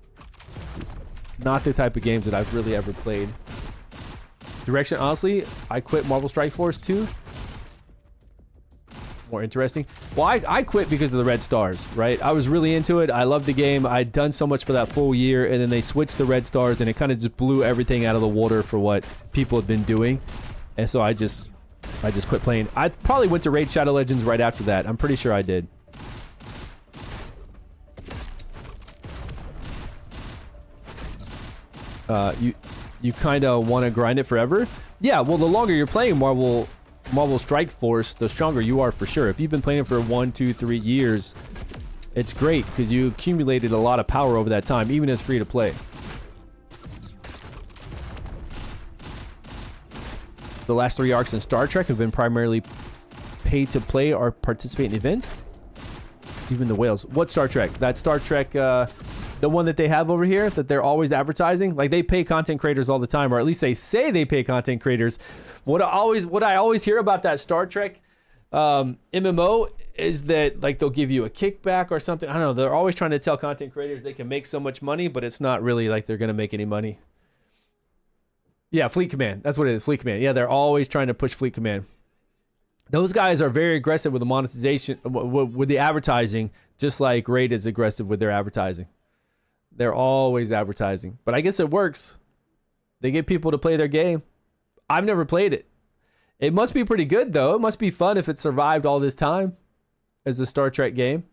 not the type of games that I've really ever played. Direction, honestly, I quit Marvel Strike Force 2. more interesting. Well, I quit because of the red stars, right? I was really into it. I loved the game. I'd done so much for that full year, and then they switched the red stars, and it kind of just blew everything out of the water for what people had been doing. And so I just quit playing. I probably went to Raid Shadow Legends right after that. I'm pretty sure I did. You kind of want to grind it forever? Yeah, well, the longer you're playing Marvel Strike Force, the stronger you are for sure. If you've been playing it for 1, 2, 3 years, it's great because you accumulated a lot of power over that time, even as free to play. The last 3 arcs in Star Trek have been primarily pay to play or participate in events. Even the whales. What Star Trek? That Star Trek, the one that they have over here that they're always advertising. Like, they pay content creators all the time, or at least they say they pay content creators. What I always hear about that Star Trek MMO is that, like, they'll give you a kickback or something. I don't know. They're always trying to tell content creators they can make so much money, but it's not really like they're going to make any money. Yeah, Fleet Command. That's what it is, Fleet Command. Yeah, they're always trying to push Fleet Command. Those guys are very aggressive with the monetization, with the advertising, just like Raid is aggressive with their advertising. They're always advertising. But I guess it works. They get people to play their game. I've never played it. It must be pretty good, though. It must be fun if it survived all this time as a Star Trek game.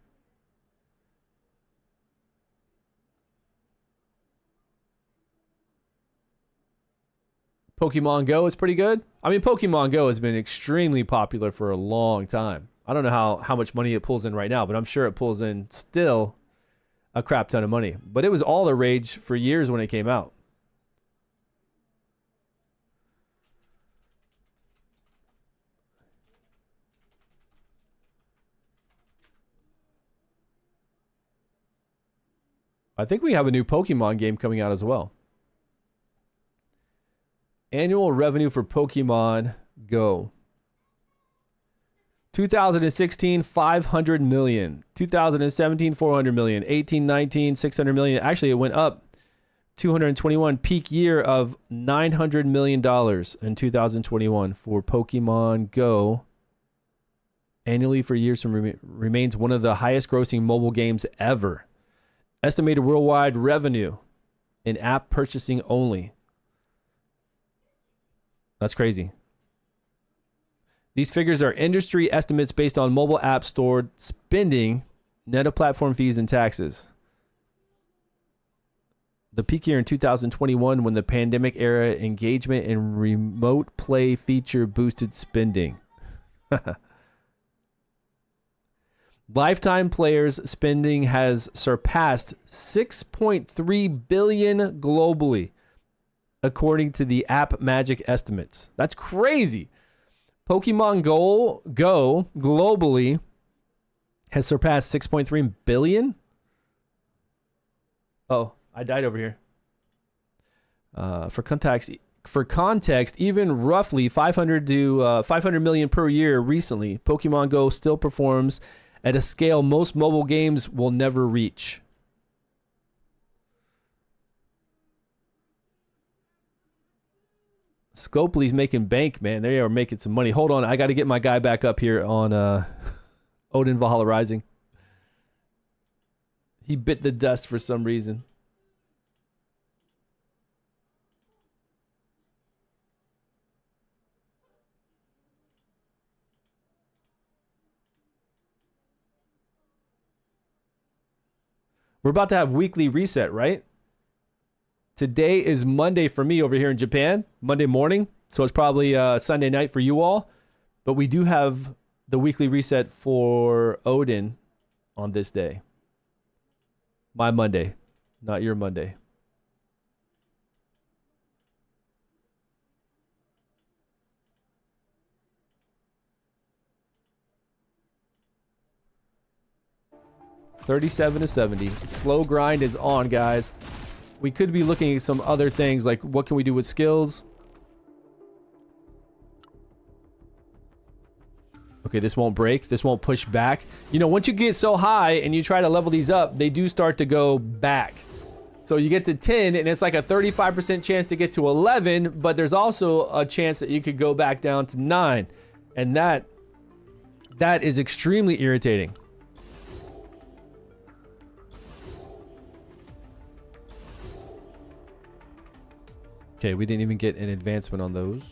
Pokemon Go is pretty good. I mean, Pokemon Go has been extremely popular for a long time. I don't know how much money it pulls in right now, but I'm sure it pulls in still a crap ton of money. But it was all the rage for years when it came out. I think we have a new Pokemon game coming out as well. Annual revenue for Pokemon Go. 2016, 500 million. 2017, 400 million. 18, 19, 600 million. Actually, it went up. 221. Peak year of $900 million in 2021 for Pokemon Go. Annually for years remains one of the highest grossing mobile games ever. Estimated worldwide revenue in app purchasing only. That's crazy. These figures are industry estimates based on mobile app store spending, net of platform fees and taxes. The peak year in 2021 when the pandemic era engagement and remote play feature boosted spending. Lifetime players spending has surpassed 6.3 billion globally, according to the App Magic estimates. That's crazy. Pokemon Go globally has surpassed 6.3 billion. Oh, I died over here. For context, even roughly 500 million per year recently, Pokemon Go still performs at a scale most mobile games will never reach. Scopely's making bank, man. They are making some money. Hold on, I got to get my guy back up here on Odin Valhalla Rising. He bit the dust for some reason. We're about to have weekly reset, right? Today is Monday for me over here in Japan, Monday morning. So it's probably Sunday night for you all. But we do have the weekly reset for Odin on this day. My Monday, not your Monday. $37 to $70. Slow grind is on, guys. We could be looking at some other things, like what can we do with skills? Okay, this won't break. This won't push back. You know, once you get so high and you try to level these up, they do start to go back. So you get to 10 and it's like a 35% chance to get to 11, but there's also a chance that you could go back down to 9. And that That is extremely irritating. Okay, we didn't even get an advancement on those.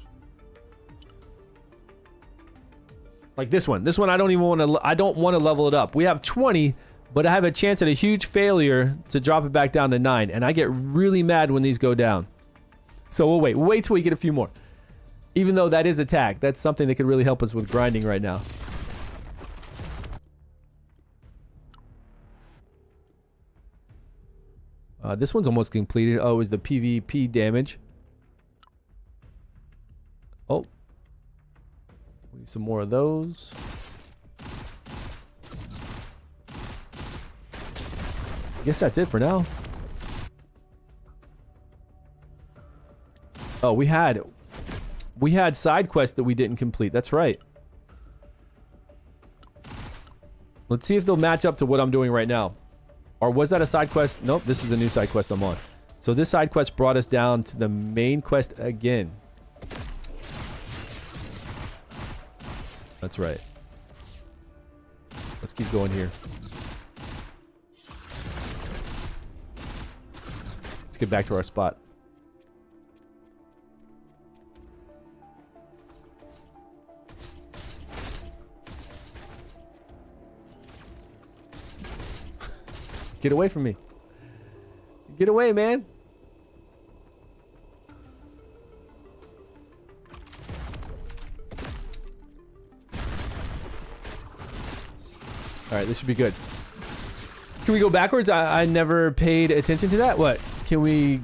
Like this one. This one I don't even want to, I don't want to level it up. We have 20, but I have a chance at a huge failure to drop it back down to 9. And I get really mad when these go down. So we'll wait. We'll wait till we get a few more. Even though that is attack. That's something that could really help us with grinding right now. This one's almost completed. Oh, is the PvP damage. Oh. We need some more of those. I guess that's it for now. Oh, we had side quests that we didn't complete. That's right. Let's see if they'll match up to what I'm doing right now. Or was that a side quest? Nope, this is the new side quest I'm on. So this side quest brought us down to the main quest again. That's right. Let's keep going here. Let's get back to our spot. Get away from me. Get away, man. Alright, this should be good. Can we go backwards? I never paid attention to that. What? Can we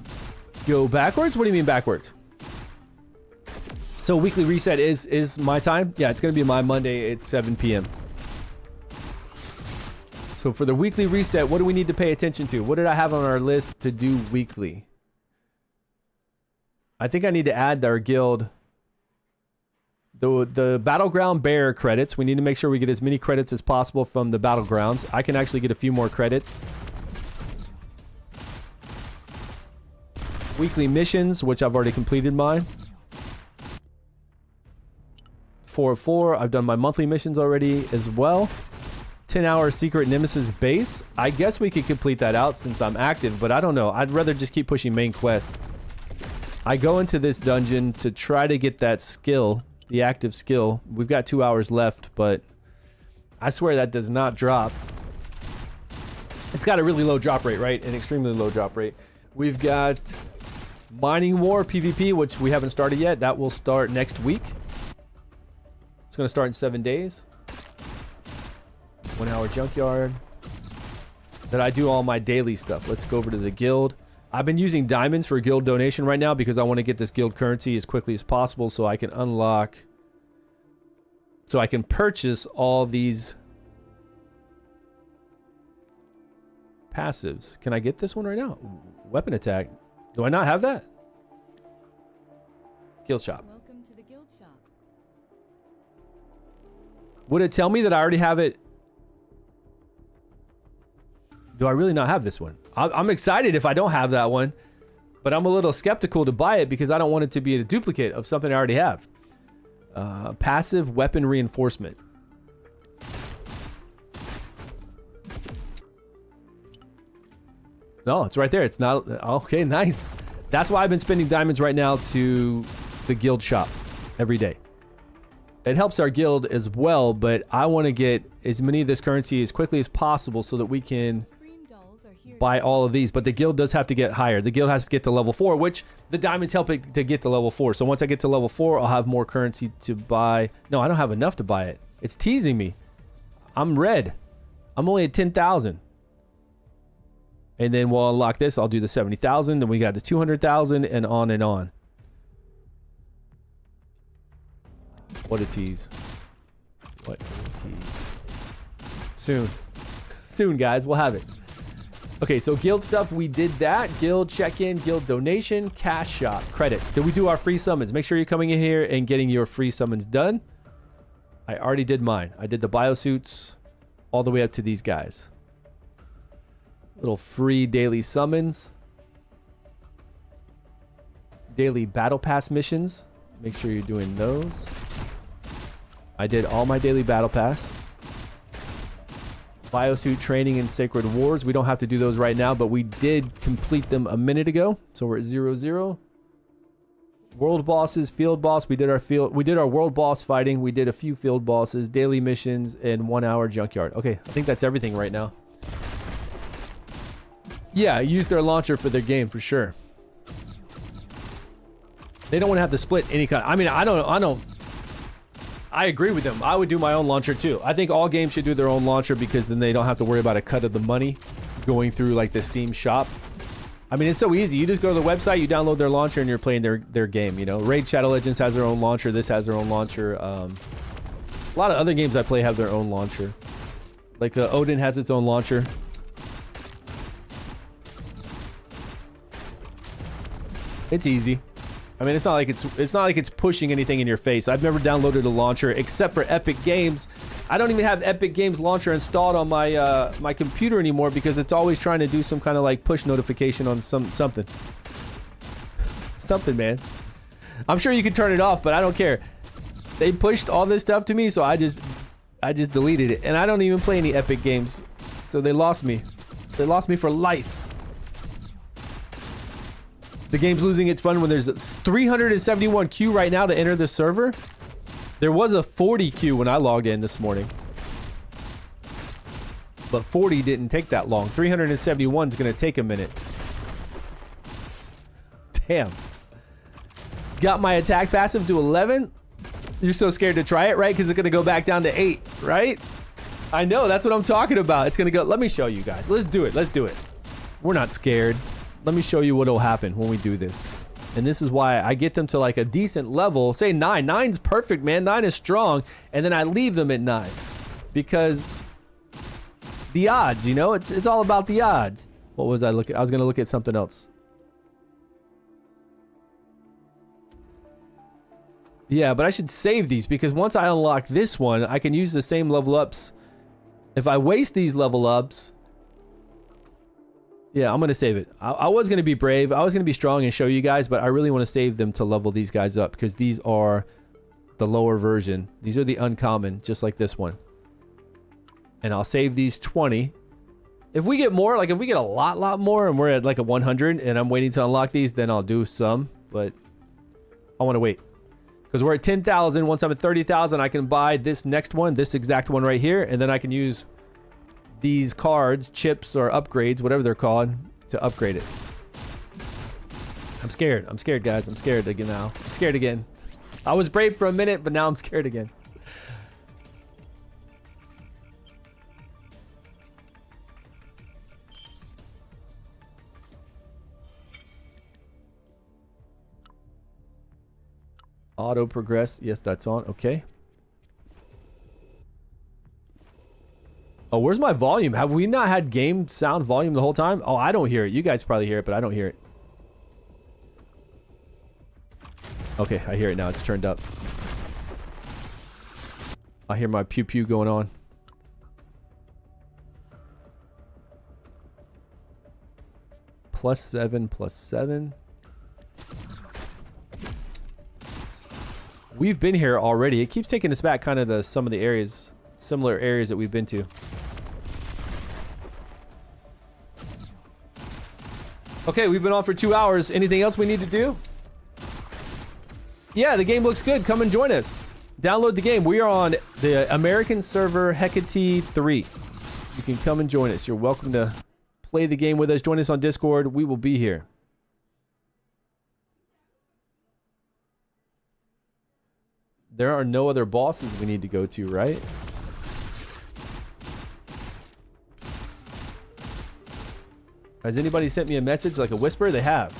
go backwards? What do you mean backwards? So weekly reset is my time? Yeah, it's going to be my Monday at 7 p.m. So for the weekly reset, what do we need to pay attention to? What did I have on our list to do weekly? I think I need to add our guild. The Battleground Bear credits. We need to make sure we get as many credits as possible from the Battlegrounds. I can actually get a few more credits. Weekly missions, which I've already completed mine. 4 of 4. I've done my monthly missions already as well. 10-hour secret nemesis base. I guess we could complete that out since I'm active, but I don't know. I'd rather just keep pushing main quest. I go into this dungeon to try to get that skill, the active skill. We've got 2 hours left, but I swear that does not drop. It's got a really low drop rate, right? An extremely low drop rate. We've got Mining War PvP, which we haven't started yet. That will start next week. It's going to start in 7 days. 1 hour junkyard. That I do all my daily stuff. Let's go over to the guild. I've been using diamonds for guild donation right now because I want to get this guild currency as quickly as possible so I can unlock, so I can purchase all these passives. Can I get this one right now? Weapon attack. Do I not have that? Guild shop. Welcome to the guild shop. Would it tell me that I already have it? Do I really not have this one? I'm excited if I don't have that one, but I'm a little skeptical to buy it because I don't want it to be a duplicate of something I already have. Passive weapon reinforcement. No, it's right there. It's not. Okay, nice. That's why I've been spending diamonds right now to the guild shop every day. It helps our guild as well, but I want to get as many of this currency as quickly as possible so that we can buy all of these. But the guild does have to get higher. The guild has to get to level 4, which the diamonds help it to get to level 4. So once I get to level 4, I'll have more currency to buy. No, I don't have enough to buy it. It's teasing me. I'm red. I'm only at 10,000. And then we'll unlock this. I'll do the 70,000. Then we got the 200,000 and on and on. What a tease. What a tease. Soon. Soon, guys. We'll have it. Okay, so guild stuff. We did that. Guild check-in, guild donation, cash shop, credits. Did we do our free summons? Make sure you're coming in here and getting your free summons done. I already did mine. I did the biosuits all the way up to these guys. Little free daily summons. Daily battle pass missions. Make sure you're doing those. I did all my daily battle pass. Biosuit training and sacred wars. We don't have to do those right now, but we did complete them a minute ago. So we're at 0-0. World bosses, field boss. We did our world boss fighting. We did a few field bosses, daily missions, and 1 hour junkyard. Okay, I think that's everything right now. Yeah, use their launcher for their game for sure. They don't want to have to split any kind. I mean, I agree with them. I would do my own launcher too. I think all games should do their own launcher because then they don't have to worry about a cut of the money going through like the Steam shop. I mean, it's so easy. You just go to the website, you download their launcher, and you're playing their game, you know? Raid Shadow Legends has their own launcher. This has their own launcher. A lot of other games I play have their own launcher. Like Odin has its own launcher. It's easy. I mean, it's not like it's pushing anything in your face. I've never downloaded a launcher except for Epic Games. I don't even have Epic Games launcher installed on my my computer anymore because it's always trying to do some kind of like push notification on something. Something, man. I'm sure you can turn it off, but I don't care. They pushed all this stuff to me, so I just deleted it. And I don't even play any Epic Games. So they lost me. They lost me for life. The game's losing its fun when there's 371 queue right now to enter the server. There was a 40 queue when I logged in this morning. But 40 didn't take that long. 371 is going to take a minute. Damn. Got my attack passive to 11. You're so scared to try it, right? Because it's going to go back down to 8, right? I know. That's what I'm talking about. It's going to go... Let me show you guys. Let's do it. Let's do it. We're not scared. Let me show you what'll happen when we do this. And this is why I get them to like a decent level. Say 9. 9's perfect, man. 9 is strong. And then I leave them at 9. Because the odds, you know? It's all about the odds. What was I looking? I was going to look at something else. Yeah, but I should save these because once I unlock this one, I can use the same level ups. If I waste these level ups... Yeah, I'm going to save it. I was going to be brave. I was going to be strong and show you guys, but I really want to save them to level these guys up because these are the lower version. These are the uncommon, just like this one. And I'll save these 20. If we get more, like if we get a lot more and we're at like a 100 and I'm waiting to unlock these, then I'll do some, but I want to wait. Because we're at 10,000. Once I'm at 30,000, I can buy this next one, this exact one right here, and then I can use these cards, chips, or upgrades, whatever they're called, to upgrade it. I'm scared. I'm scared, guys. I'm scared again now. I'm scared again. I was brave for a minute, but now I'm scared again. Auto progress. Yes, that's on. Okay. Oh, where's my volume? Have we not had game sound volume the whole time? Oh, I don't hear it. You guys probably hear it, but I don't hear it. Okay, I hear it now. It's turned up. I hear my pew pew going on. +7, +7. We've been here already. It keeps taking us back kind of to some of the areas, similar areas that we've been to. Okay, we've been on for 2 hours. Anything else we need to do? Yeah, the game looks good. Come and join us. Download the game. We are on the American server Hecate 3. You can come and join us. You're welcome to play the game with us. Join us on Discord. We will be here. There are no other bosses we need to go to, right? Has anybody sent me a message like a whisper? They have.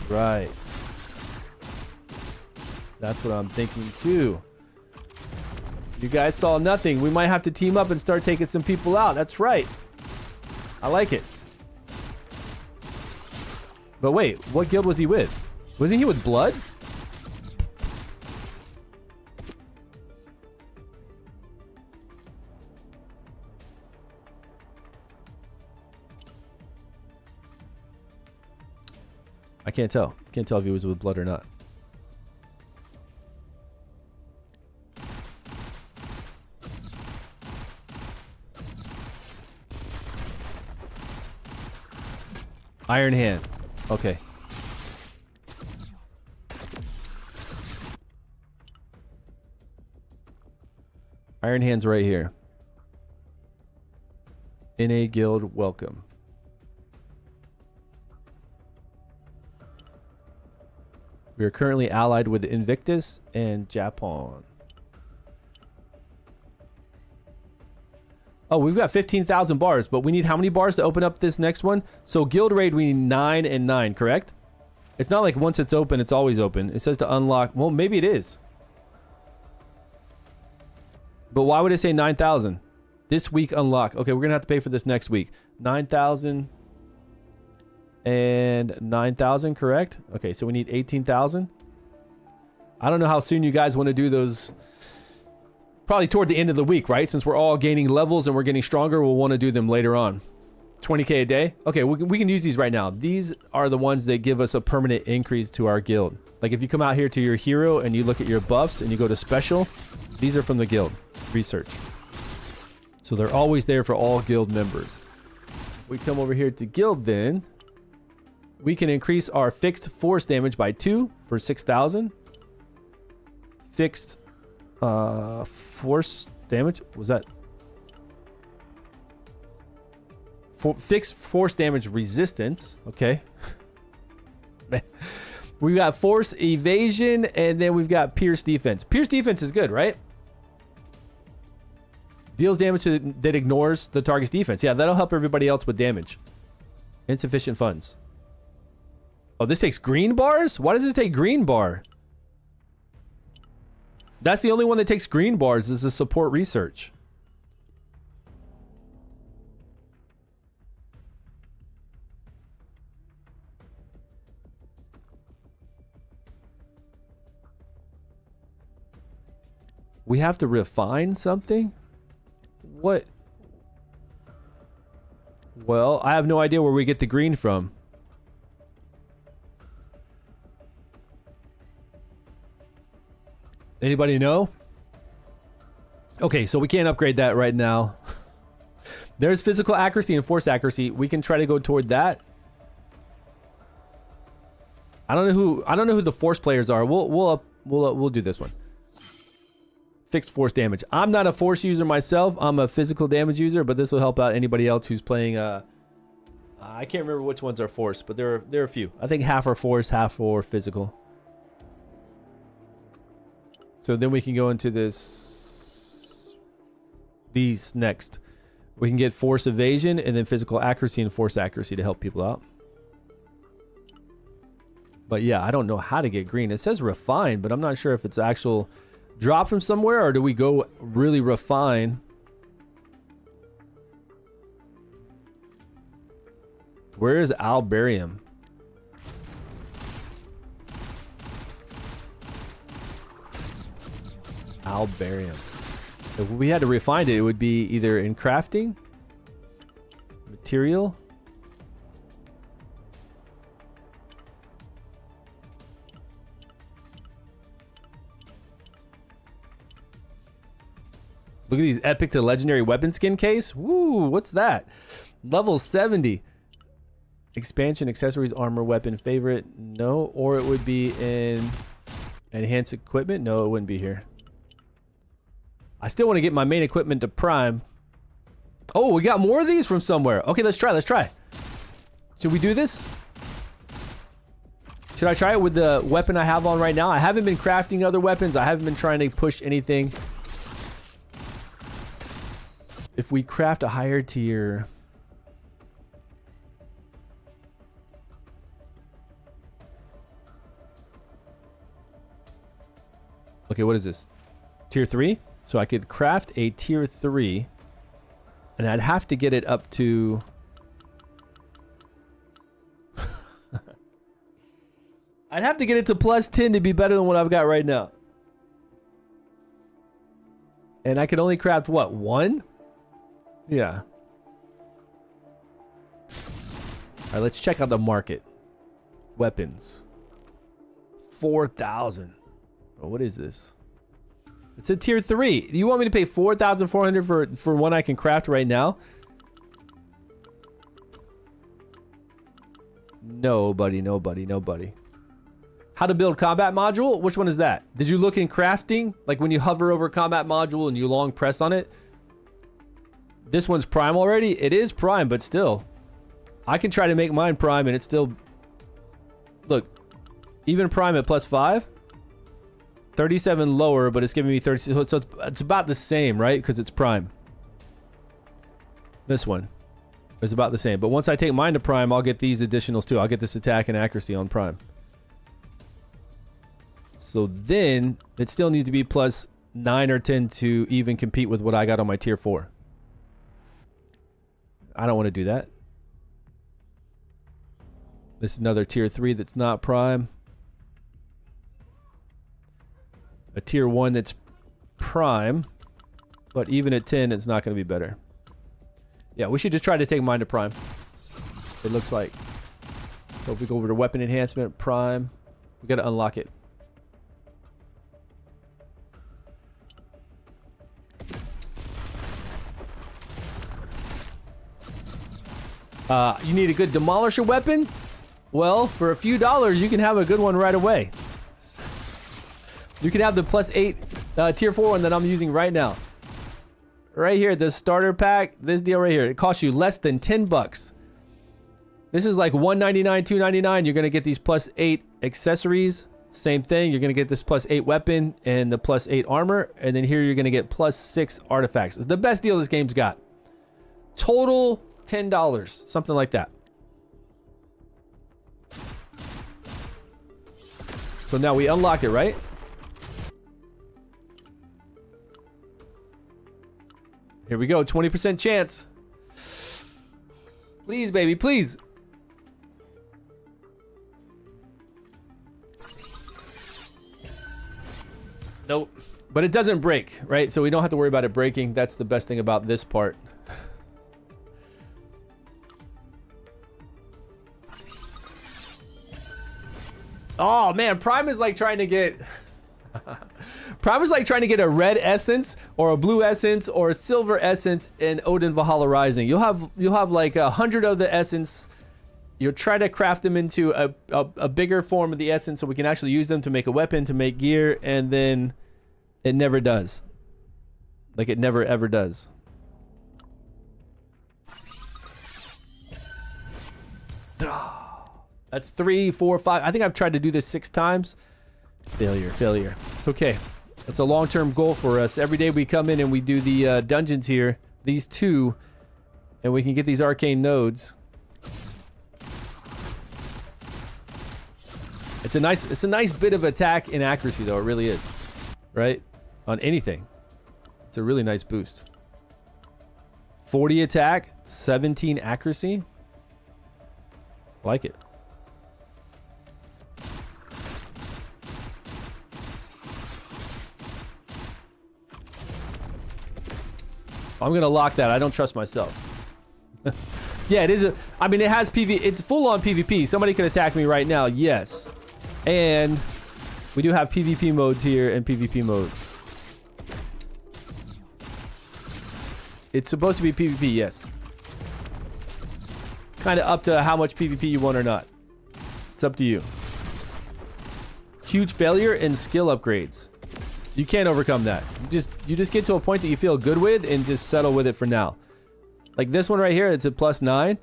Right. That's what I'm thinking too. You guys saw nothing. We might have to team up and start taking some people out. That's right. I like it. But wait, what guild was he with? Wasn't he with Blood? I can't tell. Can't tell if he was with blood or not. Iron Hand. Okay. Iron Hand's right here. NA Guild, welcome. We are currently allied with Invictus and Japan. Oh, we've got 15,000 bars, but we need how many bars to open up this next one? So Guild Raid, we need 9 and 9, correct? It's not like once it's open, it's always open. It says to unlock. Well, maybe it is. But why would it say 9,000? This week unlock. Okay, we're going to have to pay for this next week. 9,000 and 9,000, correct? Okay, so we need 18,000. I don't know how soon you guys want to do those. Probably toward the end of the week, right? Since we're all gaining levels and we're getting stronger, we'll want to do them later on. 20k a day? Okay, we can use these right now. These are the ones that give us a permanent increase to our guild. Like if you come out here to your hero and you look at your buffs and you go to special, these are from the guild. Research. So they're always there for all guild members. We come over here to guild then. We can increase our fixed force damage by 2 for 6,000. Fixed force damage, was that fixed force damage resistance? Okay. We got force evasion, and then we've got pierce defense. Pierce defense is good, right? Deals damage that ignores the target's defense. Yeah, that'll help everybody else with damage. Insufficient funds. Oh, this takes green bars? Why does this take green bar? That's the only one that takes green bars, is the support research. We have to refine something? What? Well, I have no idea where we get the green from. Anybody know? Okay, so we can't upgrade that right now. There's physical accuracy and force accuracy. We can try to go toward that. I don't know who the force players are. We'll do this one. Fixed force damage. I'm not a force user myself. I'm a physical damage user, but this will help out anybody else who's playing. I can't remember which ones are force, but there are a few. I think half are force, half are physical. So then we can go into these next. We can get force evasion and then physical accuracy and force accuracy to help people out. But yeah, I don't know how to get green. It says refine, but I'm not sure if it's actual drop from somewhere or do we go really refine. Where is Albarium? Albarium. If we had to refine it, it would be either in crafting, material. Look at these epic to legendary weapon skin case. Woo, what's that? Level 70. Expansion, accessories, armor, weapon, favorite. No, or it would be in enhanced equipment. No, it wouldn't be here. I still want to get my main equipment to prime. Oh, we got more of these from somewhere. Okay, let's try. Should we do this? Should I try it with the weapon I have on right now? I haven't been crafting other weapons. I haven't been trying to push anything. If we craft a higher tier... Okay, what is this? Tier 3? So I could craft a tier 3. And I'd have to get it up to... I'd have to get it to plus 10 to be better than what I've got right now. And I could only craft, what, 1? Yeah. Alright, let's check out the market. weapons. 4,000. Oh, what is this? It's a tier 3. You want me to pay 4,400 for one I can craft right now? Nobody. How to build combat module? Which one is that? Did you look in crafting? Like when you hover over combat module and you long press on it? This one's prime already? It is prime, but still. I can try to make mine prime and it's still... Look. Even prime at +5. 37 lower, but it's giving me 30. So it's about the same, right? Because it's prime. This one is about the same. But once I take mine to prime, I'll get these additionals too. I'll get this attack and accuracy on prime. So then it still needs to be +9 or 10 to even compete with what I got on my tier 4. I don't want to do that. This is another tier 3 that's not prime. A tier 1 that's prime, but even at 10, it's not going to be better. Yeah, we should just try to take mine to prime. It looks like. So if we go over to weapon enhancement, prime, we got to unlock it. You need a good demolisher weapon? Well, for a few dollars, you can have a good one right away. You can have the +8 tier 4 one that I'm using right now. Right here, the starter pack, this deal right here, it costs you less than 10 bucks. This is like $1.99, $2.99. You're going to get these +8 accessories. Same thing. You're going to get this +8 weapon and the +8 armor. And then here you're going to get +6 artifacts. It's the best deal this game's got. Total $10, something like that. So now we unlocked it, right? Here we go, 20% chance. Please, baby, please. Nope. But it doesn't break, right? So we don't have to worry about it breaking. That's the best thing about this part. Oh, man, Prime is like trying to get... Prime is like trying to get a red essence or a blue essence or a silver essence in Odin Valhalla Rising. You'll have like 100 of the essence. You'll try to craft them into a bigger form of the essence so we can actually use them to make a weapon, to make gear, and then it never does. Like it never ever does. That's 3, 4, 5. I think I've tried to do this 6 times. Failure. It's okay. It's a long-term goal for us. Every day we come in and we do the dungeons here, these 2, and we can get these arcane nodes. It's a nice bit of attack and accuracy though. It really is, right? On anything, it's a really nice boost. 40 attack, 17 accuracy. Like it. I'm gonna lock that. I don't trust myself. Yeah, it is I mean, it has PvP. It's full on PvP. Somebody can attack me right now. Yes. And we do have PvP modes here and PvP modes. It's supposed to be PvP, yes. Kind of up to how much PvP you want or not. It's up to you. Huge failure and skill upgrades. You can't overcome that. You just get to a point that you feel good with and just settle with it for now. Like this one right here, it's a +9.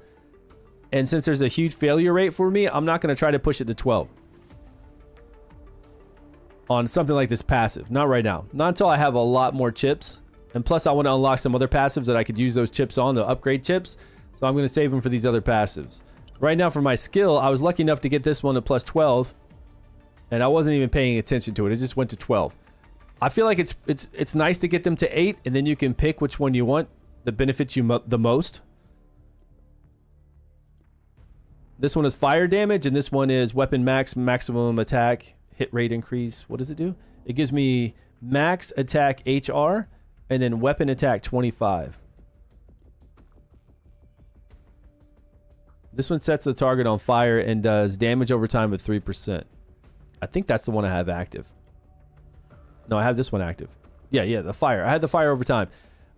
And since there's a huge failure rate for me, I'm not going to try to push it to 12. On something like this passive. Not right now. Not until I have a lot more chips. And plus I want to unlock some other passives that I could use those chips on, the upgrade chips. So I'm going to save them for these other passives. Right now for my skill, I was lucky enough to get this one to +12. And I wasn't even paying attention to it. It just went to 12. I feel like it's nice to get them to 8, and then you can pick which one you want that benefits you the most. This one is fire damage, and this one is weapon max, maximum attack, hit rate increase. What does it do? It gives me max attack HR, and then weapon attack 25. This one sets the target on fire and does damage over time with 3%. I think that's the one I have active. No, I have this one active. Yeah, the fire. I had the fire over time.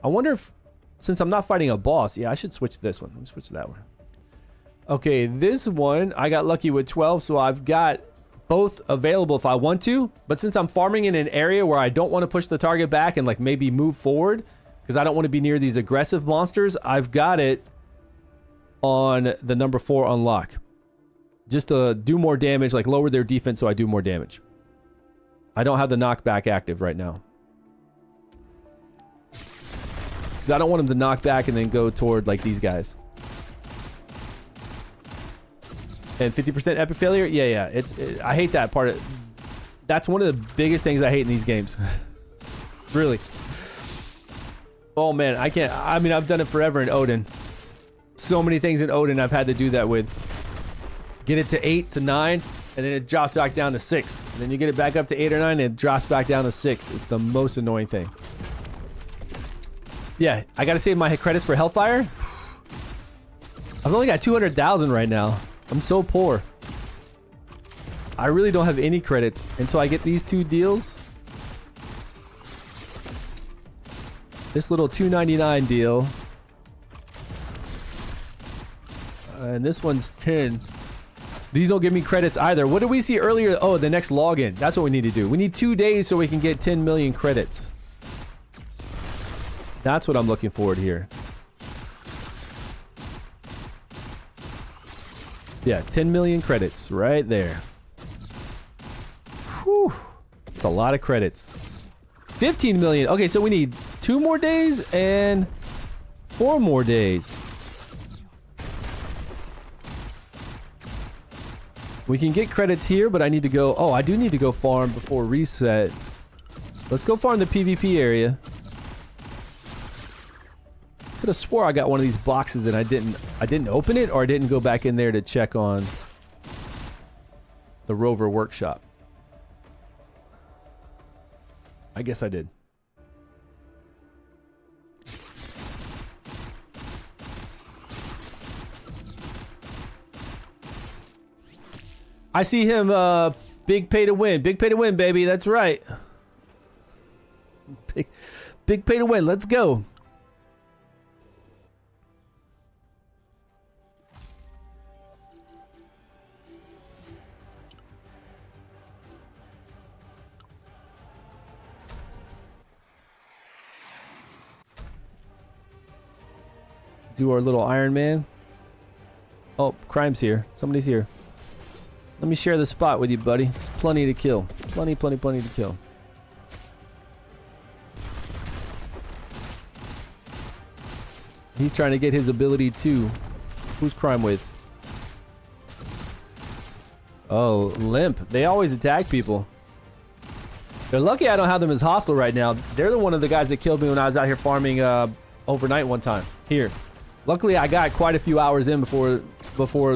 I wonder if, since I'm not fighting a boss, yeah, I should switch to this one. Let me switch to that one. Okay, this one, I got lucky with 12, so I've got both available if I want to. But since I'm farming in an area where I don't want to push the target back and like maybe move forward, because I don't want to be near these aggressive monsters, I've got it on the number 4 unlock. Just to do more damage, like lower their defense so I do more damage. I don't have the knockback active right now. Because I don't want them to knock back and then go toward like these guys. And 50% epic failure? Yeah. I hate that part. That's one of the biggest things I hate in these games. Really. Oh man, I can't. I mean, I've done it forever in Odin. So many things in Odin I've had to do that with. Get it to 8 to 9, and then it drops back down to 6. And then you get it back up to 8 or 9, and it drops back down to 6. It's the most annoying thing. Yeah, I gotta save my credits for Hellfire. I've only got 200,000 right now. I'm so poor. I really don't have any credits until I get these 2 deals. This little $2.99 deal. And this one's 10. These don't give me credits either. What did we see earlier? Oh, the next login. That's what we need to do. We need 2 days so we can get 10 million credits. That's what I'm looking forward here. Yeah, 10 million credits right there. Whew. It's a lot of credits. 15 million. Okay, so we need 2 more days and 4 more days. We can get credits here, but I need to go... Oh, I do need to go farm before reset. Let's go farm the PvP area. Could have swore I got one of these boxes and I didn't open it, or I didn't go back in there to check on the Rover workshop. I guess I did. I see him, big pay to win. Big pay to win, baby. That's right. Big pay to win. Let's go. Do our little Iron Man. Oh, crime's here. Somebody's here. Let me share the spot with you, buddy. There's plenty to kill. Plenty to kill. He's trying to get his ability too. Who's crime with? Oh, Limp. They always attack people. They're lucky I don't have them as hostile right now. They're the one of the guys that killed me when I was out here farming overnight one time. Here. Luckily, I got quite a few hours in before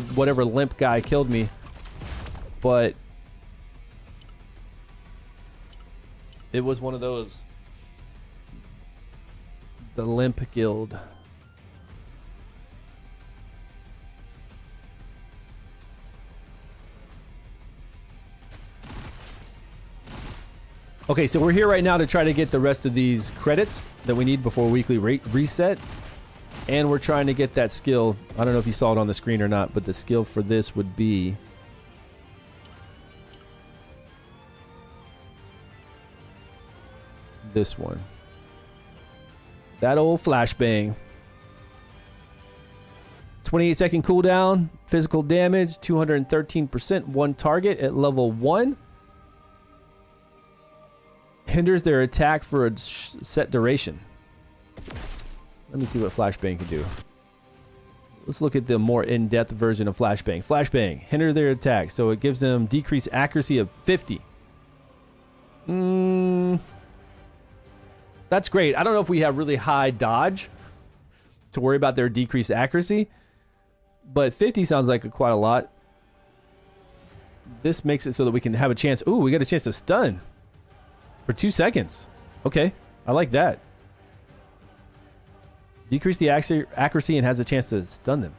whatever Limp guy killed me. But it was one of those. The Limp Guild. Okay, so we're here right now to try to get the rest of these credits that we need before weekly reset. And we're trying to get that skill. I don't know if you saw it on the screen or not, but the skill for this would be... this one. That old flashbang. 28-second cooldown. Physical damage, 213%. One target at level 1. Hinders their attack for a set duration. Let me see what flashbang can do. Let's look at the more in-depth version of flashbang. Flashbang. Hinder their attack. So it gives them decreased accuracy of 50. That's great. I don't know if we have really high dodge to worry about their decreased accuracy, but 50 sounds like quite a lot. This makes it so that we can have a chance. Ooh, we got a chance to stun for 2 seconds. Okay, I like that. Decrease the accuracy and has a chance to stun them.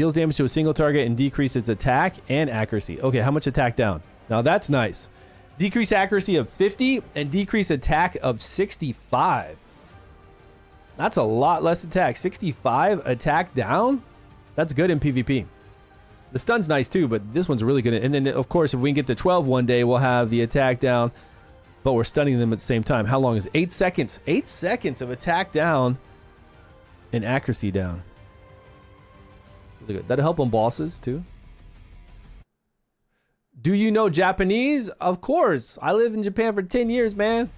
Deals damage to a single target and decrease its attack and accuracy. Okay, how much attack down? Now that's nice. Decrease accuracy of 50 and decrease attack of 65. That's a lot less attack. 65 attack down? That's good in PvP. The stun's nice too, but this one's really good. And then, of course, if we can get to 12 one day, we'll have the attack down, but we're stunning them at the same time. How long is it? 8 seconds? 8 seconds of attack down and accuracy down. Really good. That'll help on bosses too. Do you know Japanese? Of course. I lived in Japan for 10 years, man.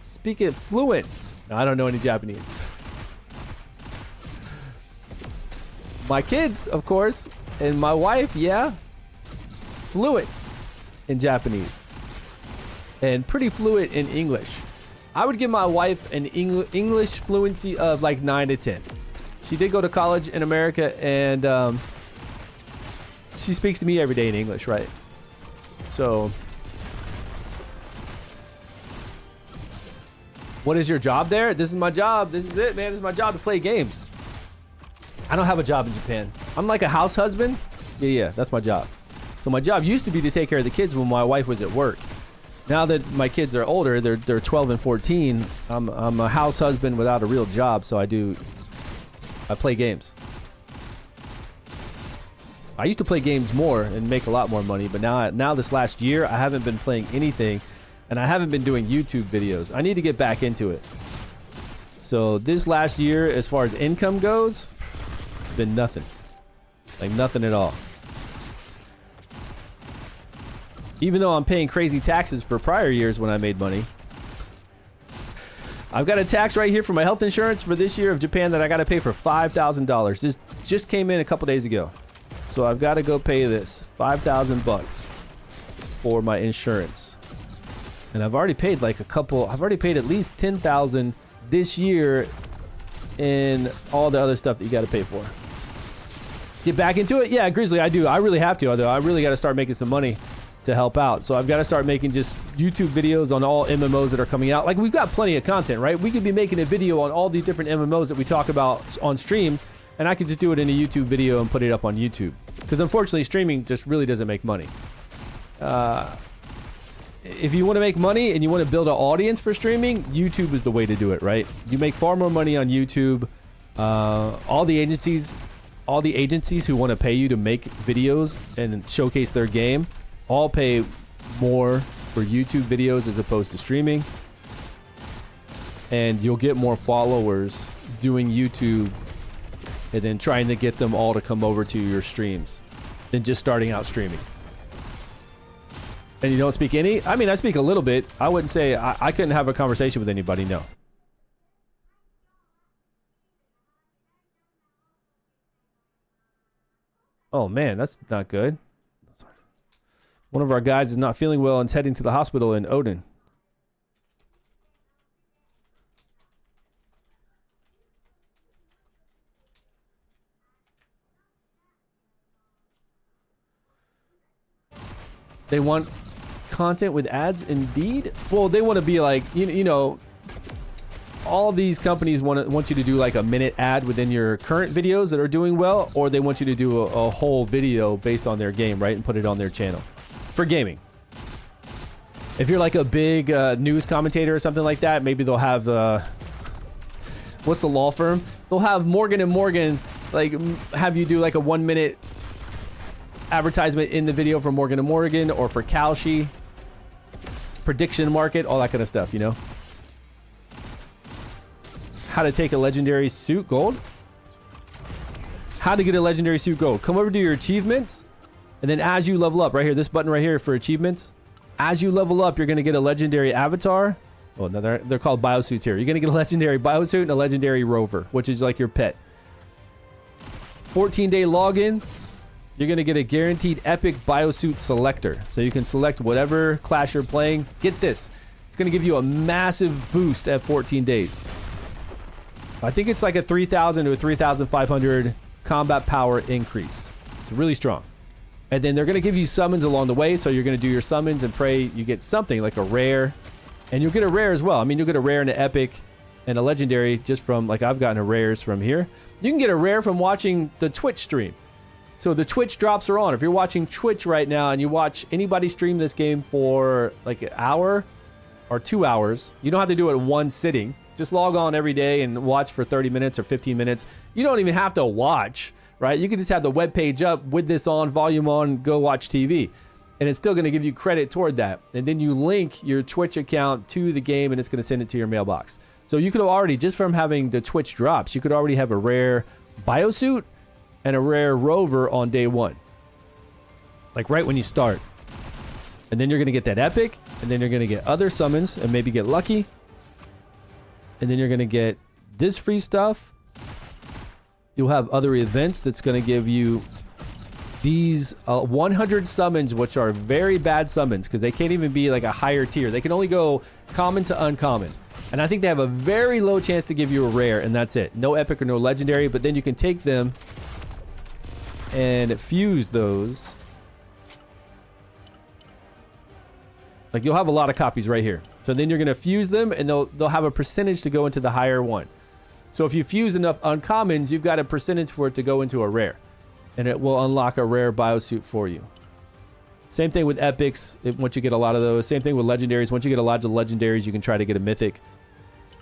Speak it fluent. No, I don't know any Japanese. My kids, of course, and my wife, yeah, fluent in Japanese and pretty fluent in English. I would give my wife an English fluency of like 9 to 10. She did go to college in America, and she speaks to me every day in English, right? So, what is your job there? This is my job. This is it, man. This is my job, to play games. I don't have a job in Japan. I'm like a house husband. Yeah, that's my job. So my job used to be to take care of the kids when my wife was at work. Now that my kids are older, they're 12 and 14, I'm a house husband without a real job, so I play games. I used to play games more and make a lot more money, but now this last year, I haven't been playing anything, and I haven't been doing YouTube videos. I need to get back into it. So this last year, as far as income goes, it's been nothing. Like nothing at all. Even though I'm paying crazy taxes for prior years when I made money. I've got a tax right here for my health insurance for this year of Japan that I got to pay for $5,000. This just came in a couple days ago. So I've got to go pay this 5,000 bucks for my insurance. And I've already paid like I've already paid at least 10,000 this year in all the other stuff that you got to pay for. Get back into it? Yeah, Grizzly, I do. I really have to, although I really got to start making some money to help out. So I've got to start making just YouTube videos on all MMOs that are coming out. Like, we've got plenty of content, right? We could be making a video on all these different MMOs that we talk about on stream, and I could just do it in a YouTube video and put it up on YouTube. Because unfortunately, streaming just really doesn't make money. If you want to make money and you want to build an audience for streaming, YouTube is the way to do it, right? You make far more money on YouTube. All the agencies who want to pay you to make videos and showcase their game all pay more for YouTube videos as opposed to streaming. And you'll get more followers doing YouTube and then trying to get them all to come over to your streams than just starting out streaming. And you don't speak any? I mean, I speak a little bit. I wouldn't say I couldn't have a conversation with anybody, no. Oh man, that's not good. One of our guys is not feeling well and is heading to the hospital in Odin. They want content with ads, indeed. Well, they want to be like, you know, all these companies want you to do like a minute ad within your current videos that are doing well, or they want you to do a whole video based on their game, right, and put it on their channel for gaming. If you're like a big news commentator or something like that, maybe they'll have what's the law firm? They'll have Morgan & Morgan like have you do like a 1 minute advertisement in the video for Morgan & Morgan or for Kalshi, prediction market, all that kind of stuff, you know. How to take a legendary suit gold. How to get a legendary suit gold. Come over to your achievements, and then as you level up, right here, this button right here for achievements, as you level up, you're going to get a legendary avatar. Oh, no, they're called biosuits here. You're going to get a legendary biosuit and a legendary rover, which is like your pet. 14-day login. You're going to get a guaranteed epic biosuit selector. So you can select whatever class you're playing. Get this. It's going to give you a massive boost at 14 days. I think it's like a 3,000 to a 3,500 combat power increase. It's really strong. And then they're going to give you summons along the way. So you're going to do your summons and pray you get something like a rare. And you'll get a rare as well. I mean, you'll get a rare and an epic. and a legendary just from, like, I've gotten a rares from here. You can get a rare from watching the Twitch stream. So the Twitch drops are on. If you're watching Twitch right now and you watch anybody stream this game for like an hour or 2 hours, you don't have to do it in one sitting. Just log on every day and watch for 30 minutes or 15 minutes. You don't even have to watch, right? You can just have the web page up with this on, volume on, go watch TV. And it's still going to give you credit toward that. And then you link your Twitch account to the game and it's going to send it to your mailbox. So you could have already, just from having the Twitch drops, you could already have a rare biosuit and a rare rover on day one. Like right when you start. And then you're going to get that epic. And then you're going to get other summons and maybe get lucky. And then you're going to get this free stuff. You'll have other events that's going to give you these 100 summons, which are very bad summons because they can't even be like a higher tier. They can only go common to uncommon. And I think they have a very low chance to give you a rare, and that's it. No epic or no legendary, but then you can take them and fuse those. Like you'll have a lot of copies right here. So then you're going to fuse them and they'll have a percentage to go into the higher one. So if you fuse enough uncommons, you've got a percentage for it to go into a rare. And it will unlock a rare biosuit for you. Same thing with epics, once you get a lot of those. Same thing with legendaries. Once you get a lot of legendaries, you can try to get a mythic.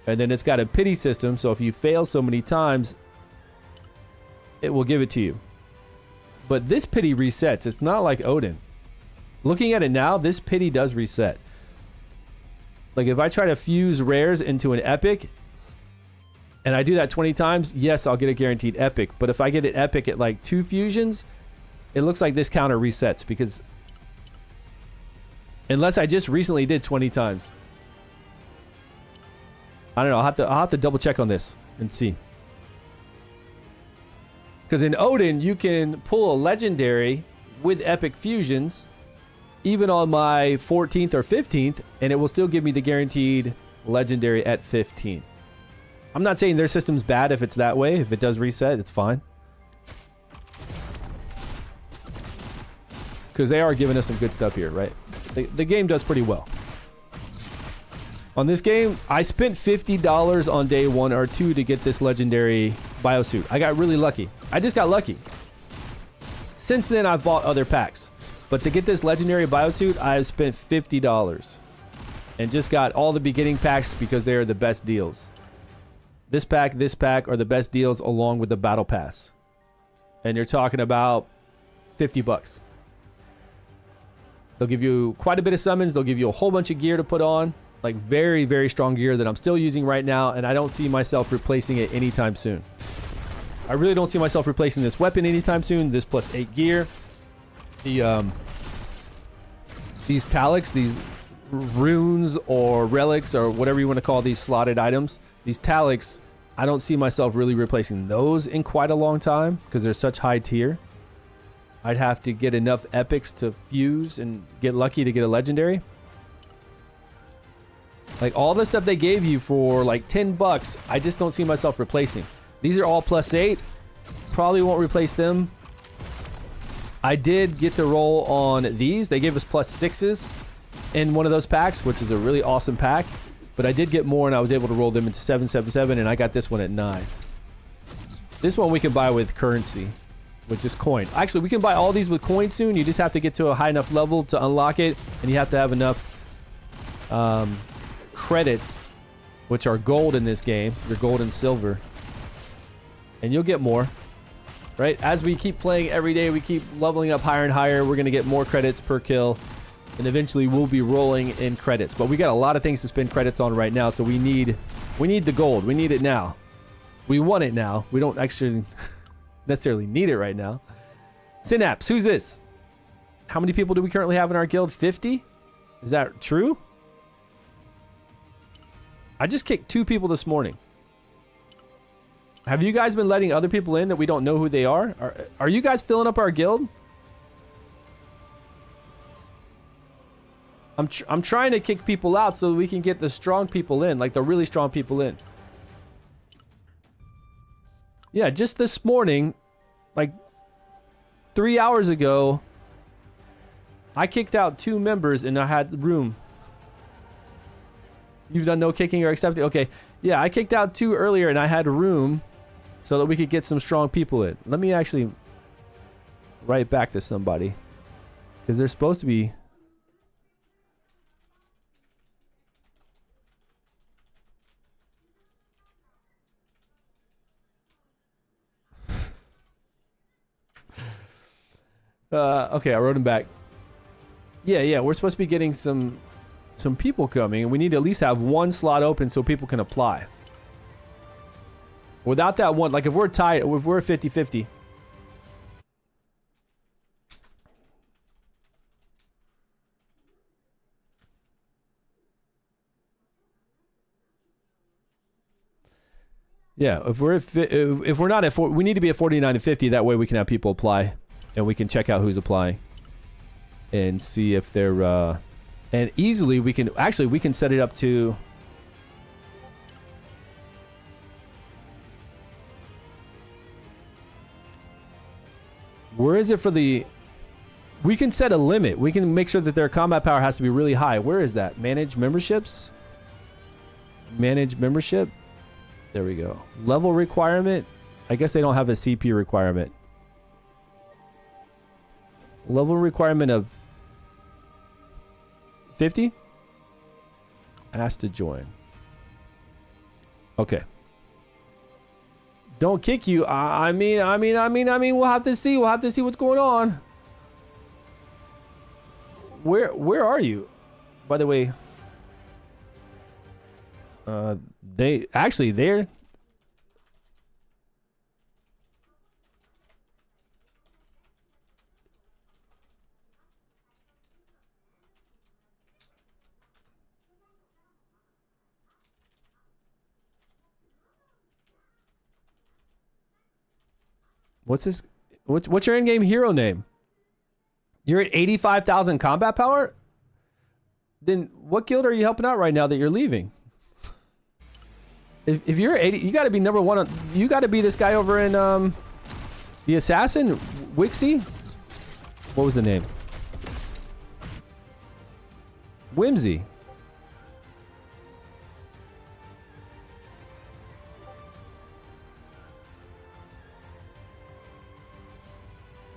And then it's got a pity system, so if you fail so many times, it will give it to you. But this pity resets. It's not like Odin. Looking at it now, this pity does reset. Like if I try to fuse rares into an epic, and I do that 20 times, yes, I'll get a guaranteed epic. But if I get an epic at like 2 fusions, it looks like this counter resets because unless I just recently did 20 times. I don't know. I'll have to double check on this and see. Because in Odin, you can pull a legendary with epic fusions even on my 14th or 15th, and it will still give me the guaranteed legendary at 15. I'm not saying their system's bad if it's that way. If it does reset, it's fine. Because they are giving us some good stuff here, right? The game does pretty well. On this game, I spent $50 on day 1 or 2 to get this legendary biosuit. I got really lucky. I just got lucky. Since then, I've bought other packs. But to get this legendary biosuit, I've spent $50. And just got all the beginning packs because they are the best deals. This pack are the best deals along with the battle pass. And you're talking about 50 bucks. They'll give you quite a bit of summons. They'll give you a whole bunch of gear to put on. Like very, very strong gear that I'm still using right now. And I don't see myself replacing it anytime soon. I really don't see myself replacing this weapon anytime soon. This plus 8 gear. These talics, these runes or relics or whatever you want to call these slotted items. These talics, I don't see myself really replacing those in quite a long time because they're such high tier. I'd have to get enough epics to fuse and get lucky to get a legendary. Like all the stuff they gave you for like 10 bucks, I just don't see myself replacing. These are all plus 8. Probably won't replace them. I did get to roll on these. They gave us plus 6s in one of those packs, which is a really awesome pack. But I did get more and I was able to roll them into 777 and I got this one at 9. This one we can buy with currency, with just coin. Actually, we can buy all these with coin soon. You just have to get to a high enough level to unlock it and you have to have enough credits, which are gold in this game. Your gold and silver. And you'll get more. Right? As we keep playing every day, we keep leveling up higher and higher. We're going to get more credits per kill. And eventually we'll be rolling in credits. But we got a lot of things to spend credits on right now. So we need the gold. We need it now. We want it now. We don't actually necessarily need it right now. Synapse, who's this? How many people do we currently have in our guild? 50? Is that true? I just kicked 2 people this morning. Have you guys been letting other people in that we don't know who they are? Are you guys filling up our guild? I'm trying to kick people out so we can get the strong people in, like the really strong people in. Yeah, just this morning, like 3 hours ago, I kicked out 2 members and I had room. You've done no kicking or accepting? Okay. Yeah, I kicked out 2 earlier, and I had room so that we could get some strong people in. Let me actually write back to somebody. Because they're supposed to be... okay, I wrote him back. Yeah, we're supposed to be getting some people coming, and we need to at least have 1 slot open so people can apply. Without that one, like if we're tied, if we're 50-50. Yeah, if we're not at 4, we need to be at 49 and 50. That way we can have people apply, and we can check out who's applying, and see if they're. And easily we can set it up to. Where is it for the? We can set a limit. We can make sure that their combat power has to be really high. Where is that? Manage memberships. Manage membership. There we go. Level requirement. I guess they don't have a CP requirement. Level requirement of 50? Asked to join. Okay. Don't kick you. I mean, we'll have to see. We'll have to see what's going on. Where are you? By the way, they're what's this? What's your in-game hero name? You're at 85,000 combat power? Then what guild are you helping out right now that you're leaving? If you're 80, you got to be number 1. You got to be this guy over in the assassin, Wixie. What was the name? Whimsy.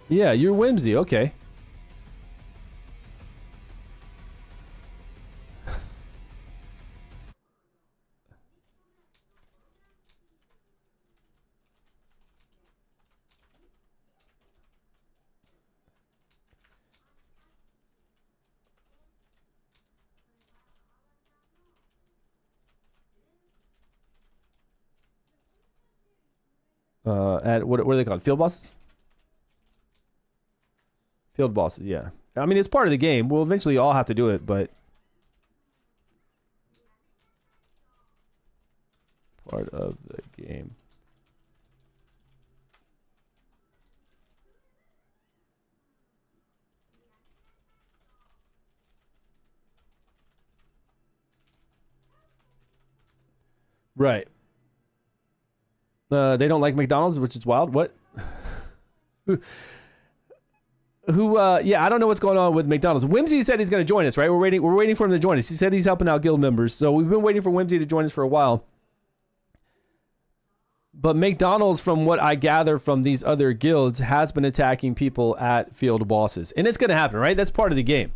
Yeah, you're Whimsy. Okay. At what are they called? Field bosses? Field bosses, yeah. I mean, it's part of the game. We'll eventually all have to do it, but part of the game. Right. They don't like McDonald's, which is wild. What? Yeah, I don't know what's going on with McDonald's. Whimsy said he's going to join us, right? We're waiting for him to join us. He said he's helping out guild members. So we've been waiting for Whimsy to join us for a while. But McDonald's, from what I gather from these other guilds, has been attacking people at field bosses. And it's going to happen, right? That's part of the game.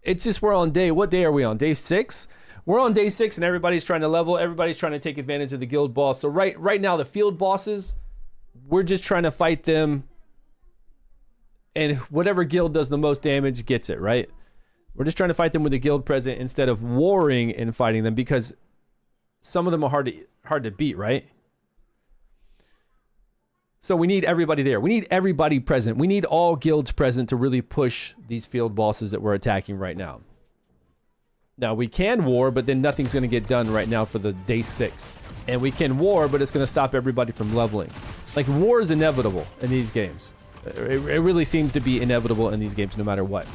It's just we're on what day are we on? Day 6? We're on day 6 and everybody's trying to level. Everybody's trying to take advantage of the guild boss. So right now, the field bosses, we're just trying to fight them. And whatever guild does the most damage gets it, right? We're just trying to fight them with the guild present instead of warring and fighting them, because some of them are hard to beat, right? So we need everybody there. We need everybody present. We need all guilds present to really push these field bosses that we're attacking right now. Now, we can war, but then nothing's going to get done right now for the day 6. And we can war, but it's going to stop everybody from leveling. Like, war is inevitable in these games. It really seems to be inevitable in these games no matter what.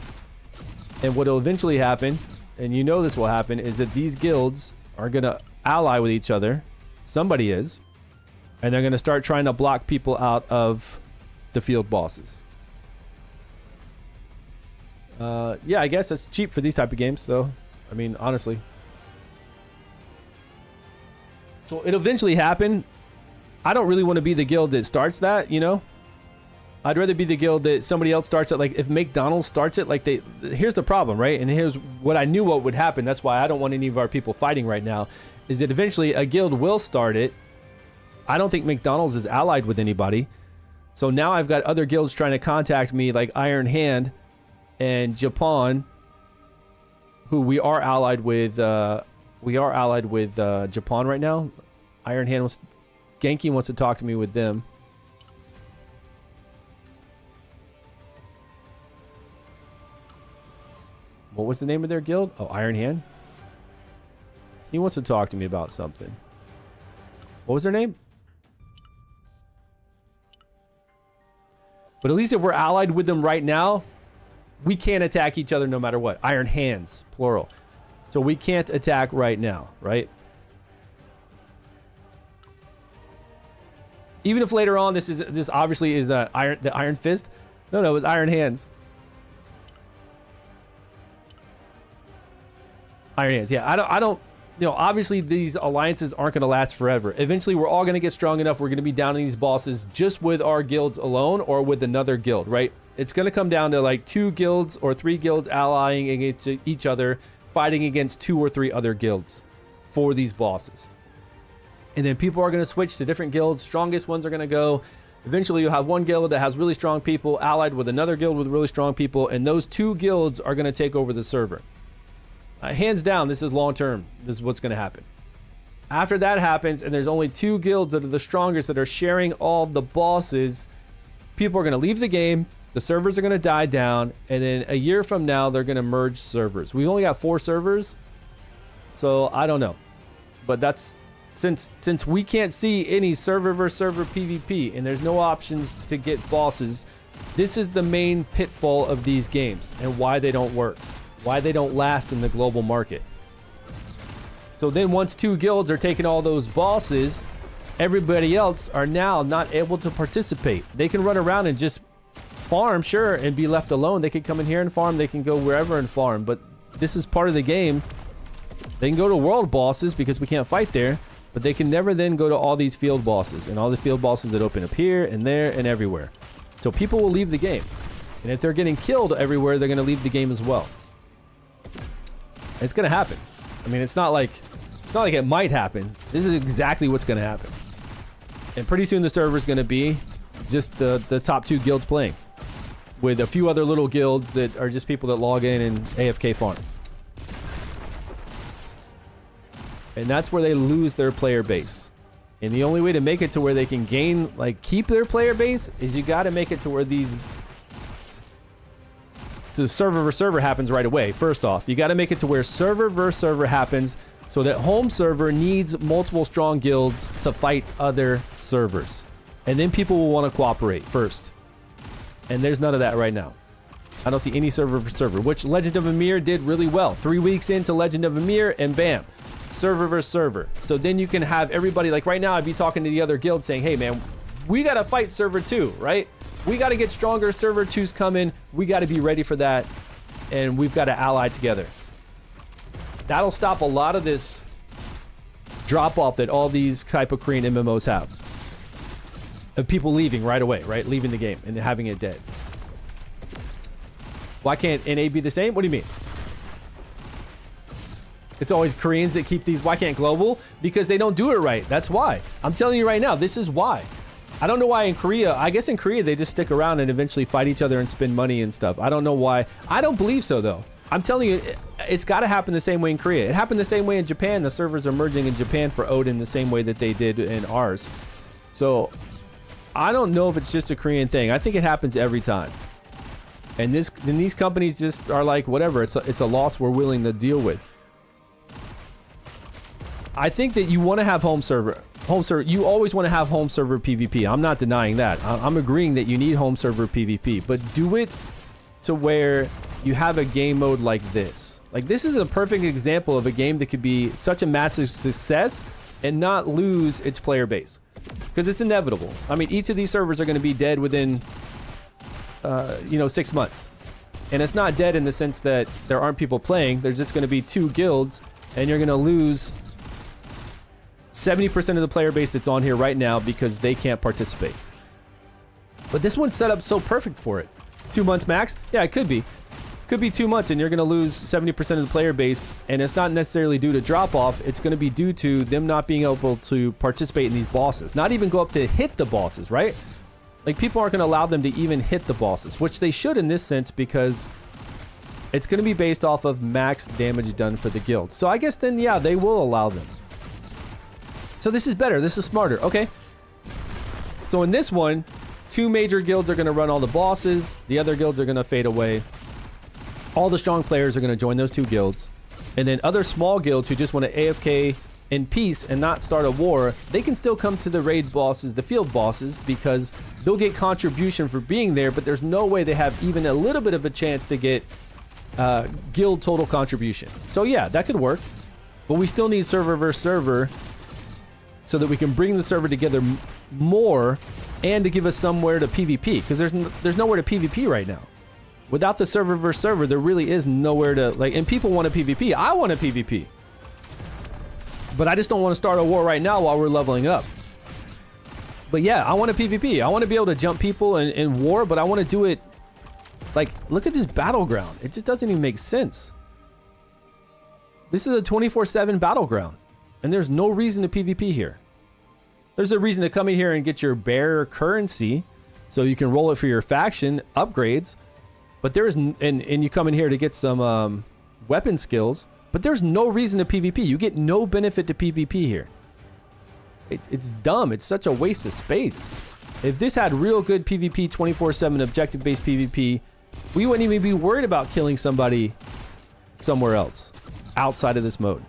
And what will eventually happen, and you know this will happen, is that these guilds are going to ally with each other. Somebody is. And they're going to start trying to block people out of the field bosses. Yeah, I guess that's cheap for these type of games, though. I mean, honestly. So it'll eventually happen. I don't really want to be the guild that starts that, you know? I'd rather be the guild that somebody else starts it. Like if McDonald's starts it, like here's the problem, right? And here's what I knew what would happen. That's why I don't want any of our people fighting right now, is that eventually a guild will start it. I don't think McDonald's is allied with anybody. So now I've got other guilds trying to contact me, like Iron Hand and Japan, who we are allied with. Japan right now. Iron Hand Genki wants to talk to me with them. What was the name of their guild? Oh, Iron Hand. He wants to talk to me about something. What was their name? But at least if we're allied with them right now, we can't attack each other no matter what. Iron Hands, plural. So we can't attack right now, right? Even if later on this obviously is the Iron Fist. No, it was Iron Hands. Iron Hands. Yeah, I don't. You know, obviously these alliances aren't going to last forever. Eventually, we're all going to get strong enough. We're going to be down in these bosses just with our guilds alone or with another guild, right? It's going to come down to like 2 guilds or 3 guilds allying against each other, fighting against 2 or 3 other guilds for these bosses. And then people are going to switch to different guilds. Strongest ones are going to go. Eventually, you'll have one guild that has really strong people allied with another guild with really strong people. And those 2 guilds are going to take over the server. Hands down, this is long term. This is what's going to happen. After that happens, and there's only 2 guilds that are the strongest that are sharing all the bosses, people are going to leave the game. The servers are going to die down. And then a year from now, they're going to merge servers. We've only got 4 servers. So I don't know. But that's since we can't see any server versus server PvP and there's no options to get bosses, this is the main pitfall of these games and why they don't work. Why they don't last in the global market. So then once 2 guilds are taking all those bosses, everybody else are now not able to participate. They can run around and just farm, sure, and be left alone. They can come in here and farm. They can go wherever and farm. But this is part of the game. They can go to world bosses because we can't fight there. But they can never then go to all these field bosses and all the field bosses that open up here and there and everywhere. So people will leave the game. And if they're getting killed everywhere, they're going to leave the game as well. It's going to happen. I mean, it's not like it might happen. This is exactly what's going to happen. And pretty soon the server is going to be just the top 2 guilds playing with a few other little guilds that are just people that log in and AFK farm. And that's where they lose their player base. And the only way to make it to where they can gain, like keep their player base, is you got to make it to where the server versus server happens right away. First off, you got to make it to where server versus server happens so that home server needs multiple strong guilds to fight other servers. And then people will want to cooperate first. And there's none of that right now. I don't see any server versus server, which Legend of Ymir did really well. 3 weeks into Legend of Ymir and bam, server versus server. So then you can have everybody, like right now I'd be talking to the other guild saying, hey man, we got to fight server 2, right? We got to get stronger. Server 2's coming. We got to be ready for that. And we've got to ally together. That'll stop a lot of this drop-off that all these type of Korean MMOs have. Of people leaving right away, right? Leaving the game and having it dead. Why can't NA be the same? What do you mean? It's always Koreans that keep these. Why can't global? Because they don't do it right. That's why. I'm telling you right now, this is why. I don't know why in Korea. I guess in Korea they just stick around and eventually fight each other and spend money and stuff. I don't know why. I don't believe so though. I'm telling you, it's got to happen the same way in Korea. It happened the same way in Japan. The servers are merging in Japan for Odin the same way that they did in ours. So I don't know if it's just a Korean thing. I think it happens every time. And these companies just are like, whatever. It's a loss we're willing to deal with. I think that you want to have home server. You always want to have home server PvP. I'm not denying that. I'm agreeing that you need home server PvP, but do it to where you have a game mode like this. Like this is a perfect example of a game that could be such a massive success and not lose its player base, because it's inevitable. I mean, each of these servers are going to be dead within, 6 months, and it's not dead in the sense that there aren't people playing. There's just going to be 2 guilds, and you're going to lose 70% of the player base that's on here right now because they can't participate. But this one's set up so perfect for it. 2 months max? Yeah, it could be. Could be 2 months and you're going to lose 70% of the player base, and it's not necessarily due to drop off. It's going to be due to them not being able to participate in these bosses, not even go up to hit the bosses, right? Like, people aren't going to allow them to even hit the bosses, which they should in this sense, because it's going to be based off of max damage done for the guild. So I guess then, yeah, they will allow them. So this is better. This is smarter. Okay. So in this one, 2 major guilds are going to run all the bosses. The other guilds are going to fade away. All the strong players are going to join those 2 guilds. And then other small guilds who just want to AFK in peace and not start a war, they can still come to the raid bosses, the field bosses, because they'll get contribution for being there, but there's no way they have even a little bit of a chance to get guild total contribution. So yeah, that could work. But we still need server versus server so that we can bring the server together more and to give us somewhere to PvP, because there's nowhere to PvP right now. Without the server versus server, there really is nowhere to, like, and people want a PvP. I want a PvP. But I just don't want to start a war right now while we're leveling up. But yeah, I want a PvP. I want to be able to jump people in war, but I want to do it, like, look at this battleground. It just doesn't even make sense. This is a 24/7 battleground, and there's no reason to PvP here. There's a reason to come in here and get your bear currency so you can roll it for your faction upgrades. But there's, and you come in here to get some weapon skills, but there's no reason to PvP. You get no benefit to PvP here. It's dumb. It's such a waste of space. If this had real good PvP 24/7 objective-based PvP, we wouldn't even be worried about killing somebody somewhere else outside of this mode.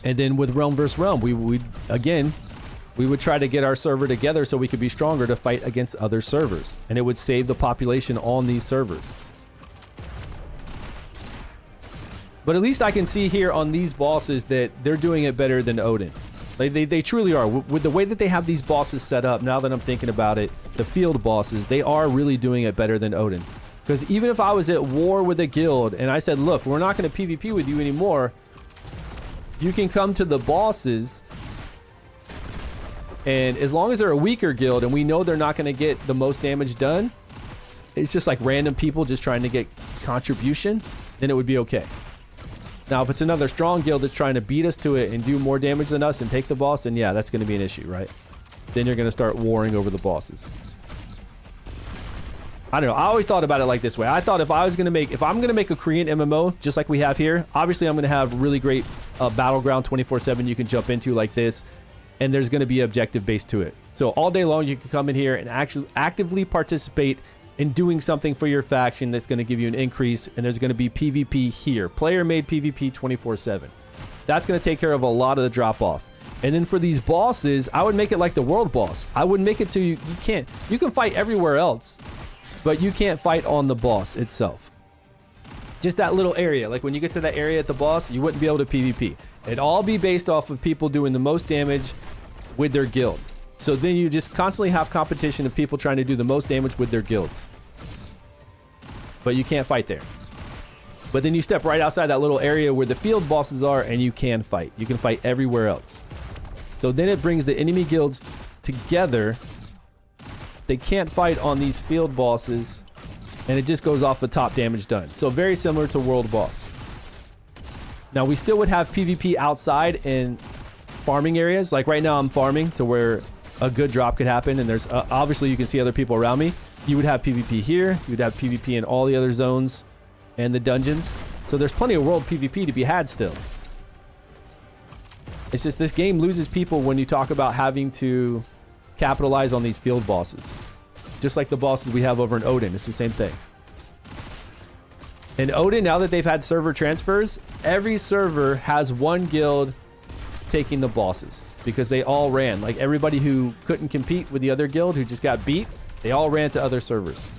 And then with realm versus realm, we would try to get our server together so we could be stronger to fight against other servers. And it would save the population on these servers. But at least I can see here on these bosses that they're doing it better than Odin. They truly are. With the way that they have these bosses set up, now that I'm thinking about it, the field bosses, they are really doing it better than Odin. Because even if I was at war with a guild and I said, look, we're not going to PvP with you anymore, you can come to the bosses. And as long as they're a weaker guild and we know they're not going to get the most damage done, it's just like random people just trying to get contribution, then it would be okay. Now, if it's another strong guild that's trying to beat us to it and do more damage than us and take the boss, then yeah, that's going to be an issue, right? Then you're going to start warring over the bosses. I don't know. I always thought about it like this way. I thought if I'm going to make a Korean MMO, just like we have here, obviously I'm going to have really great battleground 24/7 you can jump into like this. And there's going to be objective based to it. So all day long, you can come in here and actually actively participate in doing something for your faction that's going to give you an increase. And there's going to be PvP here. Player made PvP 24/7. That's going to take care of a lot of the drop off. And then for these bosses, I would make it like the world boss. I would make it to you can fight everywhere else, but you can't fight on the boss itself. Just that little area. Like when you get to that area at the boss, you wouldn't be able to PvP. It'd all be based off of people doing the most damage with their guild. So then you just constantly have competition of people trying to do the most damage with their guilds. But you can't fight there. But then you step right outside that little area where the field bosses are and you can fight. You can fight everywhere else. So then it brings the enemy guilds together. They can't fight on these field bosses and it just goes off the top damage done. So very similar to world boss. Now, we still would have PvP outside in farming areas. Like right now, I'm farming to where a good drop could happen. And there's obviously you can see other people around me. You would have PvP here. You would have PvP in all the other zones and the dungeons. So there's plenty of world PvP to be had still. It's just this game loses people when you talk about having to capitalize on these field bosses. Just like the bosses we have over in Odin. It's the same thing. In Odin, now that they've had server transfers, every server has one guild taking the bosses because they all ran. Like everybody who couldn't compete with the other guild who just got beat, they all ran to other servers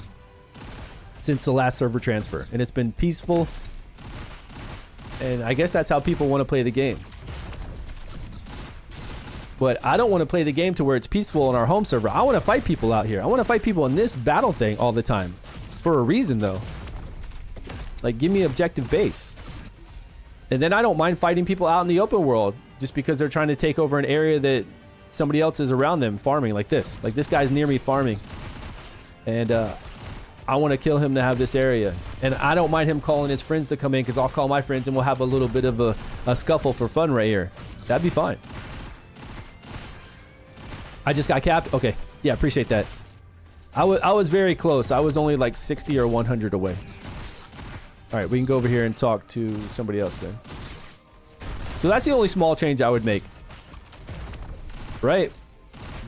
since the last server transfer. And it's been peaceful. And I guess that's how people want to play the game. But I don't want to play the game to where it's peaceful on our home server. I want to fight people out here. I want to fight people in this battle thing all the time. For a reason, though. Like, give me objective base. And then I don't mind fighting people out in the open world. just because they're trying to take over an area that somebody else is around them farming, like this. Like this guy's near me farming. And I want to kill him to have this area. And I don't mind him calling his friends to come in, because I'll call my friends and we'll have a little bit of a scuffle for fun right here. That'd be fine. I just got capped? Okay. Yeah, appreciate that. I was very close. I was only like 60 or 100 away. All right, we can go over here and talk to somebody else then. So that's the only small change I would make. Right?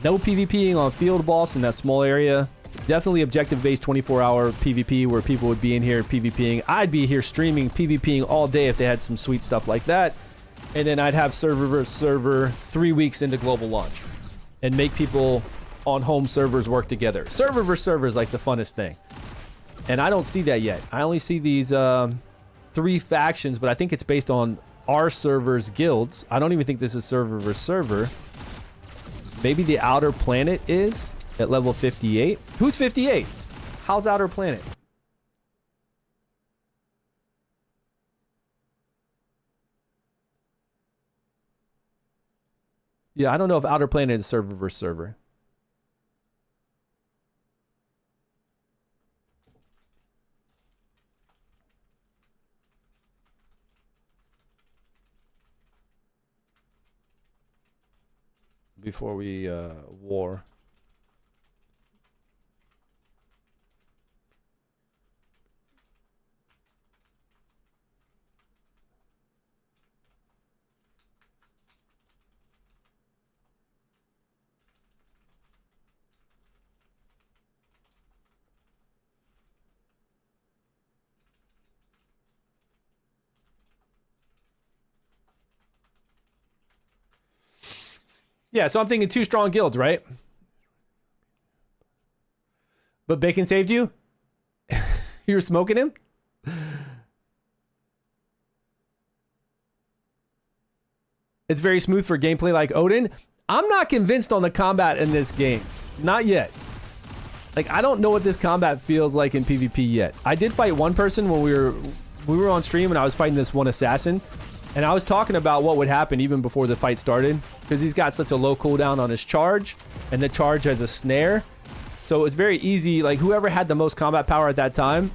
No PvPing on field boss in that small area. Definitely objective-based 24-hour PvP where people would be in here PvPing. I'd be here streaming PvPing all day if they had some sweet stuff like that. And then I'd have server versus server 3 weeks into global launch. And make people on home servers work together. Server versus server is like the funnest thing. And I don't see that yet. I only see these 3 factions, but I think it's based on our server's guilds. I don't even think this is server versus server. Maybe the outer planet is at level 58. Who's 58? How's outer planet? Yeah, I don't know if outer planet is server versus server. Before we war. Yeah, so I'm thinking 2 strong guilds, right? But Bacon saved you? You were smoking him? It's very smooth for gameplay like Odin. I'm not convinced on the combat in this game. Not yet. Like, I don't know what this combat feels like in PvP yet. I did fight one person when we were on stream and I was fighting this one assassin. And I was talking about what would happen even before the fight started, because he's got such a low cooldown on his charge, and the charge has a snare. So it's very easy, like whoever had the most combat power at that time,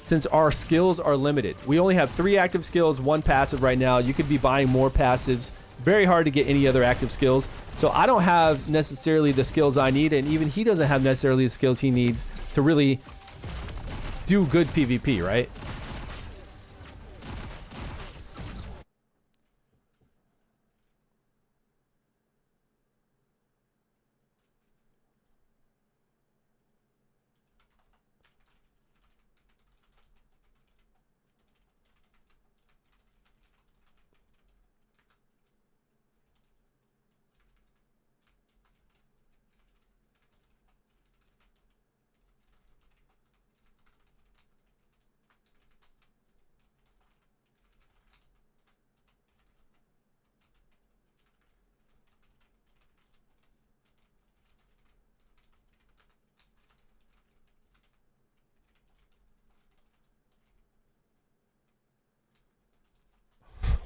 since our skills are limited. We only have 3 active skills, 1 passive right now. You could be buying more passives. Very hard to get any other active skills. So I don't have necessarily the skills I need, and even he doesn't have necessarily the skills he needs to really do good PvP, right?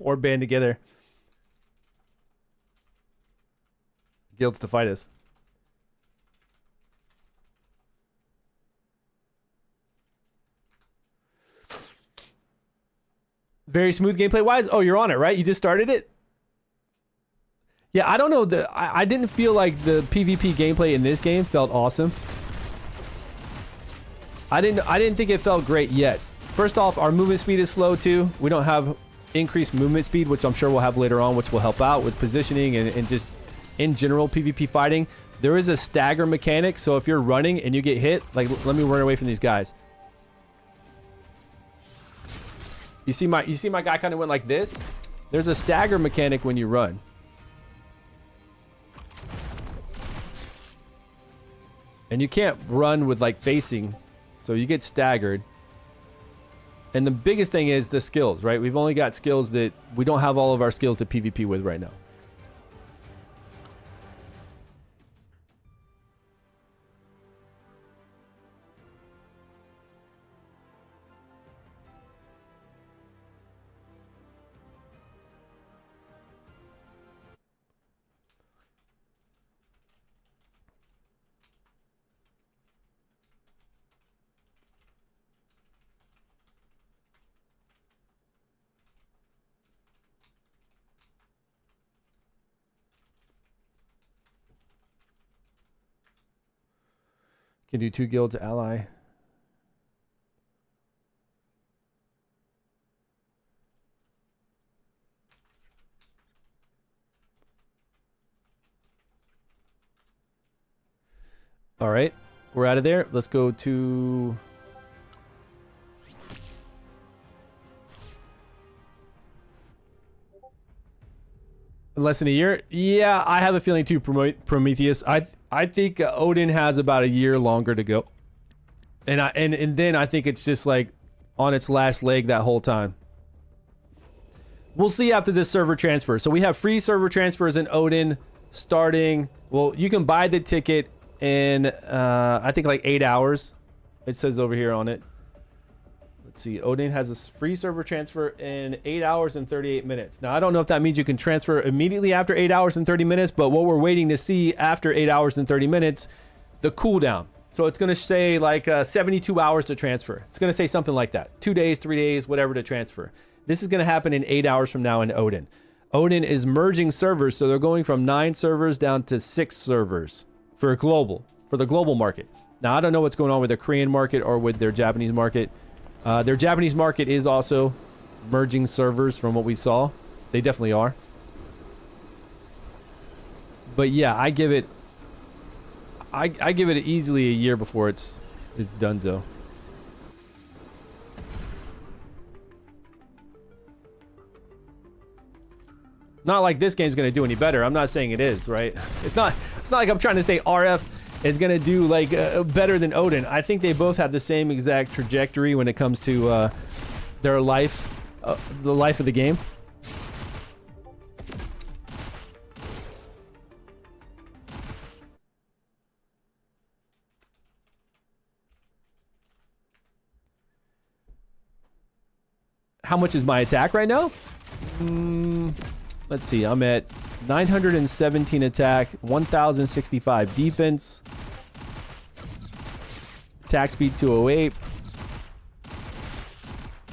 Or band together. Guilds to fight us. Very smooth gameplay wise. Oh, you're on it, right? You just started it? Yeah, I don't know. I didn't feel like the PvP gameplay in this game felt awesome. I didn't think it felt great yet. First off, our movement speed is slow too. We don't have increased movement speed, which I'm sure we'll have later on, which will help out with positioning and just in general PvP fighting. There is a stagger mechanic, so if you're running and you get hit, like let me run away from these guys. You see my guy kind of went like this? There's a stagger mechanic when you run. And you can't run with like facing, so you get staggered. And the biggest thing is the skills, right? We've only got skills that we don't have all of our skills to PvP with right now. Can do 2 guilds ally. All right, we're out of there. Let's go to... less than a year. Yeah, I have a feeling too, Prometheus. I think Odin has about a year longer to go. And then I think it's just like on its last leg that whole time. We'll see after this server transfer. So we have free server transfers in Odin starting... well, you can buy the ticket in, I think like 8 hours. It says over here on it. Let's see. Odin has a free server transfer in 8 hours and 38 minutes. Now, I don't know if that means you can transfer immediately after 8 hours and 30 minutes, but what we're waiting to see after 8 hours and 30 minutes, the cooldown. So it's going to say like 72 hours to transfer. It's going to say something like that. 2 days, 3 days, whatever to transfer. This is going to happen in 8 hours from now in Odin. Odin is merging servers, so they're going from 9 servers down to 6 servers for the global market. Now, I don't know what's going on with the Korean market or with their Japanese market. Their Japanese market is also merging servers from what we saw. They definitely are. But yeah, I give it easily a year before it's donezo. Not like this game's gonna do any better. I'm not saying it is, right? It's not like I'm trying to say RF is gonna do like better than Odin. I think they both have the same exact trajectory when it comes to their life, the life of the game. How much is my attack right now? Let's see. I'm at 917 attack, 1065 defense, attack speed 208.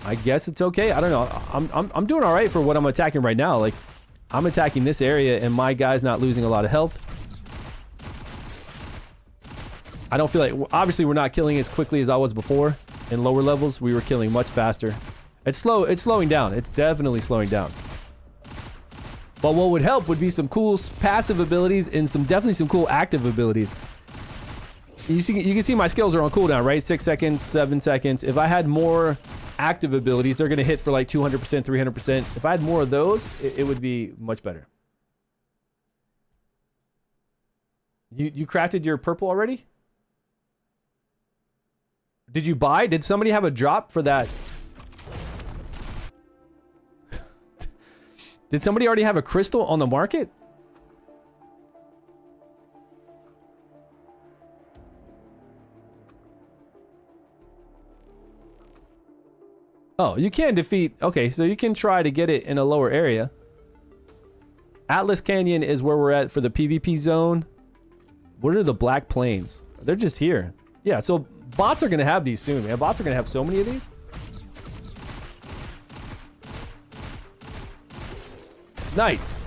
I guess it's okay. I don't know. I'm doing all right for what I'm attacking right now. Like, I'm attacking this area and my guy's not losing a lot of health. I don't feel like, obviously we're not killing as quickly as I was before. In lower levels, we were killing much faster. It's slowing down. It's definitely slowing down. But what would help would be some cool passive abilities and definitely some cool active abilities. You can see my skills are on cooldown, right? 6 seconds, 7 seconds. If I had more active abilities, they're going to hit for like 200%, 300%. If I had more of those, it would be much better. You crafted your purple already? Did you buy? Did somebody have a drop for that? Did somebody already have a crystal on the market? Oh, you can defeat... okay, so you can try to get it in a lower area. Atlas Canyon is where we're at for the PvP zone. What are the Black Plains? They're just here. Yeah, so bots are going to have these soon, man. Bots are going to have so many of these. Nice.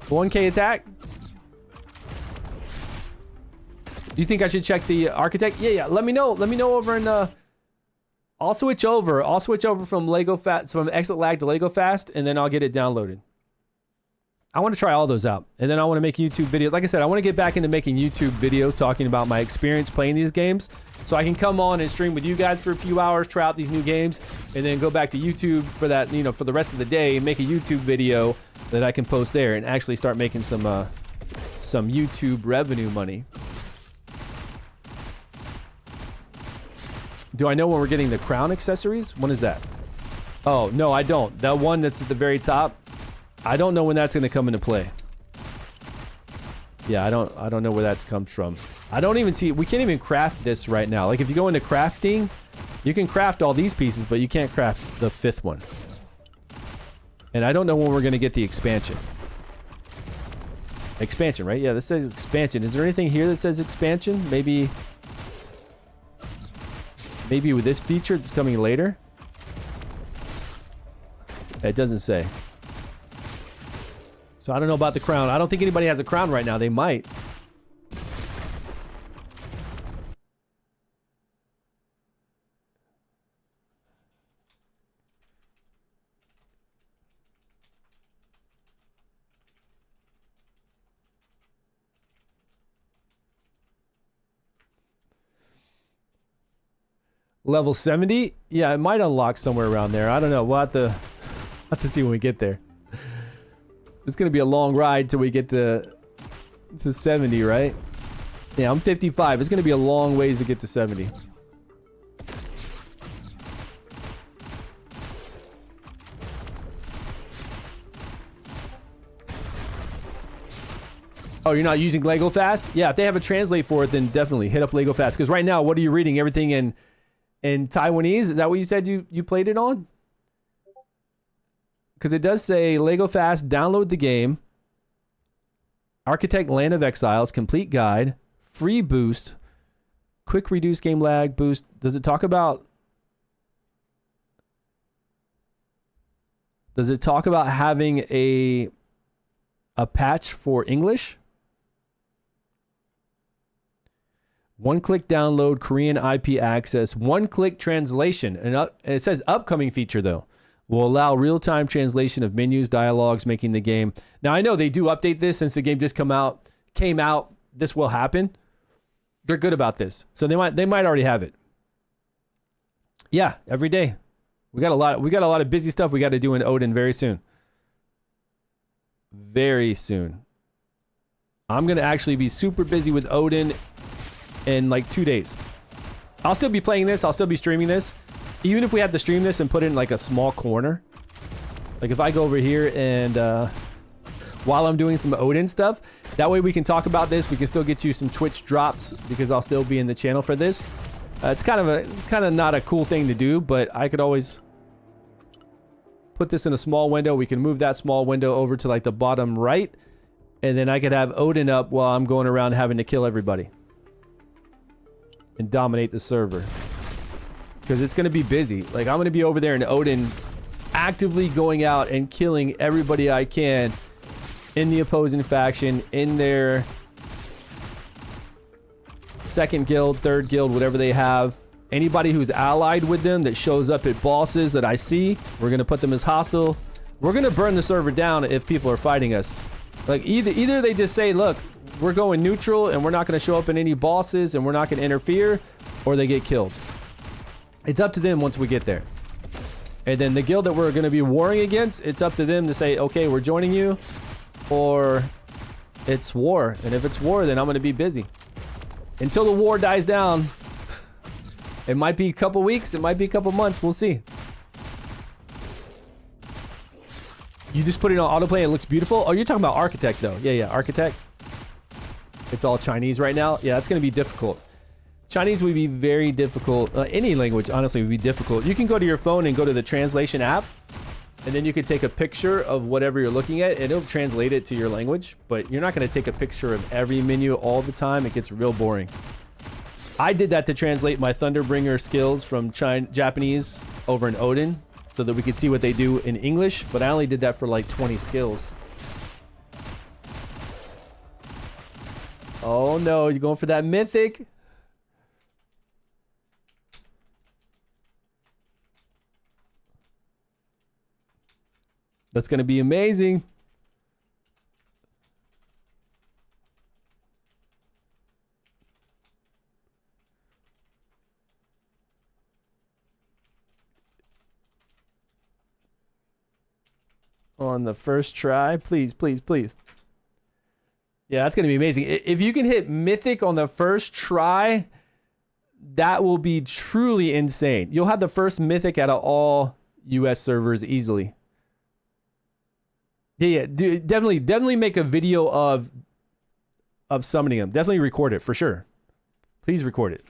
1k attack. Do you think I should check the architect? Yeah. Let me know over in I'll switch over from Lego Fast, from Exit Lag to Lego Fast, and then I'll get it downloaded. I want to try all those out, and then I want to make YouTube videos. Like I said, I want to get back into making YouTube videos talking about my experience playing these games, so I can come on and stream with you guys for a few hours, try out these new games, and then go back to YouTube for that, you know, for the rest of the day, and make a YouTube video that I can post there and actually start making some YouTube revenue money. Do I know when we're getting the crown accessories? When is that? Oh, no, I don't. That one that's at the very top, I don't know when that's going to come into play. Yeah, I don't know where that's comes from. I don't even see, we can't even craft this right now. Like if you go into crafting, you can craft all these pieces, but you can't craft the 5th one. And I don't know when we're going to get the expansion. Expansion, right? Yeah, this says expansion. Is there anything here that says expansion? Maybe with this feature that's coming later? It doesn't say. So I don't know about the crown. I don't think anybody has a crown right now. They might. Level 70? Yeah, it might unlock somewhere around there. I don't know. We'll have to see when we get there. It's gonna be a long ride till we get to 70, right? Yeah, I'm 55. It's gonna be a long ways to get to 70. Oh, you're not using Lego Fast? Yeah, if they have a translate for it, then definitely hit up Lego Fast. Because right now, what are you reading? Everything in Taiwanese? Is that what you said you played it on? Because it does say Lego Fast, download the game. Architect Land of Exiles, complete guide, free boost, quick reduce game lag boost. Does it talk about having a patch for English? One-click download, Korean IP access, one-click translation. And it says upcoming feature, though. Will allow real-time translation of menus, dialogues, making the game. Now, I know they do update this since the game just came out. This will happen. They're good about this. So they might already have it. Yeah, every day. We got a lot of busy stuff we got to do in Odin very soon. Very soon. I'm going to actually be super busy with Odin in like 2 days. I'll still be playing this. I'll still be streaming this. Even if we have to stream this and put it in like a small corner. Like if I go over here and while I'm doing some Odin stuff, that way we can talk about this. We can still get you some Twitch drops because I'll still be in the channel for this. It's kind of not a cool thing to do, but I could always put this in a small window. We can move that small window over to like the bottom right. And then I could have Odin up while I'm going around having to kill everybody. And dominate the server. Because it's going to be busy. Like, I'm going to be over there in Odin actively going out and killing everybody I can in the opposing faction, in their second guild, third guild, whatever they have. Anybody who's allied with them that shows up at bosses that I see, we're going to put them as hostile. We're going to burn the server down if people are fighting us. Like, either they just say, look, we're going neutral and we're not going to show up in any bosses and we're not going to interfere, or they get killed. It's up to them once we get there. And then the guild that we're going to be warring against, it's up to them to say, okay, we're joining you, or it's war. And if it's war, then I'm going to be busy. Until the war dies down. It might be a couple weeks, it might be a couple months, we'll see. You just put it on autoplay and it looks beautiful? Oh, you're talking about Architect though. Yeah, Architect. It's all Chinese right now. Yeah, that's going to be difficult. Chinese would be very difficult. Any language, honestly, would be difficult. You can go to your phone and go to the translation app, and then you can take a picture of whatever you're looking at, and it'll translate it to your language. But you're not going to take a picture of every menu all the time. It gets real boring. I did that to translate my Thunderbringer skills from Japanese over in Odin, so that we could see what they do in English, but I only did that for like 20 skills. Oh no, you're going for that mythic? That's going to be amazing. On the first try, please. Yeah, that's going to be amazing. If you can hit mythic on the first try, that will be truly insane. You'll have the first mythic out of all US servers easily. Yeah, definitely make a video of summoning them. Definitely record it for sure. Please record it.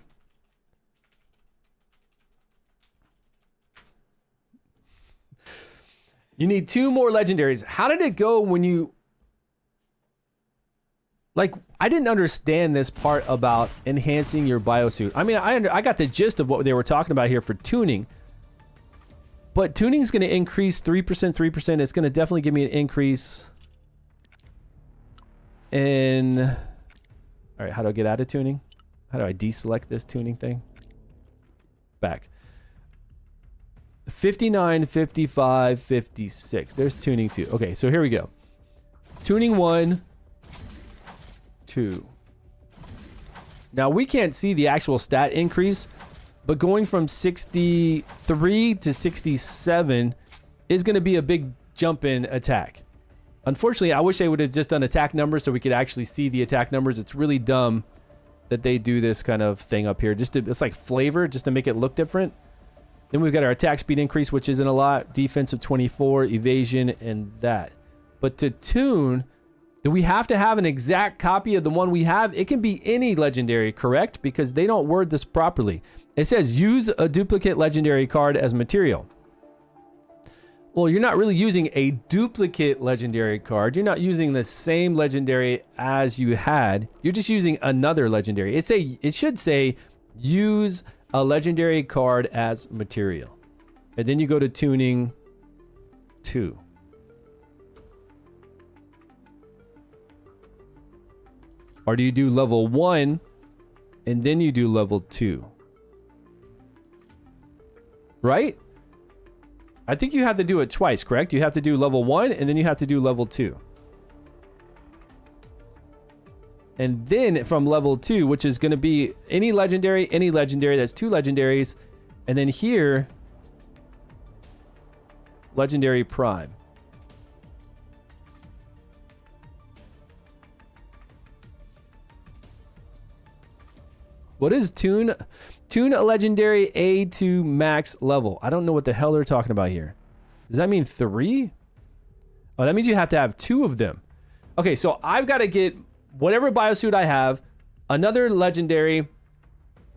You need 2 more legendaries. How did it go when you... Like, I didn't understand this part about enhancing your biosuit. I mean, I got the gist of what they were talking about here for tuning. But tuning is going to increase 3%, 3%. It's going to definitely give me an increase in... All right, how do I get out of tuning? How do I deselect this tuning thing? Back. 59, 55, 56. There's tuning 2. Okay, so here we go. Tuning 1, 2. Now, we can't see the actual stat increase, but going from 63 to 67 is going to be a big jump in attack. Unfortunately, I wish they would have just done attack numbers so we could actually see the attack numbers. It's really dumb that they do this kind of thing up here. It's like flavor, just to make it look different. Then we've got our attack speed increase, which isn't a lot. Defensive 24, evasion, and that. But to tune, do we have to have an exact copy of the one we have? It can be any legendary, correct? Because they don't word this properly. It says use a duplicate legendary card as material. Well, you're not really using a duplicate legendary card. You're not using the same legendary as you had. You're just using another legendary. It should say use a legendary card as material. And then you go to tuning 2. Or do you do level 1 and then you do level 2? Right? I think you have to do it twice, correct? You have to do level 1 and then you have to do level 2. And then from level 2, which is going to be any legendary, that's 2 legendaries. And then here, legendary prime. What is tune? Tune a legendary A to max level. I don't know what the hell they're talking about here. Does that mean 3? Oh, that means you have to have 2 of them. Okay, so I've got to get whatever biosuit I have, another legendary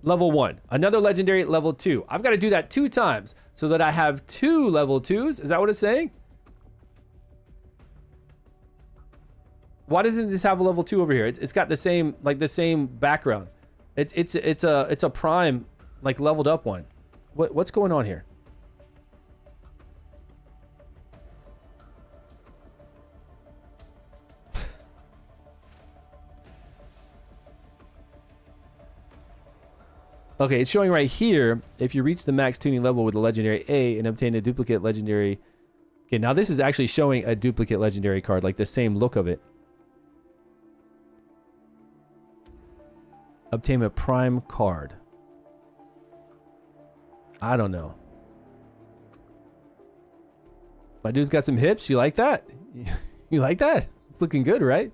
level 1, another legendary level 2. I've got to do that 2 times so that I have 2 level 2s. Is that what it's saying? Why doesn't this have a level 2 over here? It's got the same, like the same background. It's a prime, like leveled up one. What's going on here? Okay, it's showing right here. If you reach the max tuning level with a legendary A and obtain a duplicate legendary. Okay, now this is actually showing a duplicate legendary card, like the same look of it. Obtain a prime card. I don't know. My dude's got some hips. You like that? You like that? It's looking good, right?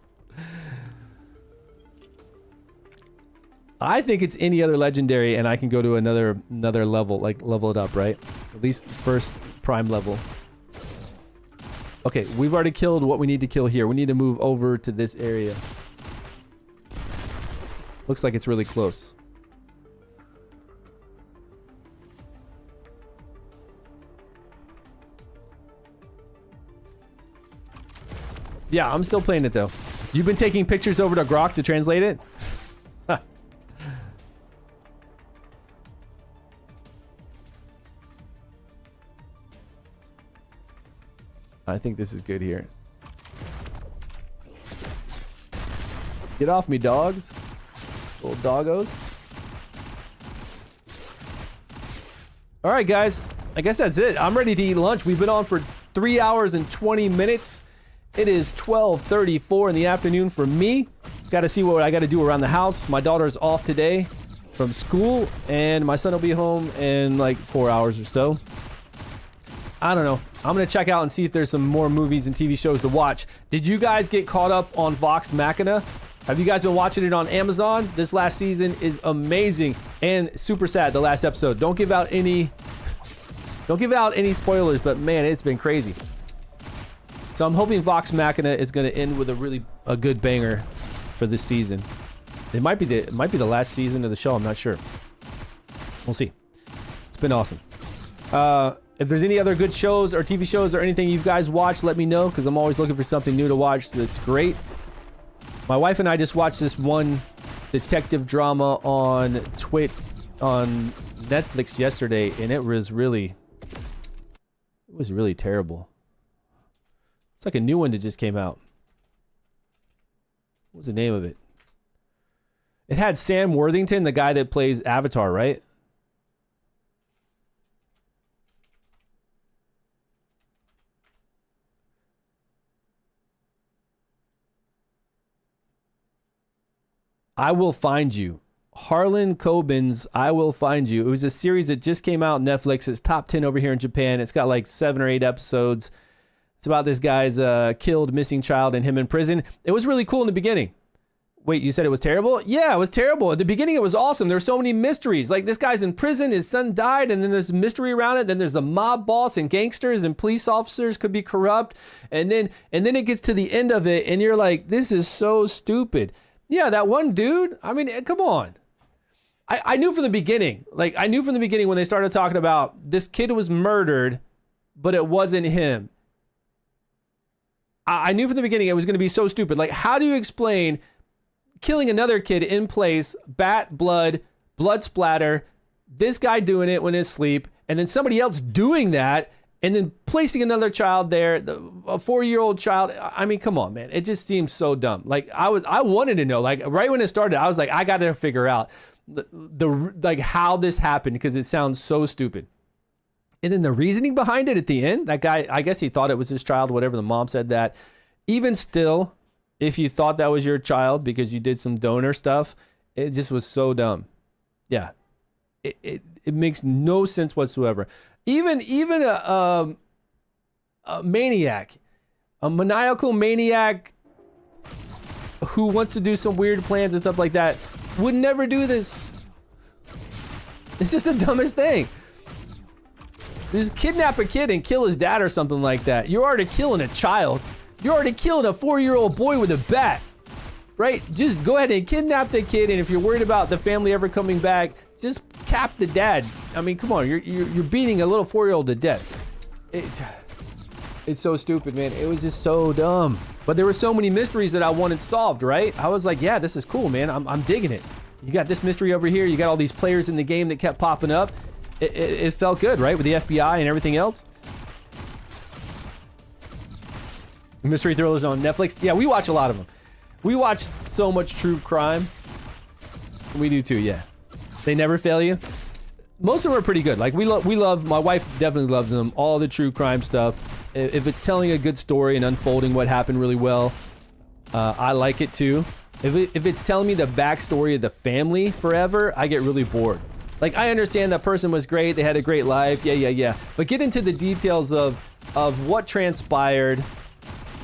I think it's any other legendary and I can go to another level, like level it up, right? At least first prime level. Okay, we've already killed what we need to kill here. We need to move over to this area. Looks like it's really close. Yeah, I'm still playing it though. You've been taking pictures over to Grok to translate it? I think this is good here. Get off me, dogs. Little doggos. All right, guys. I guess that's it. I'm ready to eat lunch. We've been on for 3 hours and 20 minutes. It is 12:34 in the afternoon for me. Got to see what I got to do around the house. My daughter's off today from school, and my son will be home in like 4 hours or so. I don't know. I'm going to check out and see if there's some more movies and TV shows to watch. Did you guys get caught up on Vox Machina? Have you guys been watching it on Amazon? This last season is amazing and super sad, the last episode. Don't give out any spoilers, but man, it's been crazy. So I'm hoping Vox Machina is going to end with a good banger for this season. It might be the last season of the show, I'm not sure. We'll see. It's been awesome. If there's any other good shows or TV shows or anything you guys watch, let me know, because I'm always looking for something new to watch that's great. My wife and I just watched this one detective drama on Netflix yesterday, and it was really terrible. It's like a new one that just came out. What's the name of it? It had Sam Worthington, the guy that plays Avatar, right? I will find you. Harlan Coben's I Will Find You. It was a series that just came out on Netflix. It's top 10 over here in Japan. It's got like 7 or 8 episodes. It's about this guy's killed missing child and him in prison. It was really cool in the beginning. Wait, you said it was terrible? Yeah, it was terrible. At the beginning, it was awesome. There were so many mysteries. Like, this guy's in prison, his son died, and then there's a mystery around it. Then there's the mob boss and gangsters and police officers could be corrupt. And then it gets to the end of it, and you're like, this is so stupid. Yeah, that one dude, I mean, come on. I knew from the beginning. Like, I knew from the beginning when they started talking about this kid was murdered, but it wasn't him. I knew from the beginning it was going to be so stupid. Like, how do you explain killing another kid in place, blood splatter, this guy doing it when he's asleep, and then somebody else doing that, and then placing another child there, a 4-year-old child. I mean, come on, man. It just seems so dumb. Like, I wanted to know. Like, right when it started, I was like, I got to figure out like how this happened, because it sounds so stupid. And then the reasoning behind it at the end, that guy, I guess he thought it was his child, whatever, the mom said that. Even still, if you thought that was your child because you did some donor stuff, it just was so dumb. Yeah. It makes no sense whatsoever. Even a maniac, a maniacal maniac who wants to do some weird plans and stuff like that would never do this. It's just the dumbest thing. Just kidnap a kid and kill his dad or something like that. You're already killing a child. You're already killing a 4-year-old boy with a bat, right? Just go ahead and kidnap the kid, and if you're worried about the family ever coming back, just cap the dad. I mean, come on, you're beating a little 4-year-old to death. It's so stupid, man. It was just so dumb. But there were so many mysteries that I wanted solved, right? I was like, yeah, this is cool, man. I'm digging it. You got this mystery over here. You got all these players in the game that kept popping up. It felt good, right? With the FBI and everything else. Mystery thrillers on Netflix. Yeah, we watch a lot of them. We watch so much true crime. We do too, yeah. They never fail you. Most of them are pretty good. Like, we love, my wife definitely loves them. All the true crime stuff. If it's telling a good story and unfolding what happened really well, I like it too. If it's telling me the backstory of the family forever, I get really bored. Like, I understand that person was great, they had a great life, yeah. But get into the details of what transpired,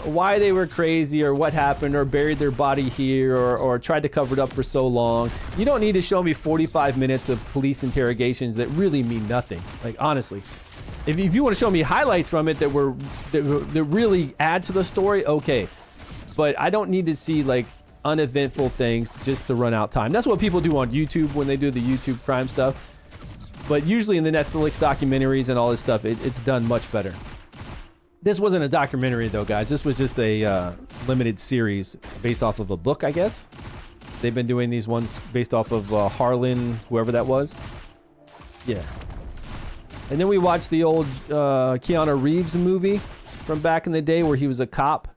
why they were crazy, or what happened, or buried their body here, or tried to cover it up for so long. You don't need to show me 45 minutes of police interrogations that really mean nothing. Like, honestly. If you want to show me highlights from it that really add to the story, okay. But I don't need to see, like, uneventful things just to run out time. That's what people do on YouTube when they do the YouTube crime stuff. But usually in the Netflix documentaries and all this stuff, it's done much better. This wasn't a documentary though, guys. This was just a limited series based off of a book, I guess. They've been doing these ones based off of Harlan, whoever that was. Yeah. And then we watched the old Keanu Reeves movie from back in the day where he was a cop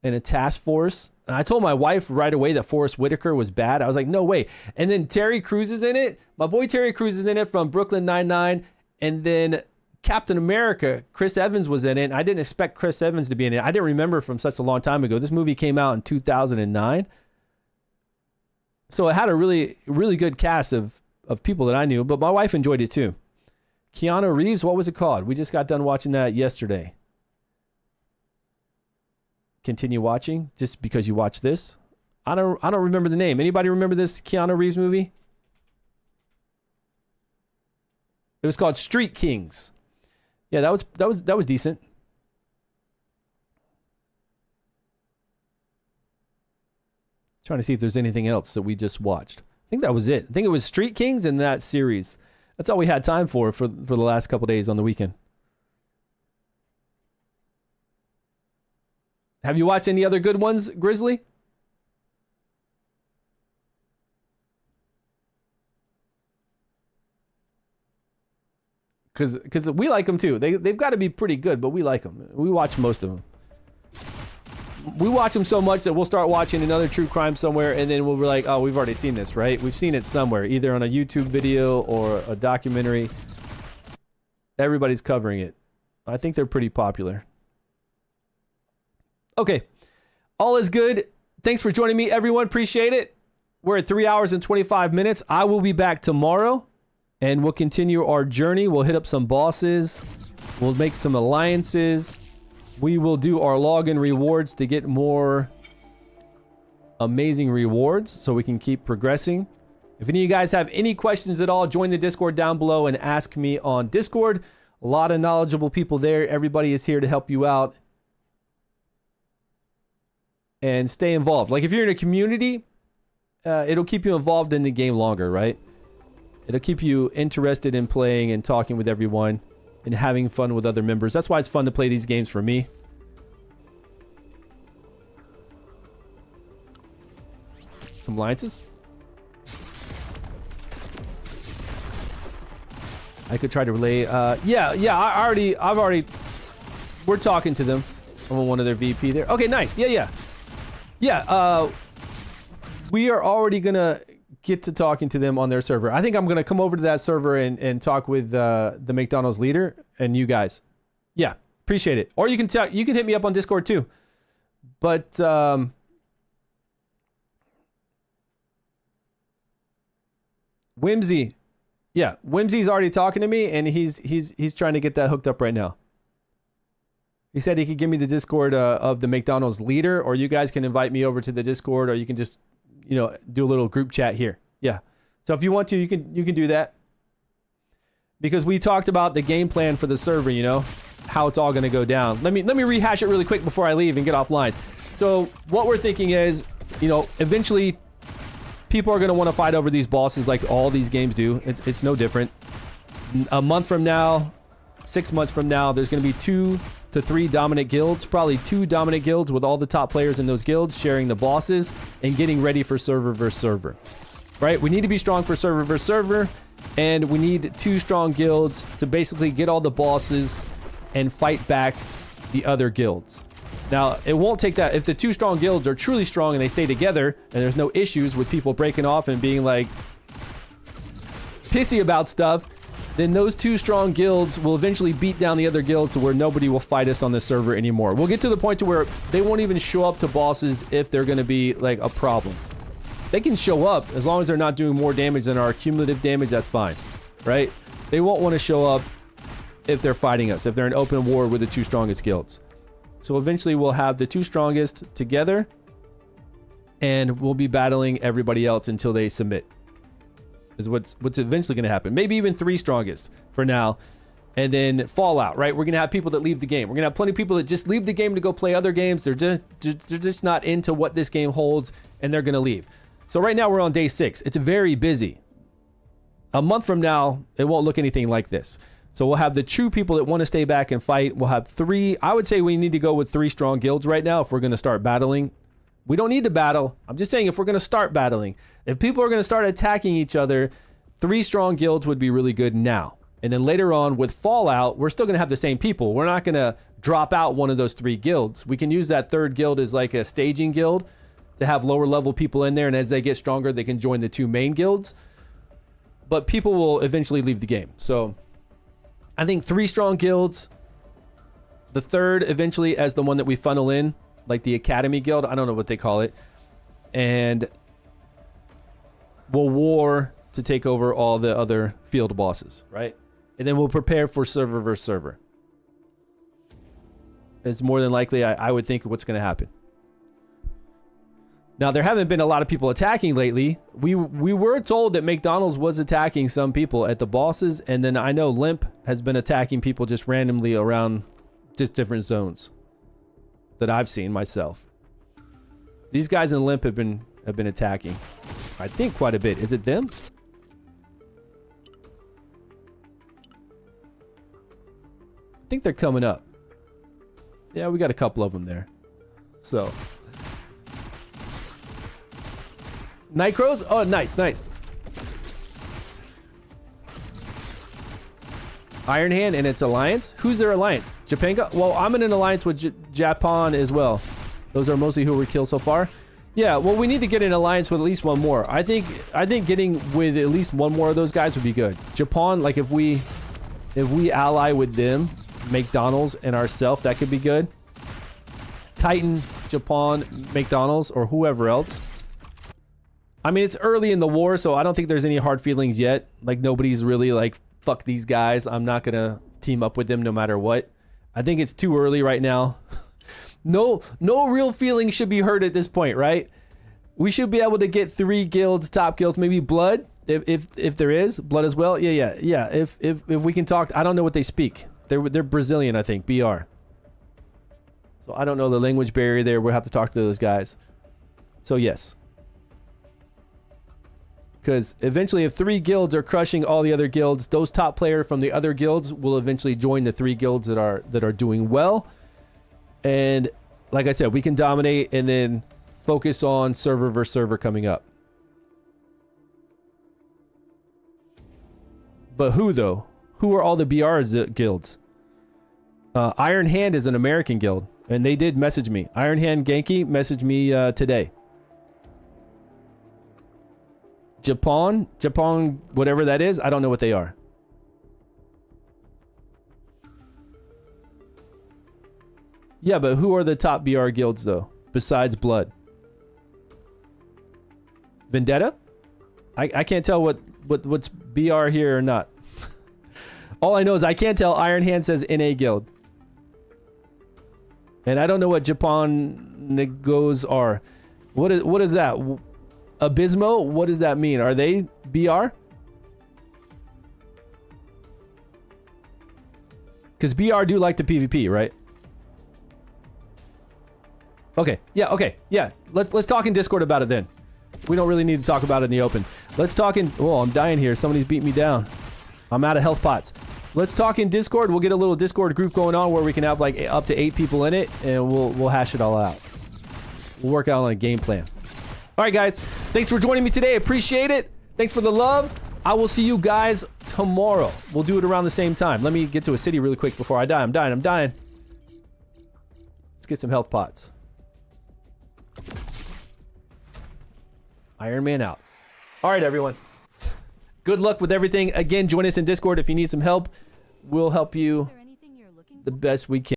in a task force. And I told my wife right away that Forrest Whitaker was bad. I was like, no way. And then Terry Crews is in it. My boy Terry Crews is in it from Brooklyn Nine-Nine. And then Captain America, Chris Evans was in it. And I didn't expect Chris Evans to be in it. I didn't remember from such a long time ago. This movie came out in 2009. So it had a really, really good cast of people that I knew. But my wife enjoyed it too. Keanu Reeves, what was it called? We just got done watching that yesterday. Continue watching just because you watched this. I don't remember the name. Anybody remember this Keanu Reeves movie? It was called Street Kings. Yeah, that was decent. Trying to see if there's anything else that we just watched. I think that was it. I think it was Street Kings and that series. That's all we had time for the last couple days on the weekend. Have you watched any other good ones, Grizzly? Because we like them too. They've got to be pretty good, but we like them. We watch most of them. We watch them so much that we'll start watching another true crime somewhere, and then we'll be like, oh, we've already seen this, right? We've seen it somewhere, either on a YouTube video or a documentary. Everybody's covering it. I think they're pretty popular. Okay. All is good. Thanks for joining me, everyone. Appreciate it. we're at 3 hours and 25 minutes. I will be back tomorrow, and we'll continue our journey. We'll hit up some bosses. We'll make some alliances. We will do our login rewards to get more amazing rewards so we can keep progressing. If any of you guys have any questions at all, join the Discord down below and ask me on Discord. A lot of knowledgeable people there. Everybody is here to help you out. And stay involved. Like if you're in a community, it'll keep you involved in the game longer, right? It'll keep you interested in playing and talking with everyone and having fun with other members. That's why it's fun to play these games for me. Some alliances. I could try to relay. I've already. We're talking to them. I'm one of their VP there. Okay, nice. Yeah. We are already gonna get to talking to them on their server. I think I'm gonna come over to that server and talk with the McDonald's leader and you guys. Yeah, appreciate it. Or you can hit me up on Discord too. But Whimsy. Yeah, Whimsy's already talking to me, and he's trying to get that hooked up right now. He said he could give me the Discord of the McDonald's leader, or you guys can invite me over to the Discord, or you can just, do a little group chat here. Yeah. So if you want to, you can do that. Because we talked about the game plan for the server, how it's all going to go down. Let me rehash it really quick before I leave and get offline. So what we're thinking is, eventually people are going to want to fight over these bosses like all these games do. It's no different. A month from now, 6 months from now, there's going to be 2 to 3 dominant guilds. Probably 2 dominant guilds with all the top players in those guilds sharing the bosses and getting ready for server versus server. Right? We need to be strong for server versus server. And we need 2 strong guilds to basically get all the bosses and fight back the other guilds. Now, it won't take that. If the 2 strong guilds are truly strong and they stay together and there's no issues with people breaking off and being like pissy about stuff, then those 2 strong guilds will eventually beat down the other guilds to where nobody will fight us on the server anymore. We'll get to the point to where they won't even show up to bosses if they're going to be like a problem. They can show up as long as they're not doing more damage than our cumulative damage. That's fine, right? They won't want to show up if they're fighting us, if they're in open war with the 2 strongest guilds. So eventually we'll have the 2 strongest together and we'll be battling everybody else until they submit. Is what's eventually going to happen. Maybe even 3 strongest for now. And then fallout, right? We're going to have people that leave the game. We're going to have plenty of people that just leave the game to go play other games. They're just not into what this game holds and they're going to leave. So right now we're on day 6. It's very busy. A month from now, it won't look anything like this. So we'll have the true people that want to stay back and fight. We'll have 3. I would say we need to go with 3 strong guilds right now if we're going to start battling. We don't need to battle. I'm just saying if we're going to start battling. If people are going to start attacking each other, 3 strong guilds would be really good now. And then later on with Fallout, we're still going to have the same people. We're not going to drop out one of those 3 guilds. We can use that 3rd guild as like a staging guild to have lower level people in there. And as they get stronger, they can join the 2 main guilds. But people will eventually leave the game. So I think 3 strong guilds. The 3rd eventually as the one that we funnel in, like the Academy Guild. I don't know what they call it. And we'll war to take over all the other field bosses, right? And then we'll prepare for server versus server. It's more than likely, I would think, what's going to happen. Now, there haven't been a lot of people attacking lately. We were told that McDonald's was attacking some people at the bosses. And then I know Limp has been attacking people just randomly around just different zones that I've seen myself. These guys in Limp have been attacking, I think, quite a bit. Is it them? I think they're coming up. Yeah, we got a couple of them there. So Night Crows? Oh, nice. Iron Hand and its alliance? Who's their alliance? Japanka? Well, I'm in an alliance with Japan as well. Those are mostly who we killed so far. Yeah, well, we need to get an alliance with at least one more. I think getting with at least one more of those guys would be good. Japan, like if we ally with them, McDonald's and ourselves, that could be good. Titan, Japan, McDonald's, or whoever else. I mean, it's early in the war, so I don't think there's any hard feelings yet. Like, nobody's really like, fuck these guys. I'm not going to team up with them no matter what. I think it's too early right now. No real feelings should be hurt at this point, right? We should be able to get 3 guilds, top guilds, maybe blood, if there is blood as well. Yeah. If we can talk, I don't know what they speak. They're Brazilian, I think, BR. So I don't know the language barrier there. We'll have to talk to those guys. So yes. Because eventually, if 3 guilds are crushing all the other guilds, those top players from the other guilds will eventually join the 3 guilds that are doing well. And like I said, we can dominate and then focus on server versus server coming up. But who though? Who are all the BR guilds? Iron Hand is an American guild, and they did message me. Iron Hand Genki messaged me today. Japan, whatever that is, I don't know what they are. Yeah, but who are the top BR guilds though, besides Blood? Vendetta? I can't tell what's BR here or not. All I know is I can't tell. Iron Hand says NA guild. And I don't know what Japan Negos are. What is that? Abysmo? What does that mean? Are they BR? Because BR do like the PvP, right? Okay. Yeah. Let's talk in Discord about it then. We don't really need to talk about it in the open. Let's talk in... Oh, I'm dying here. Somebody's beating me down. I'm out of health pots. Let's talk in Discord. We'll get a little Discord group going on where we can have like up to 8 people in it, and we'll hash it all out. We'll work out on a game plan. All right, guys. Thanks for joining me today. Appreciate it. Thanks for the love. I will see you guys tomorrow. We'll do it around the same time. Let me get to a city really quick before I die. I'm dying. Let's get some health pots. Iron Man out. All right, everyone. Good luck with everything. Again, join us in Discord if you need some help. We'll help you the best we can.